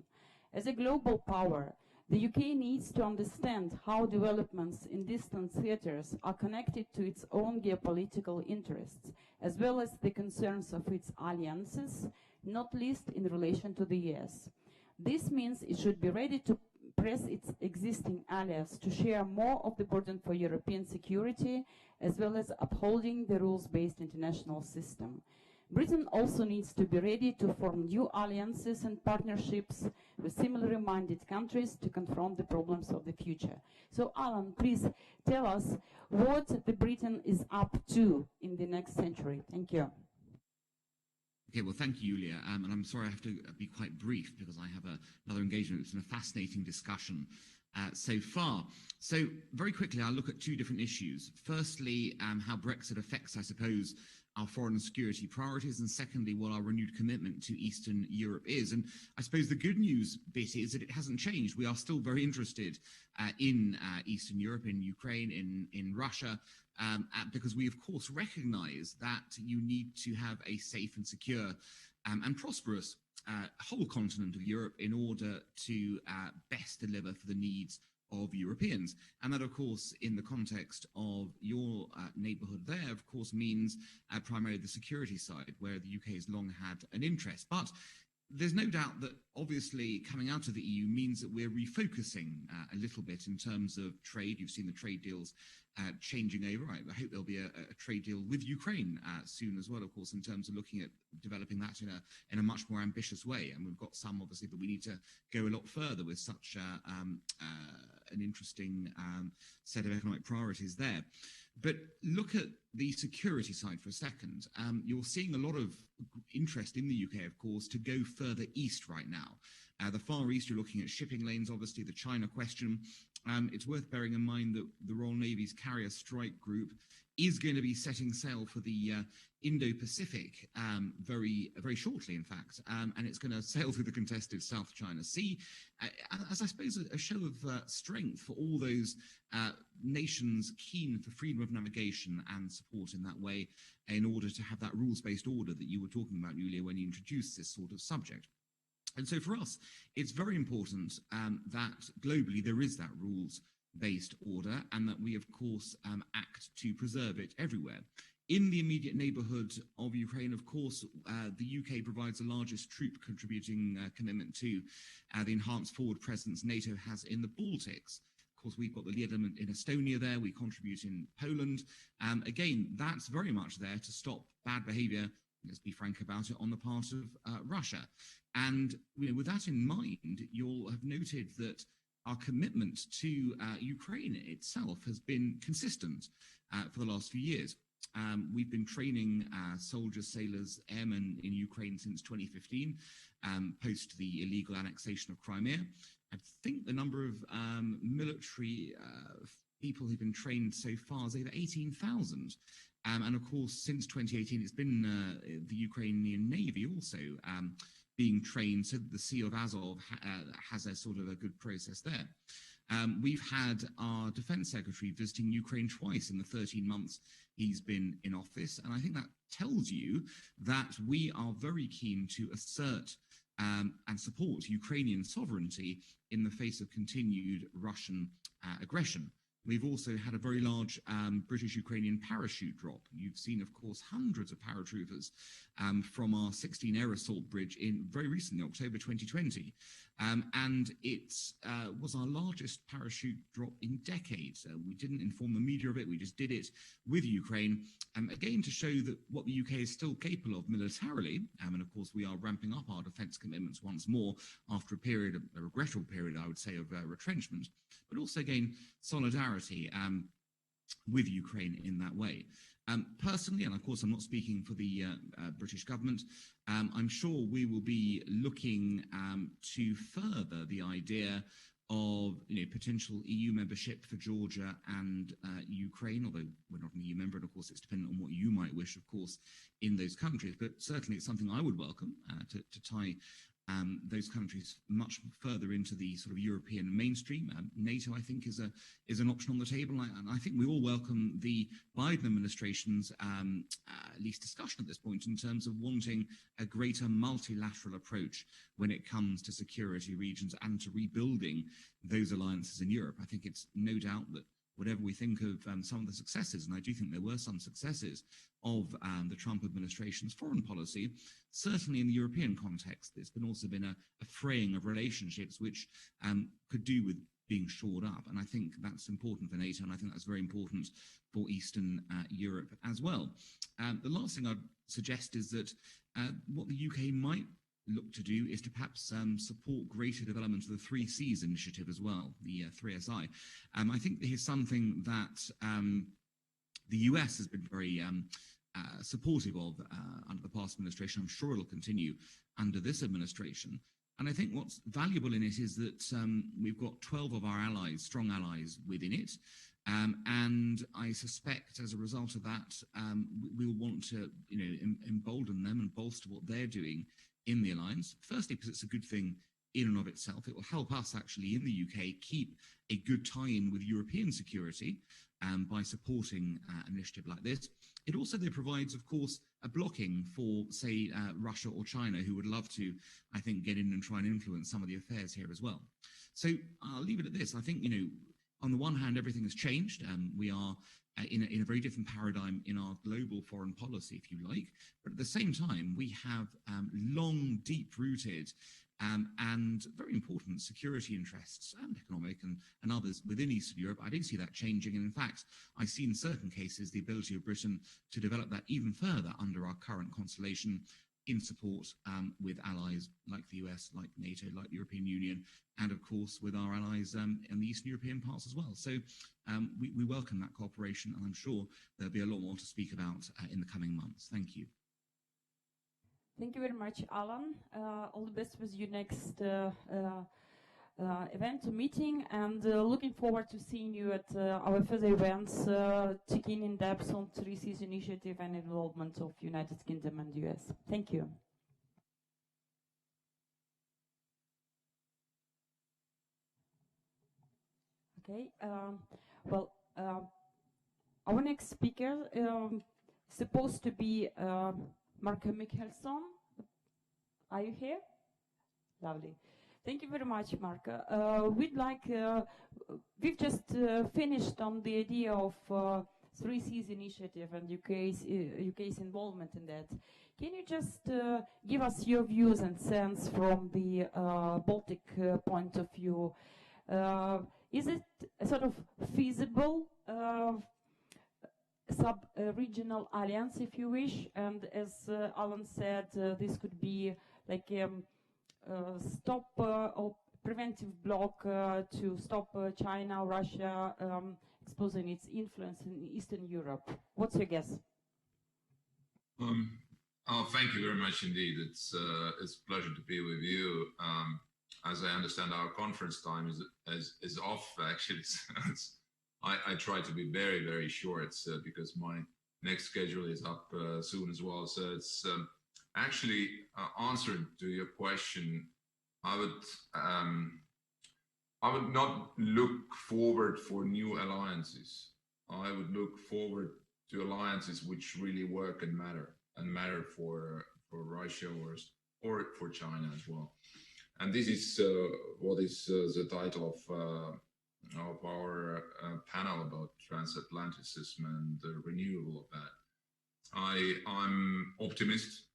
As a global power, the UK needs to understand how developments in distant theaters are connected to its own geopolitical interests, as well as the concerns of its alliances, not least in relation to the US. This means it should be ready to press its existing allies to share more of the burden for European security, as well as upholding the rules-based international system. Britain also needs to be ready to form new alliances and partnerships with similarly minded countries to confront the problems of the future. So, Alan, please tell us what the Britain is up to in the next century. Thank you. Okay, well, thank you, Julia. And I'm sorry I have to be quite brief because I have another engagement. It's been a fascinating discussion so far. So very quickly, I'll look at two different issues. Firstly, how Brexit affects, I suppose, our foreign and security priorities, and secondly, what our renewed commitment to Eastern Europe is. And I suppose the good news bit is that it hasn't changed. We are still very interested in Eastern Europe, in Ukraine, in Russia, because we, of course, recognize that you need to have a safe and secure and prosperous whole continent of Europe in order to best deliver for the needs of Europeans. And that, of course, in the context of your neighbourhood there, of course, means primarily the security side, where the UK has long had an interest. But there's no doubt that obviously coming out of the EU means that we're refocusing a little bit in terms of trade. You've seen the trade deals changing over. I hope there'll be a trade deal with Ukraine soon as well, of course, in terms of looking at developing that in a much more ambitious way. And we've got some, obviously, but we need to go a lot further with such an interesting set of economic priorities there. But look at the security side for a second. You're seeing a lot of interest in the UK, of course, to go further east right now. The Far East, you're looking at shipping lanes, obviously, the China question. It's worth bearing in mind that the Royal Navy's Carrier Strike Group is going to be setting sail for the Indo-Pacific very shortly, in fact, and it's going to sail through the contested South China Sea as, I suppose, a show of strength for all those nations keen for freedom of navigation and support in that way in order to have that rules-based order that you were talking about, Julia, when you introduced this sort of subject. And so for us, it's very important that globally there is that rules-based order and that we, of course, act to preserve it everywhere. In the immediate neighbourhood of Ukraine, of course, the UK provides the largest troop contributing commitment to the enhanced forward presence NATO has in the Baltics. course, we've got the lead element in Estonia there. We contribute in Poland. Again, that's very much there to stop bad behavior, let's be frank about it, on the part of Russia. And with that in mind, you'll have noted that our commitment to Ukraine itself has been consistent for the last few years. We've been training soldiers, sailors, airmen in Ukraine since 2015, post the illegal annexation of Crimea. I think the number of military people who've been trained so far is over 18,000. And of course, since 2018, it's been the Ukrainian Navy also being trained, so that the Sea of Azov has a sort of a good process there. We've had our defense secretary visiting Ukraine twice in the 13 months he's been in office. And I think that tells you that we are very keen to assert and support Ukrainian sovereignty in the face of continued Russian aggression. We've also had a very large British-Ukrainian parachute drop. You've seen, of course, hundreds of paratroopers from our 16 air assault bridge in very recently, October 2020. And it was our largest parachute drop in decades. We didn't inform the media of it. We just did it with Ukraine. Again, to show that what the UK is still capable of militarily. And of course, we are ramping up our defence commitments once more after a period, a regrettable period, I would say, of retrenchment. But also, again, solidarity with Ukraine in that way. Personally, and of course I'm not speaking for the British government, I'm sure we will be looking to further the idea of potential EU membership for Georgia and Ukraine, although we're not an EU member, and of course it's dependent on what you might wish, of course, in those countries. But certainly it's something I would welcome to tie those countries much further into the sort of European mainstream. NATO, I think, is an option on the table, and I think we all welcome the Biden administration's at least discussion at this point in terms of wanting a greater multilateral approach when it comes to security regions and to rebuilding those alliances in Europe. I think it's no doubt that whatever we think of some of the successes, and I do think there were some successes of the Trump administration's foreign policy, certainly in the European context, there's also been a fraying of relationships which could do with being shored up. And I think that's important for NATO, and I think that's very important for Eastern Europe as well. The last thing I'd suggest is that what the UK might look to do is to perhaps support greater development of the 3 Cs initiative as well, the 3SI. I think this is something that the US has been very supportive of under the past administration. I'm sure it'll continue under this administration. And I think what's valuable in it is that we've got 12 of our allies, strong allies within it. And I suspect as a result of that, we'll want to embolden them and bolster what they're doing in the alliance. Firstly, because it's a good thing in and of itself. It will help us actually in the UK keep a good tie-in with European security by supporting an initiative like this. It also then provides, of course, a blocking for, say, Russia or China, who would love to, I think, get in and try and influence some of the affairs here as well. So I'll leave it at this. I think, on the one hand, everything has changed. We are in a very different paradigm in our global foreign policy, if you like. But at the same time, we have long, deep-rooted and very important security interests and economic and others within Eastern Europe. I don't see that changing. And in fact, I see in certain cases the ability of Britain to develop that even further under our current constellation in support with allies like the US, like NATO, like the European Union, and of course with our allies in the Eastern European parts as well. So we welcome that cooperation, and I'm sure there'll be a lot more to speak about in the coming months. Thank you. Thank you very much, Alan. All the best with your next event or meeting, and looking forward to seeing you at our further events, taking in depth on 3Cs initiative and involvement of United Kingdom and US. Thank you. Okay, our next speaker is supposed to be Marco Michelson. Are you here? Lovely. Thank you very much, Marco. We've just finished on the idea of 3Cs initiative and UK's involvement in that. Can you just give us your views and sense from the Baltic point of view? Is it a sort of feasible sub-regional alliance, if you wish? And as Alan said, this could be like a stop or preventive block to stop China or Russia exposing its influence in Eastern Europe. What's your guess? Thank you very much indeed. It's a pleasure to be with you. As I understand, our conference time is off. Actually, I try to be very, very short because my next schedule is up soon as well. So it's actually answering to your question. I would not look forward for new alliances. I would look forward to alliances which really work and matter for Russia or for China as well. And this is what is the title of our panel about transatlanticism and the renewal of that. I'm optimist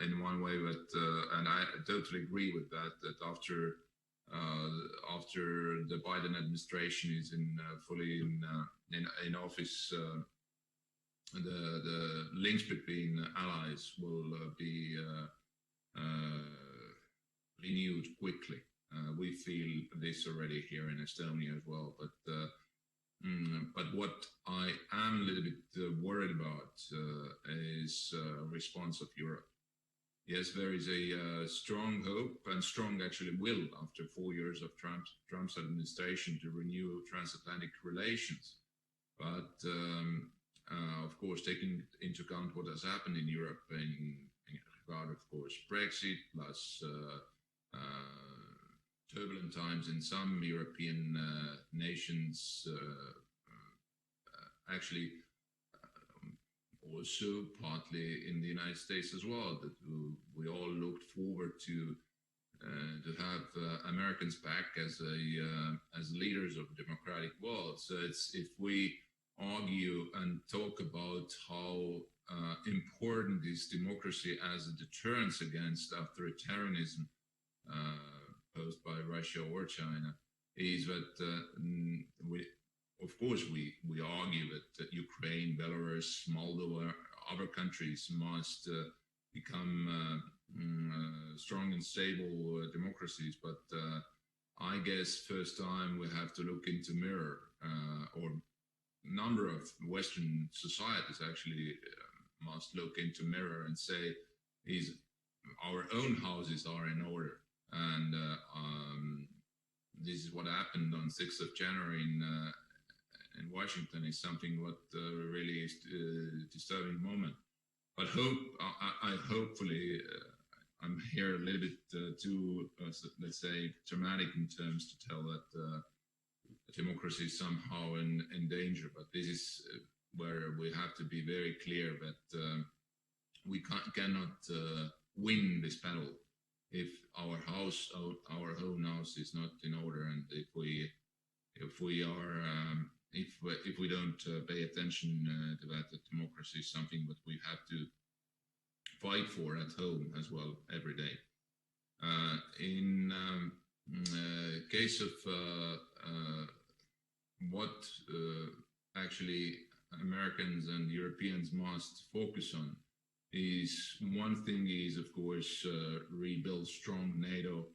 in one way, but and I totally agree with that. That after the Biden administration is fully in office, the links between allies will be renewed quickly. We feel this already here in Estonia as well, but what I am a little bit worried about is response of Europe. Yes, there is a strong hope and strong actually will after 4 years of Trump's administration to renew transatlantic relations. But of course, taking into account what has happened in Europe in regard, of course, Brexit plus turbulent times in some European nations, actually also partly in the United States as well, that we all looked forward to have Americans back as leaders of the democratic world. So it's, if we argue and talk about how important is democracy as a deterrence against authoritarianism posed by Russia or China, is that we argue that Ukraine, Belarus, Moldova, other countries must become strong and stable democracies. But I guess first time we have to look into mirror, or number of Western societies actually must look into mirror and say, is our own houses are in order. And this is what happened on 6th of January in Washington, is something what really is a disturbing moment. But hopefully, I'm here a little bit too, let's say, dramatic in terms to tell that democracy is somehow in danger. But this is where we have to be very clear that we cannot win this battle if our own house is not in order, and if we don't pay attention to that democracy is something that we have to fight for at home as well every day. In case of what actually Americans and Europeans must focus on, is one thing is, of course, rebuild strong NATO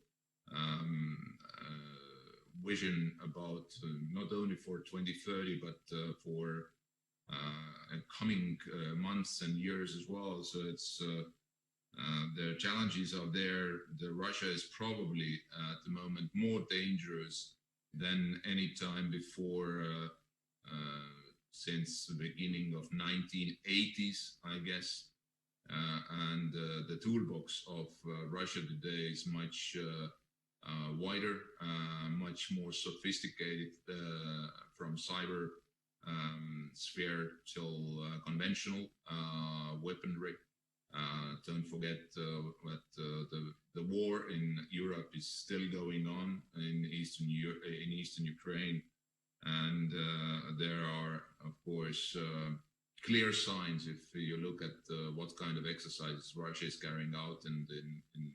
vision about not only for 2030, but for coming months and years as well. So it's the challenges are there. Russia is probably at the moment more dangerous than any time before since the beginning of 1980s, I guess. And the toolbox of Russia today is much wider, much more sophisticated, from cyber sphere till conventional weaponry. Don't forget that the war in Europe is still going on in Eastern Ukraine, and there are, of course, clear signs if you look at what kind of exercises Russia is carrying out, and in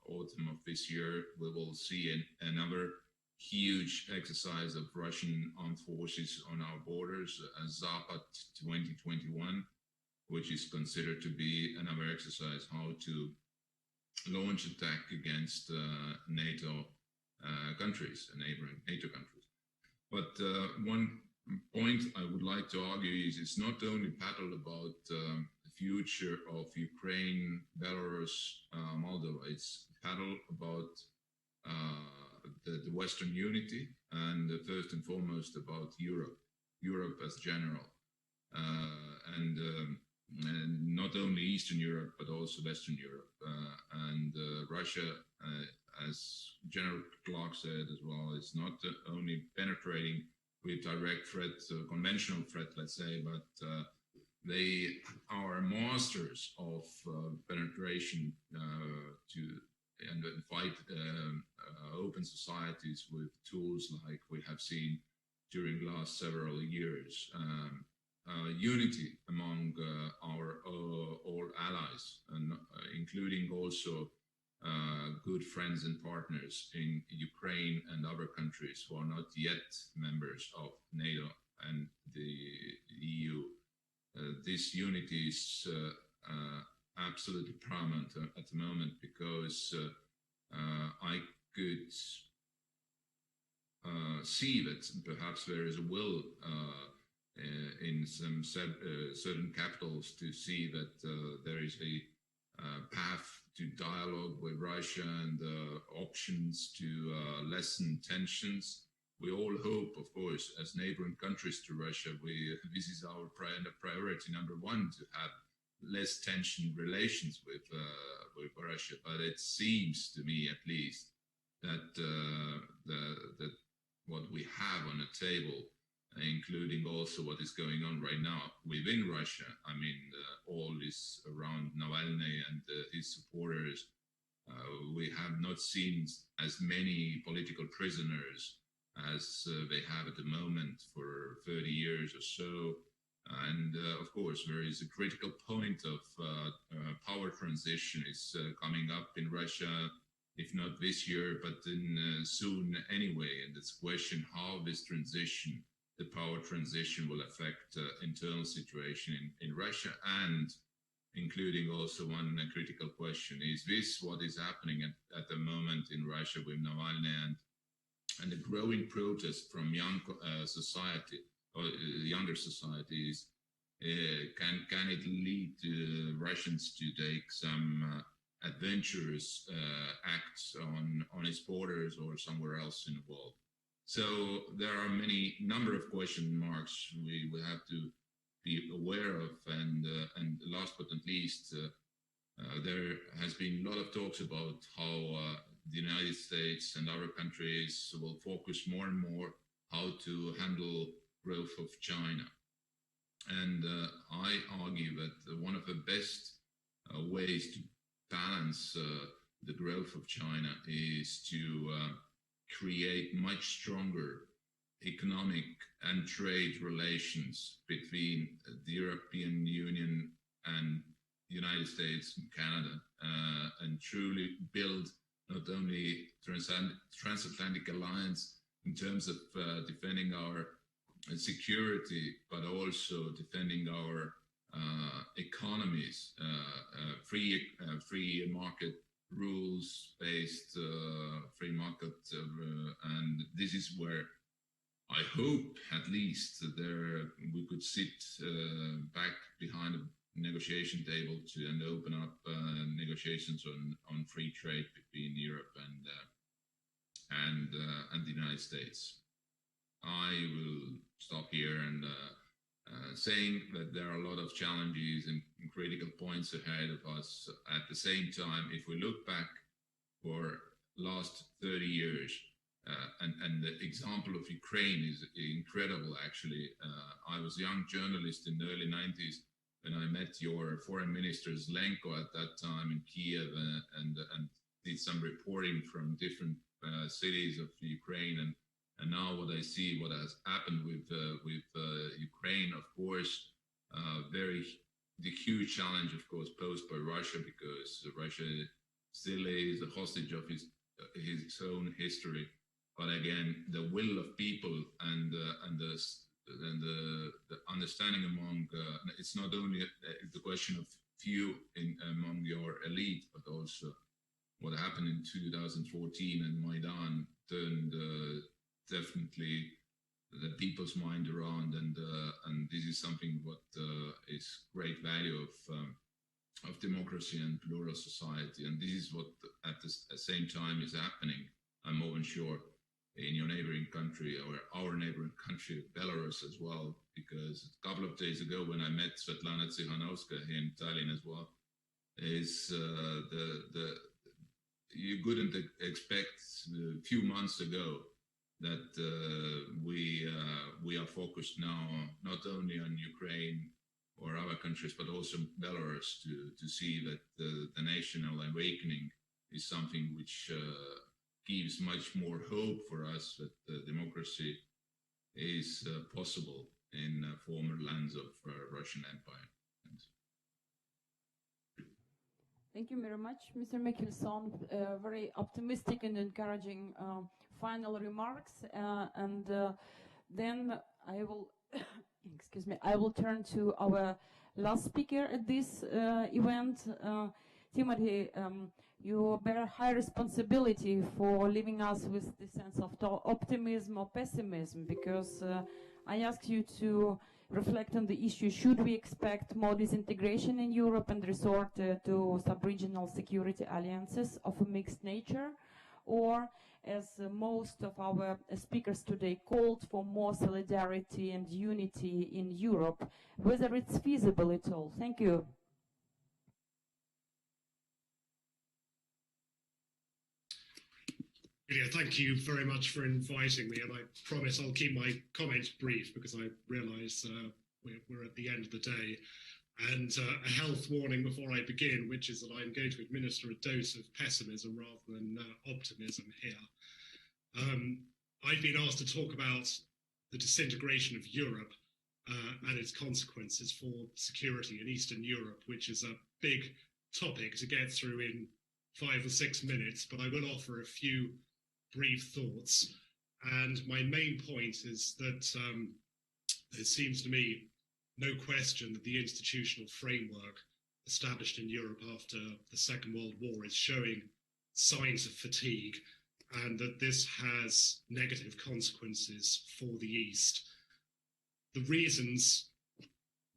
autumn of this year we will see another huge exercise of Russian armed forces on our borders, Zapad 2021, which is considered to be another exercise how to launch attack against NATO countries, neighboring NATO countries. But one point I would like to argue is it's not only battle about the future of Ukraine, Belarus, Moldova. It's battle about the Western unity and first and foremost about Europe as general. And not only Eastern Europe, but also Western Europe. Russia, as General Clark said as well, is not only penetrating with direct threat, conventional threat, let's say, but they are masters of penetration and fight open societies with tools like we have seen during the last several years. Unity among our all allies, and including also good friends and partners in Ukraine and other countries who are not yet members of NATO and the EU. This unity is absolutely paramount at the moment, because I could see that perhaps there is a will in some certain capitals to see that there is a path to dialogue with Russia and options to lessen tensions. We all hope, of course, as neighboring countries to Russia, this is our priority number one, to have less tension relations with Russia. But it seems to me, at least, that that what we have on the table, including also what is going on right now within Russia, I mean, all this around Navalny and his supporters, we have not seen as many political prisoners as they have at the moment for 30 years or so. And of course, there is a critical point of power transition is coming up in Russia, if not this year, but in soon anyway. And it's a question how this transition, the power transition, will affect internal situation in Russia, and including also one critical question: is this what is happening at the moment in Russia with Navalny and the growing protest from young society or younger societies? Can it lead Russians to take some adventurous acts on its borders or somewhere else in the world? So there are many number of question marks we will have to be aware of, and last but not least, there has been a lot of talks about how the United States and other countries will focus more and more how to handle growth of China. And I argue that one of the best ways to balance the growth of China is to create much stronger economic and trade relations between the European Union and the United States and Canada, and truly build not only transatlantic alliance in terms of defending our security, but also defending our economies, free market rules-based free market, and this is where I hope, at least, that we could sit back behind a negotiation table and open up negotiations on free trade between Europe and the United States. I will stop here and saying that there are a lot of challenges and critical points ahead of us. At the same time, if we look back for last 30 years, and the example of Ukraine is incredible, actually. I was a young journalist in the early 90s when I met your foreign minister Zelenko at that time in Kiev, and did some reporting from different cities of Ukraine. And now what I see, what has happened with Ukraine, of course, the huge challenge, of course, posed by Russia, because Russia still is a hostage of his own history. but again, the will of people and the understanding among it's not only the question of few among your elite, but also what happened in 2014 and Maidan turned definitely the people's mind around, and this is something what is great value of democracy and plural society, and this is what at the same time is happening, I'm more than sure, in your neighboring country, or our neighboring country, Belarus as well, because a couple of days ago when I met Svetlana Tsikhanouskaya here in Tallinn as well, is you couldn't expect a few months ago that we are focused now not only on Ukraine or other countries, but also Belarus, to see that the national awakening is something which gives much more hope for us that democracy is possible in former lands of Russian Empire. Thank you very much, Mr. Mickelson. Very optimistic and encouraging final remarks. And then I will, excuse me, I will turn to our last speaker at this event. Timothy, you bear high responsibility for leaving us with the sense of optimism or pessimism, because I asked you to reflect on the issue, should we expect more disintegration in Europe and resort to sub-regional security alliances of a mixed nature, or, as most of our speakers today called for, more solidarity and unity in Europe, whether it's feasible at all? Thank you. Yeah, thank you very much for inviting me, and I promise I'll keep my comments brief because I realise we're at the end of the day. And a health warning before I begin, which is that I'm going to administer a dose of pessimism rather than optimism here. I've been asked to talk about the disintegration of Europe and its consequences for security in Eastern Europe, which is a big topic to get through in 5 or 6 minutes, but I will offer a few brief thoughts. And my main point is that it seems to me no question that the institutional framework established in Europe after the Second World War is showing signs of fatigue, and that this has negative consequences for the East. The reasons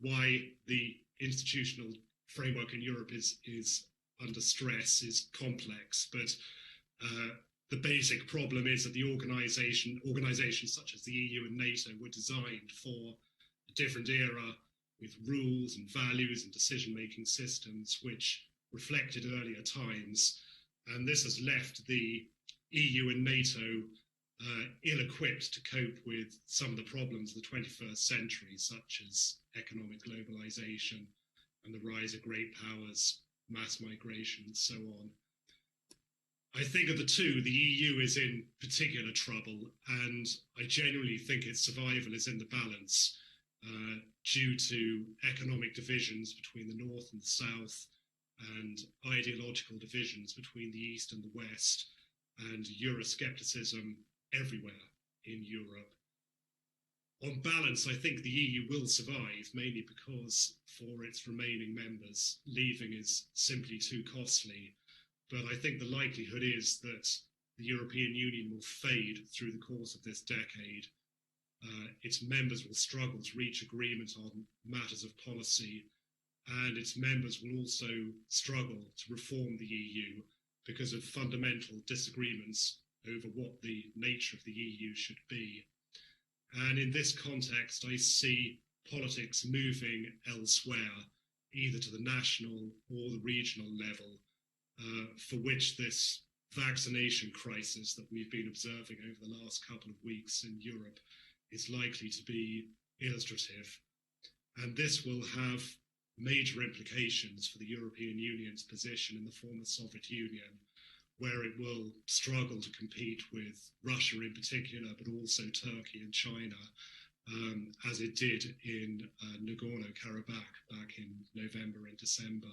why the institutional framework in Europe is under stress is complex, but the basic problem is that the organizations such as the EU and NATO were designed for a different era with rules and values and decision-making systems which reflected earlier times. And this has left the EU and NATO ill-equipped to cope with some of the problems of the 21st century, such as economic globalization and the rise of great powers, mass migration, and so on. I think of the two, the EU is in particular trouble, and I genuinely think its survival is in the balance due to economic divisions between the North and the South, and ideological divisions between the East and the West, and Euroscepticism everywhere in Europe. On balance, I think the EU will survive, mainly because for its remaining members, leaving is simply too costly. But I think the likelihood is that the European Union will fade through the course of this decade. Its members will struggle to reach agreement on matters of policy, and its members will also struggle to reform the EU because of fundamental disagreements over what the nature of the EU should be. And in this context, I see politics moving elsewhere, either to the national or the regional level, for which this vaccination crisis that we've been observing over the last couple of weeks in Europe is likely to be illustrative. And this will have major implications for the European Union's position in the former Soviet Union, where it will struggle to compete with Russia in particular, but also Turkey and China, as it did in Nagorno-Karabakh back in November and December.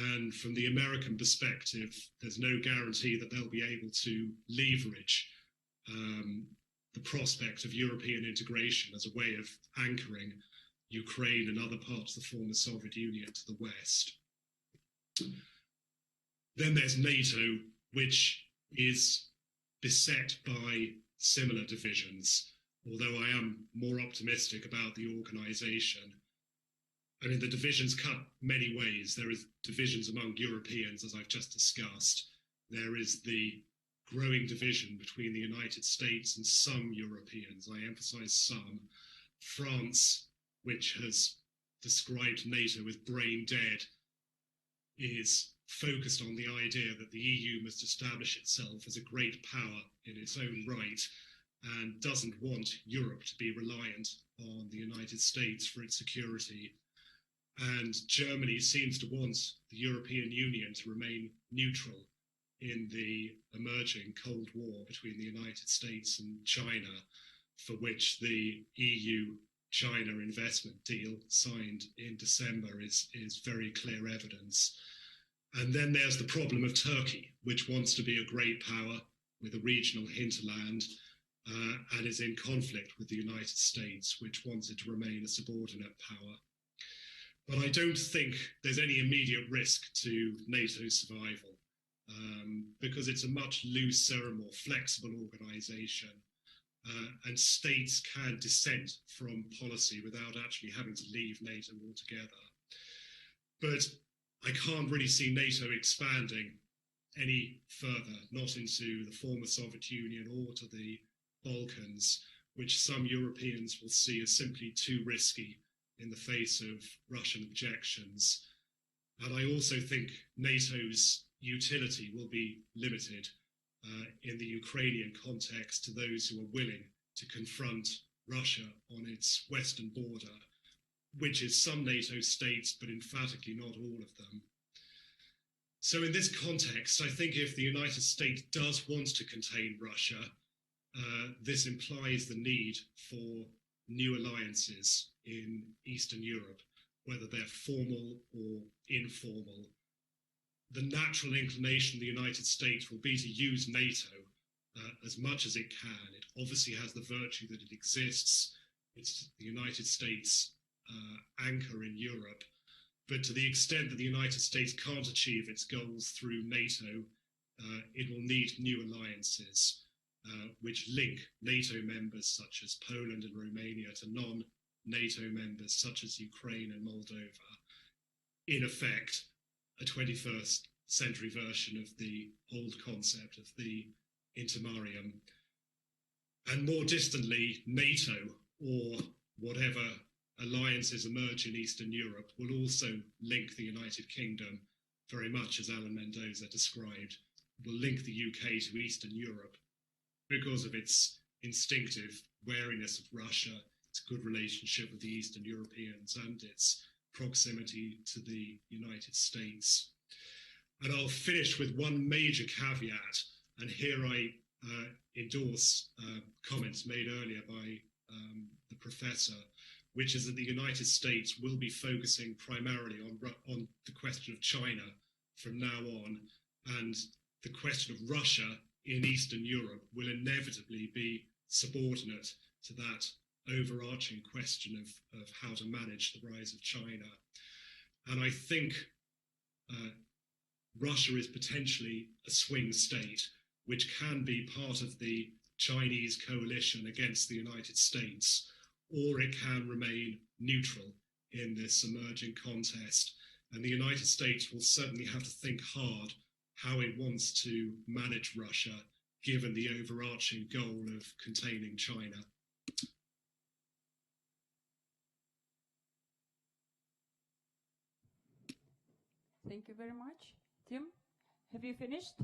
And from the American perspective, there's no guarantee that they'll be able to leverage the prospect of European integration as a way of anchoring Ukraine and other parts of the former Soviet Union to the West. Then there's NATO, which is beset by similar divisions, although I am more optimistic about the organization. I mean, the divisions cut many ways. There is divisions among Europeans, as I've just discussed. There is the growing division between the United States and some Europeans. I emphasize some. France, which has described NATO as brain dead, is focused on the idea that the EU must establish itself as a great power in its own right and doesn't want Europe to be reliant on the United States for its security. And Germany seems to want the European Union to remain neutral in the emerging Cold War between the United States and China, for which the EU-China investment deal signed in December is very clear evidence. And then there's the problem of Turkey, which wants to be a great power with a regional hinterland and is in conflict with the United States, which wants it to remain a subordinate power. But I don't think there's any immediate risk to NATO's survival because it's a much looser, more flexible organization and states can dissent from policy without actually having to leave NATO altogether. But I can't really see NATO expanding any further, not into the former Soviet Union or to the Balkans, which some Europeans will see as simply too risky in the face of Russian objections. And I also think NATO's utility will be limited in the Ukrainian context to those who are willing to confront Russia on its western border, which is some NATO states, but emphatically not all of them. So in this context, I think if the United States does want to contain Russia, this implies the need for new alliances in Eastern Europe, whether they're formal or informal. The natural inclination of the United States will be to use NATO as much as it can. It obviously has the virtue that it exists. It's the United States anchor in Europe. But to the extent that the United States can't achieve its goals through NATO, it will need new alliances which link NATO members such as Poland and Romania to non-NATO members such as Ukraine and Moldova. In effect, a 21st century version of the old concept of the intermarium. And more distantly, NATO, or whatever alliances emerge in Eastern Europe, will also link the United Kingdom, very much as Alan Mendoza described, will link the UK to Eastern Europe because of its instinctive wariness of Russia, its good relationship with the Eastern Europeans, and its proximity to the United States. And I'll finish with one major caveat, and here I endorse comments made earlier by the professor, which is that the United States will be focusing primarily on the question of China from now on, and the question of Russia in Eastern Europe will inevitably be subordinate to that overarching question of how to manage the rise of China. And I think Russia is potentially a swing state, which can be part of the Chinese coalition against the United States, or it can remain neutral in this emerging contest. And the United States will certainly have to think hard how it wants to manage Russia, given the overarching goal of containing China. Thank you very much. Tim, have you finished?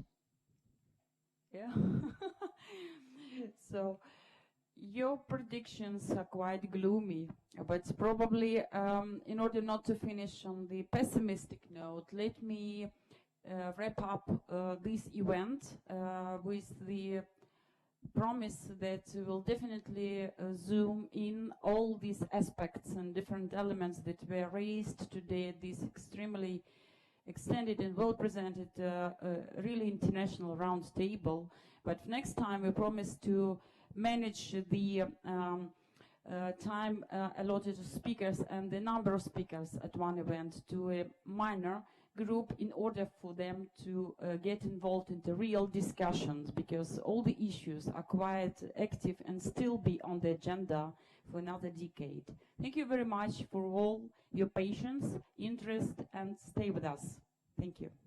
Yeah. So your predictions are quite gloomy, but probably in order not to finish on the pessimistic note, let me wrap up this event with the promise that we will definitely zoom in all these aspects and different elements that were raised today at this extremely extended and well presented, really international round table. But next time we promise to manage the time allotted to speakers and the number of speakers at one event to a minor group in order for them to get involved in the real discussions, because all the issues are quite active and still be on the agenda for another decade. Thank you very much for all your patience, interest, and stay with us. Thank you.